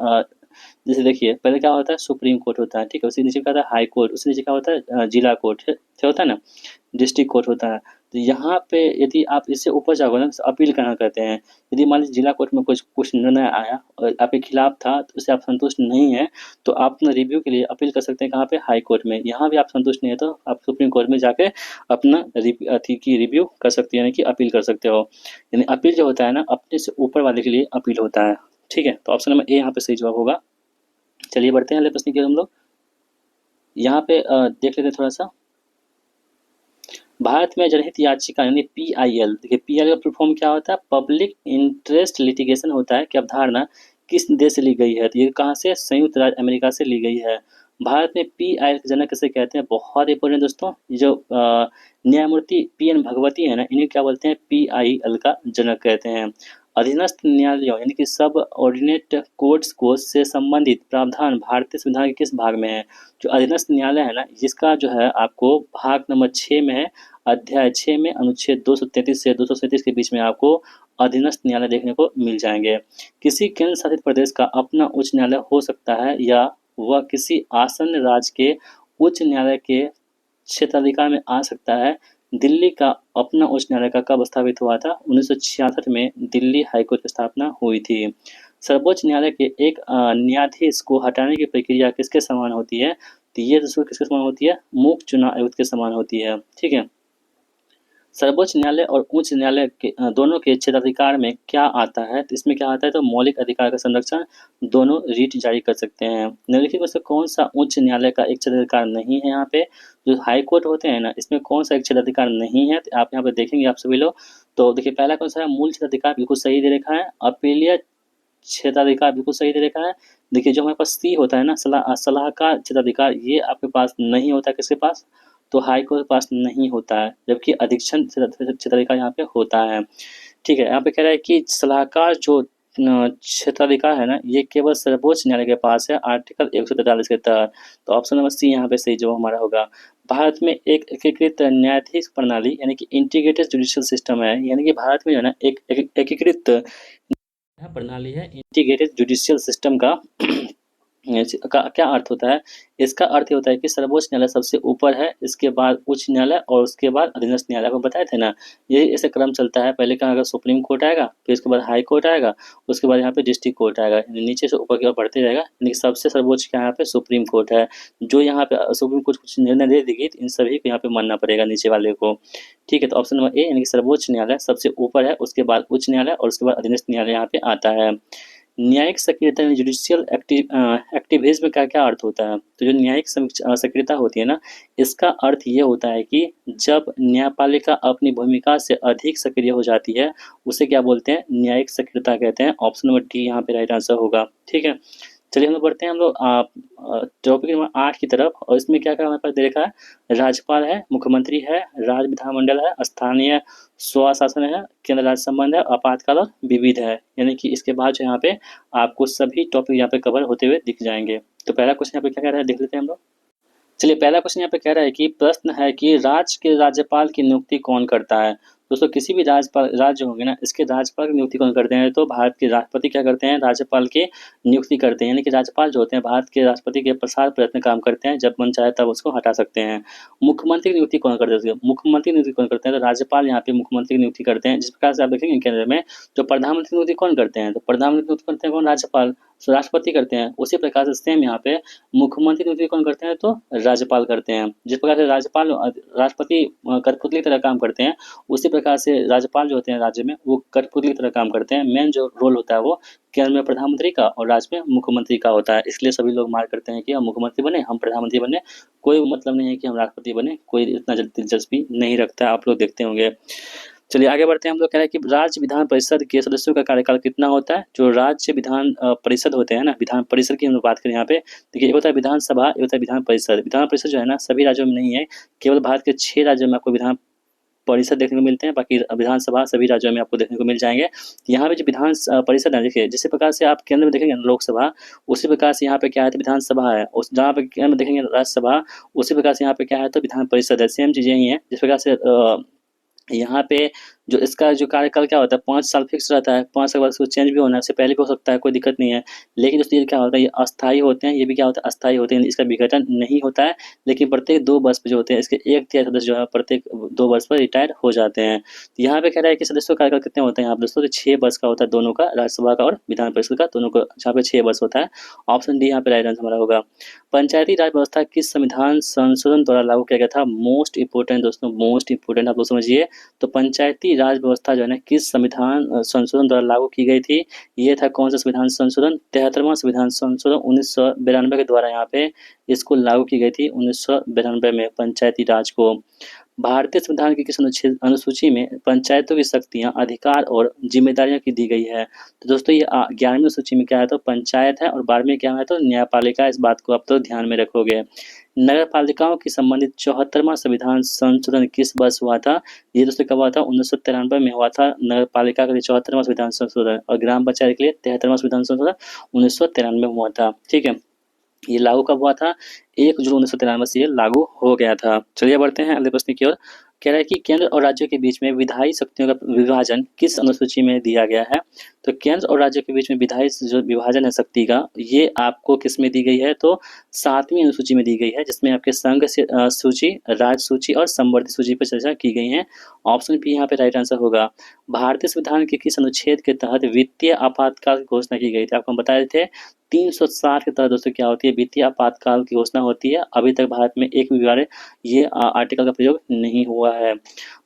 जैसे देखिए पहले क्या होता है? सुप्रीम कोर्ट होता है, ठीक है, उसके नीचे क्या होता है? हाई कोर्ट, उसके नीचे क्या होता है? जिला कोर्ट, क्या होता है ना, डिस्ट्रिक्ट कोर्ट होता है। तो यहाँ पे यदि आप इससे ऊपर जाओगे ना तो अपील कहाँ करते हैं। यदि मान लीजिए जिला कोर्ट में कुछ निर्णय आया और आपके खिलाफ था, तो उससे आप संतुष्ट नहीं हैं, तो आप अपना रिव्यू के लिए अपील कर सकते हैं कहाँ पे, हाई कोर्ट में। यहाँ भी आप संतुष्ट नहीं है तो आप सुप्रीम कोर्ट में जाके अपना रिव्यू कर सकते हैं, यानी कि अपील कर सकते हो। यानी अपील जो होता है ना, अपने से ऊपर वाले के लिए अपील होता है। ठीक है, तो ऑप्शन नंबर ए यहाँ पे सही जवाब होगा। चलिए बढ़ते हैं अगले प्रश्न की ओर हम लोग। यहाँ पे देख लेते हैं थोड़ा सा। भारत में जनहित याचिका यानी PIL, देखिए PIL का फुल फॉर्म क्या होता है, पब्लिक इंटरेस्ट लिटिगेशन होता है कि अवधारणा किस देश से ली गई है, तो ये कहाँ से, संयुक्त राज्य अमेरिका से ली गई है। भारत में PIL के जनक किसे कहते हैं, बहुत इंपॉर्टेंट दोस्तों, ये जो न्यायमूर्ति PN भगवती है ना, इन्हें क्या बोलते हैं, PIL का जनक कहते हैं। अधीनस्थ न्यायालयों यानी कि सब ऑर्डिनेट कोर्ट्स को से संबंधित प्रावधान भारतीय संविधान के किस भाग में है। जो अधीनस्थ न्यायालय है ना, जिसका जो है आपको भाग नंबर 6 में है, अध्याय 6 में अनुच्छेद 233 से 237 के बीच में आपको अधीनस्थ न्यायालय देखने को मिल जाएंगे। किसी केंद्र शासित प्रदेश का अपना उच्च न्यायालय हो सकता है या वह किसी आसन्न राज्य के उच्च न्यायालय के क्षेत्राधिकार में आ सकता है। दिल्ली का अपना उच्च न्यायालय का कब स्थापित हुआ था, 1966 में दिल्ली हाईकोर्ट की स्थापना हुई थी। सर्वोच्च न्यायालय के एक न्यायाधीश को हटाने की प्रक्रिया किसके समान होती है, तो ये दोस्तों किसके समान होती है, मुख्य चुनाव आयुक्त के समान होती है। ठीक है, सर्वोच्च न्यायालय और उच्च न्यायालय के दोनों के क्षेत्राधिकार में क्या आता है, तो इसमें क्या आता है, तो मौलिक अधिकार का संरक्षण, दोनों रीट जारी कर सकते हैं। निम्नलिखित में से कौन सा उच्च न्यायालय का एक क्षेत्राधिकार नहीं है, यहाँ पे जो हाई कोर्ट होते हैं ना, इसमें कौन सा एक क्षेत्राधिकार नहीं है, तो आप यहाँ पे देखेंगे आप सभी लोग। तो देखिए पहला कौन सा है, मूल क्षेत्राधिकार बिल्कुल सही दे रखा है, अपीलीय क्षेत्राधिकार बिल्कुल सही दे रखा है। देखिए जो हमारे पास सी होता है ना, सलाहकार क्षेत्राधिकार, ये आपके पास नहीं होता, किसके पास, तो हाई कोर्ट के पास नहीं होता है, जबकि अधीक्षण क्षेत्राधिकार यहाँ पे होता है। ठीक है, यहाँ पे कह रहा है कि सलाहकार जो क्षेत्राधिकार है ना, ये केवल सर्वोच्च न्यायालय के पास है, आर्टिकल 143 के तहत। तो ऑप्शन नंबर सी यहाँ पे सही जवाब हमारा होगा। भारत में एक एकीकृत न्यायाधीश प्रणाली यानी कि इंटीग्रेटेड जुडिशियल सिस्टम है, यानी कि भारत में जो है ना एक एकीकृत प्रणाली है, इंटीग्रेटेड जुडिशियल सिस्टम का क्या अर्थ होता है, इसका अर्थ ये होता है कि सर्वोच्च न्यायालय सबसे ऊपर है, इसके बाद उच्च न्यायालय और उसके बाद अधीनस्थ न्यायालय को बताए थे ना, ये ऐसे क्रम चलता है। पहले कहाँ आएगा, सुप्रीम कोर्ट आएगा, फिर उसके बाद हाई कोर्ट आएगा, उसके बाद यहाँ पे डिस्ट्रिक्ट कोर्ट आएगा, नीचे से ऊपर की ओर बढ़ते जाएगा। यानी सबसे सर्वोच्च क्या यहाँ पे सुप्रीम कोर्ट है। जो यहाँ पे सुप्रीम कोर्ट कुछ निर्णय दे देगी तो इन सभी को यहाँ पे मानना पड़ेगा, नीचे वाले को। ठीक है, तो ऑप्शन नंबर ए यानी कि सर्वोच्च न्यायालय सबसे ऊपर है, उसके बाद उच्च न्यायालय और उसके बाद अधीनस्थ न्यायालय यहाँ पे आता है। न्यायिक सक्रियता यानी जुडिशियल एक्टिविज्म का क्या अर्थ होता है, तो जो न्यायिक सक्रियता होती है ना, इसका अर्थ ये होता है कि जब न्यायपालिका अपनी भूमिका से अधिक सक्रिय हो जाती है, उसे क्या बोलते हैं, न्यायिक सक्रियता कहते हैं। ऑप्शन नंबर डी यहाँ पे राइट आंसर होगा। ठीक है, चलिए हम लोग बढ़ते हैं हम लोग टॉपिक नंबर 8 की तरफ, और इसमें क्या क्या हमारे पास दे रखा है, राज्यपाल है, मुख्यमंत्री है, राज्य विधानमंडल है, स्थानीय स्वशासन है, केंद्र राज्य संबंध है, आपातकाल और विविध है। यानी कि इसके बाद जो यहाँ पे आपको सभी टॉपिक यहाँ पे कवर होते हुए दिख जाएंगे। तो पहला क्वेश्चन यहाँ पे क्या कह रहा है, देख लेते हैं हम लोग। चलिए पहला क्वेश्चन यहाँ पे कह रहा है कि प्रश्न है कि राज्य के राज्यपाल की नियुक्ति कौन करता है। दोस्तों किसी भी राज्य होंगे ना, इसके राज्यपाल की नियुक्ति कौन करते हैं, तो भारत के राष्ट्रपति क्या करते हैं, राज्यपाल की नियुक्ति करते हैं। यानी कि राज्यपाल जो होते हैं भारत के राष्ट्रपति के प्रसार प्रयत्न काम करते हैं, जब मन चाहे तब उसको हटा सकते हैं। मुख्यमंत्री की नियुक्ति कौन करते हैं, मुख्यमंत्री की नियुक्ति कौन करते हैं, तो राज्यपाल यहाँ पे मुख्यमंत्री की नियुक्ति करते हैं। जिस प्रकार से आप देखेंगे केंद्र में जो प्रधानमंत्री की नियुक्ति कौन करते हैं, तो प्रधानमंत्री की नियुक्ति करते हैं कौन, राज्यपाल, राष्ट्रपति करते हैं। उसी प्रकार से सेम यहाँ पे मुख्यमंत्री नियुक्ति कौन करते हैं, तो राज्यपाल करते हैं। जिस प्रकार से राज्यपाल राष्ट्रपति कठपुतली की तरह काम करते हैं, उसी प्रकार से राज्यपाल जो होते हैं राज्य में वो कठपुतली की तरह काम करते हैं। मेन जो रोल होता है वो केंद्र में प्रधानमंत्री का और राज्य में मुख्यमंत्री का होता है। इसलिए सभी लोग मार करते हैं कि हम मुख्यमंत्री बने, हम प्रधानमंत्री बने, कोई मतलब नहीं है कि हम राष्ट्रपति बने, कोई इतना दिलचस्पी नहीं रखता है, आप लोग देखते होंगे। चलिए आगे बढ़ते हैं हम लोग। कह रहे हैं कि राज्य विधान परिषद के सदस्यों का कार्यकाल कितना होता है। जो राज्य विधान परिषद होते हैं ना, विधान परिषद की हम लोग बात करें यहाँ पे, देखिए एक होता है विधानसभा, एक होता है विधान परिषद। विधान परिषद जो है ना सभी राज्यों में नहीं है, केवल भारत के 6 राज्यों में आपको विधान परिषद देखने को मिलते हैं, बाकी विधानसभा सभी राज्यों में आपको देखने को मिल जाएंगे। यहाँ पे जो विधान परिषद है, देखिए जिस प्रकार से आप केंद्र में देखेंगे लोकसभा, उसी प्रकार से यहाँ पे क्या है तो विधानसभा है। उस जहाँ पे केंद्र में देखेंगे राज्यसभा, उसी प्रकार से यहाँ पे क्या है तो विधान परिषद है। सेम चीज़ यही है। जिस प्रकार से यहाँ पे जो इसका जो कार्यकाल क्या होता है 5 साल फिक्स रहता है, 5 साल के बाद उसको चेंज भी होना है, उससे पहले भी हो सकता है, कोई दिक्कत नहीं है। लेकिन दोस्तों ये क्या होता है, ये अस्थायी होते हैं, ये भी क्या होता है अस्थायी होते हैं, इसका विघटन नहीं होता है। लेकिन प्रत्येक 2 वर्ष पे जो होते हैं इसके 1/3 सदस्य जो है प्रत्येक 2 वर्ष पर रिटायर हो जाते हैं। तो यहाँ पे कह रहा है कि सदस्यों का कार्यकाल कितने होते हैं यहाँ पे दोस्तों, तो 6 वर्ष का होता है दोनों का, राज्यसभा का और विधान परिषद का, दोनों का जहाँ पे 6 वर्ष होता है। ऑप्शन डी यहाँ पे राइट आंसर हमारा होगा। पंचायती राज व्यवस्था किस संविधान संशोधन द्वारा लागू किया गया था? मोस्ट इंपोर्टेंट दोस्तों, मोस्ट इंपोर्टेंट आप लोग समझिए। तो पंचायती राज व्यवस्था जो है ना किस संविधान संशोधन द्वारा लागू की गई थी? ये था कौन सा संविधान संशोधन? 73वां संविधान संशोधन 1992 के द्वारा यहाँ पे इसको लागू की गई थी, 1992 में पंचायती राज को। भारतीय संविधान की किस अनुसूची में पंचायतों की शक्तियां, अधिकार और जिम्मेदारियां की दी गई है? तो दोस्तों ये 11वीं सूची में क्या है, तो पंचायत है, और 12वीं क्या है, तो न्यायपालिका। इस बात को आप तो ध्यान में रखोगे। नगर पालिकाओं की संबंधित 74वां संविधान संशोधन किस वर्ष हुआ था? ये दोस्तों कब हुआ था? 1993 में हुआ था नगर पालिका के लिए 74वां संविधान संशोधन, और ग्राम पंचायत के लिए 73वां संविधान संशोधन 1993 में हुआ था। ठीक है, ये लागू कब हुआ था? 1 जून 1993 से ये लागू हो गया था। चलिए बढ़ते हैं अगले प्रश्न की ओर। कह रहा है कि केंद्र और राज्यों के बीच में विधायी शक्तियों का विभाजन किस अनुसूची में दिया गया है? तो केंद्र और राज्यों के बीच में विधायी जो विभाजन है शक्ति का, ये आपको किस में दी गई है? तो 7वीं अनुसूची में दी गई है, जिसमें आपके संघ सूची, राज्य सूची और संवर्धित सूची पर चर्चा की गई है। ऑप्शन बी यहाँ पे राइट आंसर होगा। भारतीय संविधान के किस अनुच्छेद के तहत वित्तीय आपातकाल की घोषणा की गई थी? आपको हम बताए थे 360 के तहत दोस्तों क्या होती है, वित्तीय आपातकाल की घोषणा होती है। अभी तक भारत में एक भी बार ये आर्टिकल का प्रयोग नहीं हुआ है।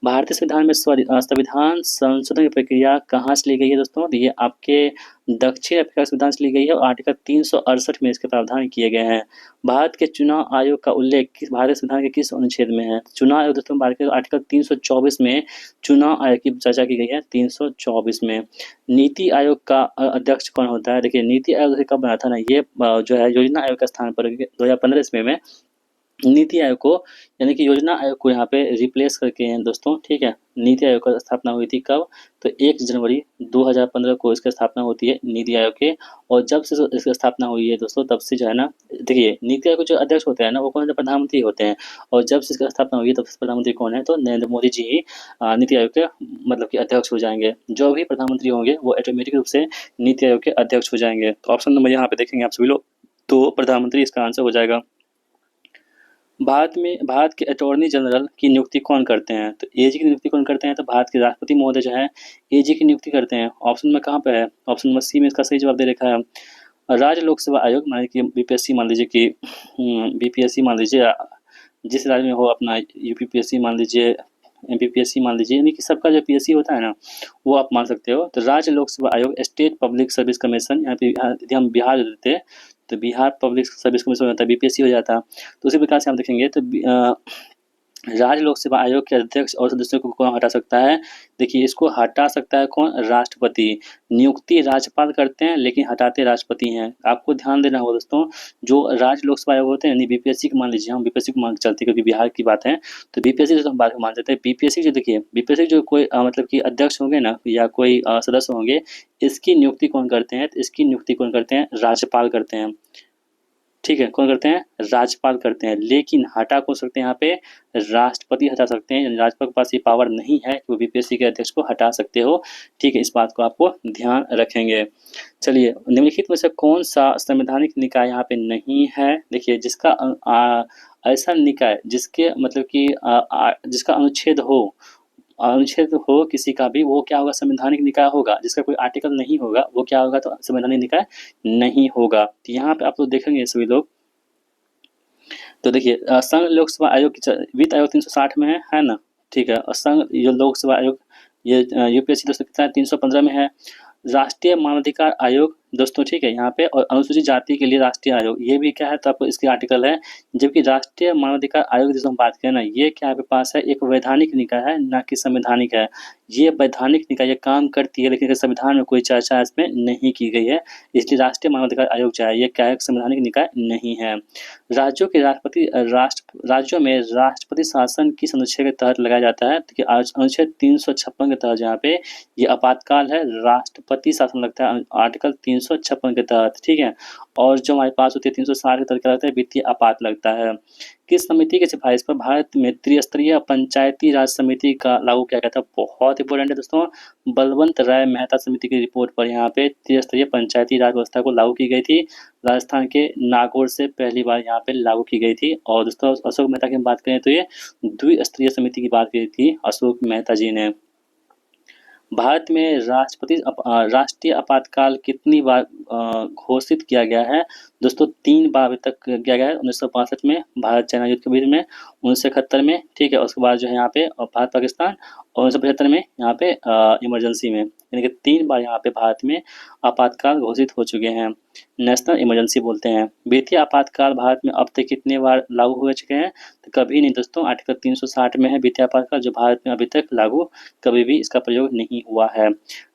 भारतीय संविधान में संविधान संशोधन की प्रक्रिया कहाँ से ली गई है दोस्तों? तो ये आपके दक्षिण अफ्रीका संविधान से ली गई है, और आर्टिकल 368 में इसके प्रावधान किए गए हैं। भारत के चुनाव आयोग का उल्लेख किस भारतीय संविधान के किस अनुच्छेद में है? चुनाव आयोग दोस्तों भारत के आर्टिकल 324 में चुनाव आयोग की चर्चा की गई है, 324 में। नीति आयोग का अध्यक्ष कौन होता है? देखिए नीति आयोग कब बना था ना, ये जो है योजना आयोग के स्थान पर 2015 ईस्वी में नीति आयोग को, यानी कि योजना आयोग को यहाँ पे रिप्लेस करके हैं दोस्तों। ठीक है, नीति आयोग का स्थापना हुई थी कब? तो 1 जनवरी 2015 को इसकी स्थापना होती है नीति आयोग के। और जब से इसकी स्थापना हुई है दोस्तों, तब से जो है ना, देखिए नीति आयोग के जो अध्यक्ष होते हैं ना, वो कौन है? प्रधानमंत्री होते हैं। और जब से इसकी स्थापना हुई है, तब से प्रधानमंत्री कौन है? तो नरेंद्र मोदी जी ही नीति आयोग के मतलब कि अध्यक्ष हो जाएंगे। जो भी प्रधानमंत्री होंगे वो ऑटोमेटिक रूप से नीति आयोग के अध्यक्ष हो जाएंगे। तो ऑप्शन नंबर यहाँ पे देखेंगे आप सभी लोग, तो प्रधानमंत्री इसका आंसर हो जाएगा। भारत के अटॉर्नी जनरल की नियुक्ति कौन करते हैं? तो एजी की नियुक्ति कौन करते हैं? तो भारत के राष्ट्रपति महोदय जो है एजी की नियुक्ति करते हैं। ऑप्शन में कहाँ पे है? ऑप्शन नंबर सी में इसका सही जवाब दे रखा है। राज्य लोक सेवा आयोग, मान कि बीपीएससी मान लीजिए कि बीपीएससी मान लीजिए, जिस राज्य में हो अपना यूपीपीएससी मान लीजिए, एमपीपीएससी मान लीजिए, यानी कि सबका जो पीएससी होता है ना, वो आप मान सकते हो। तो राज्य लोक सेवा आयोग, स्टेट पब्लिक सर्विस कमीशन, यहाँ पे यदि हम बिहार देते हैं तो बिहार पब्लिक सर्विस कमीशन होता है, बीपीएससी हो जाता। तो उसी प्रकार से हम देखेंगे तो राज्य लोक सेवा आयोग के अध्यक्ष और सदस्यों को कौन हटा सकता है? देखिए इसको हटा सकता है कौन? राष्ट्रपति। नियुक्ति राज्यपाल करते हैं, लेकिन हटाते राष्ट्रपति हैं। आपको ध्यान देना होगा दोस्तों, जो राज्य लोक सेवा आयोग होते हैं, बीपीएससी को मान लीजिए, हम बीपीएससी को मान के चलते क्योंकि बिहार की बात है, तो बीपीएससी तो हम बात को मान सकते हैं। बीपीएससी जो देखिए, बीपीएससी जो कोई मतलब कि अध्यक्ष होंगे ना, या कोई सदस्य होंगे, इसकी नियुक्ति कौन करते हैं? तो इसकी नियुक्ति कौन करते हैं? राज्यपाल करते हैं। ठीक है, कौन करते हैं? राज्यपाल करते हैं। लेकिन हटा कौन सकते हैं? यहाँ पे राष्ट्रपति हटा सकते हैं। राज्यपाल के पास ये पावर नहीं है कि वो बीपीएससी के अध्यक्ष को हटा सकते हो। ठीक है, इस बात को आपको ध्यान रखेंगे। चलिए, निम्नलिखित में से कौन सा संवैधानिक निकाय यहाँ पे नहीं है? देखिए जिसका ऐसा निकाय जिसके मतलब कि जिसका अनुच्छेद हो किसी का भी, वो क्या होगा? संवैधानिक निकाय होगा। जिसका कोई आर्टिकल नहीं होगा वो क्या होगा? तो संवैधानिक निकाय नहीं होगा। तो यहाँ पे आप लोग देखेंगे सभी लोग, तो देखिए संघ लोक सेवा आयोग की वित्त आयोग 360 में है ना? ठीक है, और संघ जो लोक सेवा आयोग ये यूपीएससी दोस्तों कितना है? 315 में है। राष्ट्रीय मानवाधिकार आयोग दोस्तों, ठीक है, यहाँ पे, और अनुसूचित जाति के लिए राष्ट्रीय आयोग, ये भी क्या है? तो आपको इसके आर्टिकल है। जबकि राष्ट्रीय मानवाधिकार आयोग जिसे हम बात करें ना, ये क्या आपके पास है? एक वैधानिक निकाय है, ना कि संवैधानिक है। ये वैधानिक निकाय ये काम करती है, लेकिन संविधान में कोई चर्चा इसमें नहीं की गई है। इसलिए राष्ट्रीय मानवाधिकार आयोग जो है, ये क्या है? संवैधानिक निकाय नहीं है। राज्यों के राज्यों में राष्ट्रपति शासन किस अनुच्छेद के तहत लगाया जाता है? तो अनुच्छेद 356 के तहत, जहाँ पे ये आपातकाल है, राष्ट्रपति शासन लगता है, आर्टिकल 356 356 के तहत, ठीक है। और जो हमारे पास होती है 360 के तहत क्या लगता है, वित्तीय आपात लगता है। किस समिति की सिफारिश पर भारत में त्रिस्तरीय पंचायती राज समिति का लागू किया गया था? बहुत इंपॉर्टेंट है दोस्तों, बलवंत राय मेहता समिति की रिपोर्ट पर यहाँ पे त्रिस्तरीय पंचायती राज व्यवस्था को लागू की गई थी। राजस्थान के नागौर से पहली बार यहाँ पे लागू की गई थी। और दोस्तों अशोक मेहता की बात करें तो ये द्विस्तरीय समिति की बात की थी अशोक मेहता जी ने। भारत में राष्ट्रीय आपातकाल कितनी बार घोषित किया गया है? दोस्तों 3 बार अभी तक किया गया है। 1965 में भारत चाइना युद्ध के बीच में, 1971 में, ठीक है। उसके बाद जो है यहाँ पे भारत पाकिस्तान, और 1975 में यहाँ पे इमरजेंसी में, यानी कि 3 बार यहाँ पे भारत में आपातकाल घोषित हो चुके हैं। नेशनल इमरजेंसी बोलते हैं। वित्तीय आपातकाल भारत में अब तक कितने बार लागू हो चुके हैं? तो कभी नहीं दोस्तों, आर्टिकल 360 में है वित्तीय आपातकाल, जो भारत में अभी तक लागू कभी भी इसका प्रयोग नहीं हुआ है।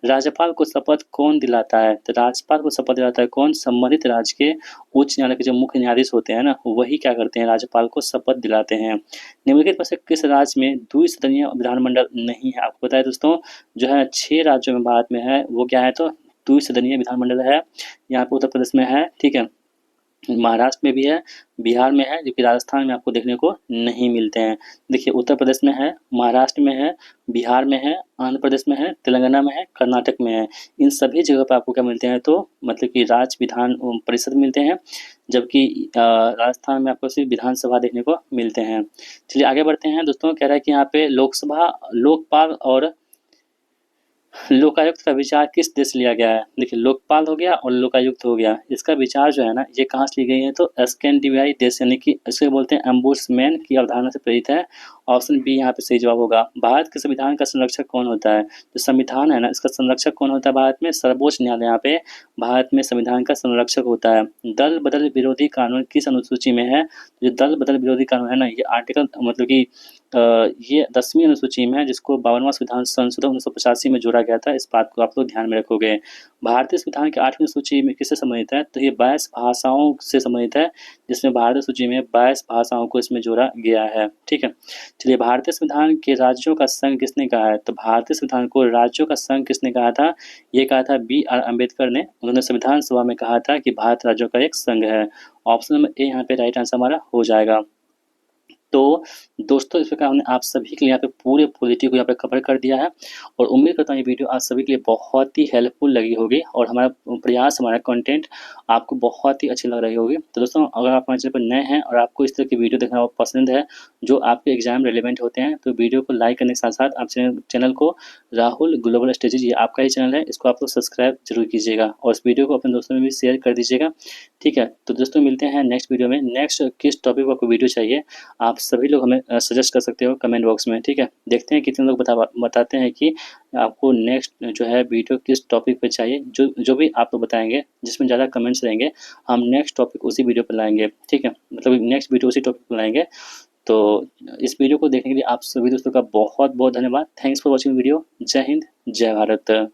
राज्यपाल को शपथ कौन दिलाता है? तो राज्यपाल को शपथ दिलाता है कौन? संबंधित राज्य के उच्च न्यायालय के जो मुख्य न्यायाधीश होते हैं ना, वही क्या करते हैं, राज्यपाल को शपथ दिलाते हैं। निम्नलिखित में से किस राज्य में द्विसदनीय विधानमंडल नहीं है? आपको पता है दोस्तों, जो है 6 राज्यों में भारत में है, वो क्या है, तो द्विसदनीय विधानमंडल है। यहाँ पे उत्तर प्रदेश में है, ठीक है, महाराष्ट्र में भी है, बिहार में है, जबकि राजस्थान में आपको देखने को नहीं मिलते हैं। देखिए उत्तर प्रदेश में है, महाराष्ट्र में है, बिहार में है, आंध्र प्रदेश में है, तेलंगाना में है, कर्नाटक में है। इन सभी जगह पर आपको क्या मिलते हैं, तो मतलब कि राज्य विधान परिषद मिलते हैं, जबकि राजस्थान में आपको सिर्फ विधानसभा देखने को मिलते हैं। चलिए आगे बढ़ते हैं दोस्तों। कह रहा है कि यहाँ पे लोकसभा, लोकपाल और लोकायुक्त का विचार किस देश से लिया गया है? देखिए लोकपाल हो गया और लोकायुक्त हो गया, इसका विचार जो है ना, ये कहाँ से ली गई है, तो स्कैंडिनेवियाई देश, यानी कि इसे बोलते हैं एम्बुड्समैन की अवधारणा से प्रेरित है। ऑप्शन बी यहाँ पे सही जवाब होगा। भारत के संविधान का संरक्षक कौन होता है? जो संविधान है ना, इसका संरक्षक कौन होता है भारत में? सर्वोच्च न्यायालय यहाँ पे भारत में संविधान का संरक्षक होता है। दल बदल विरोधी कानून किस अनुसूची में है? जो दल बदल विरोधी कानून है ना, ये आर्टिकल मतलब कि ये 10वीं अनुसूची में है, जिसको 52वां संविधान संशोधन 1985 में जोड़ा गया था। इस बात को आप लोग ध्यान में रखोगे। भारतीय संविधान की 8वीं सूची में किससे संबंधित है? तो ये 22 भाषाओं से संबंधित है, जिसमें भारतीय सूची में 22 भाषाओं को इसमें जोड़ा गया है, ठीक है। चलिए भारतीय संविधान के राज्यों का संघ किसने कहा है? तो भारतीय संविधान को राज्यों का संघ किसने कहा था? ये कहा था BR अम्बेडकर ने। उन्होंने संविधान सभा में कहा था कि भारत राज्यों का एक संघ है। ऑप्शन नंबर ए यहाँ पे राइट आंसर हमारा हो जाएगा। तो दोस्तों इस प्रकार हमने आप सभी के लिए यहाँ पे पूरे पॉलिटी को यहाँ पे कवर कर दिया है, और उम्मीद करता हूँ ये वीडियो आप सभी के लिए बहुत ही हेल्पफुल लगी होगी, और हमारा प्रयास, हमारा कंटेंट आपको बहुत ही अच्छी लग रही होगी। तो दोस्तों अगर आप हमारे चैनल पर नए हैं और आपको इस तरह की वीडियो देखना पसंद है, जो आपके एग्जाम रिलेवेंट होते हैं, तो वीडियो को लाइक करने के साथ साथ आप चैनल को, राहुल ग्लोबल स्टडीज ये आपका ही चैनल है, इसको आप लोग सब्सक्राइब जरूर कीजिएगा, और इस वीडियो को अपने दोस्तों में भी शेयर कर दीजिएगा, ठीक है। तो दोस्तों मिलते हैं नेक्स्ट वीडियो में। नेक्स्ट किस टॉपिक पर आपको वीडियो चाहिए, आप सभी लोग हमें सजेस्ट कर सकते हो कमेंट बॉक्स में, ठीक है। देखते हैं कितने लोग बताते हैं कि आपको नेक्स्ट जो है वीडियो किस टॉपिक पे चाहिए। जो भी आप लोग बताएंगे, जिसमें ज़्यादा कमेंट्स रहेंगे, हम नेक्स्ट टॉपिक उसी वीडियो पर लाएंगे, ठीक है। मतलब नेक्स्ट वीडियो उसी टॉपिक पर लाएंगे। तो इस वीडियो को देखने के लिए आप सभी दोस्तों का बहुत बहुत धन्यवाद। Thanks for watching video. जय हिंद, जय भारत।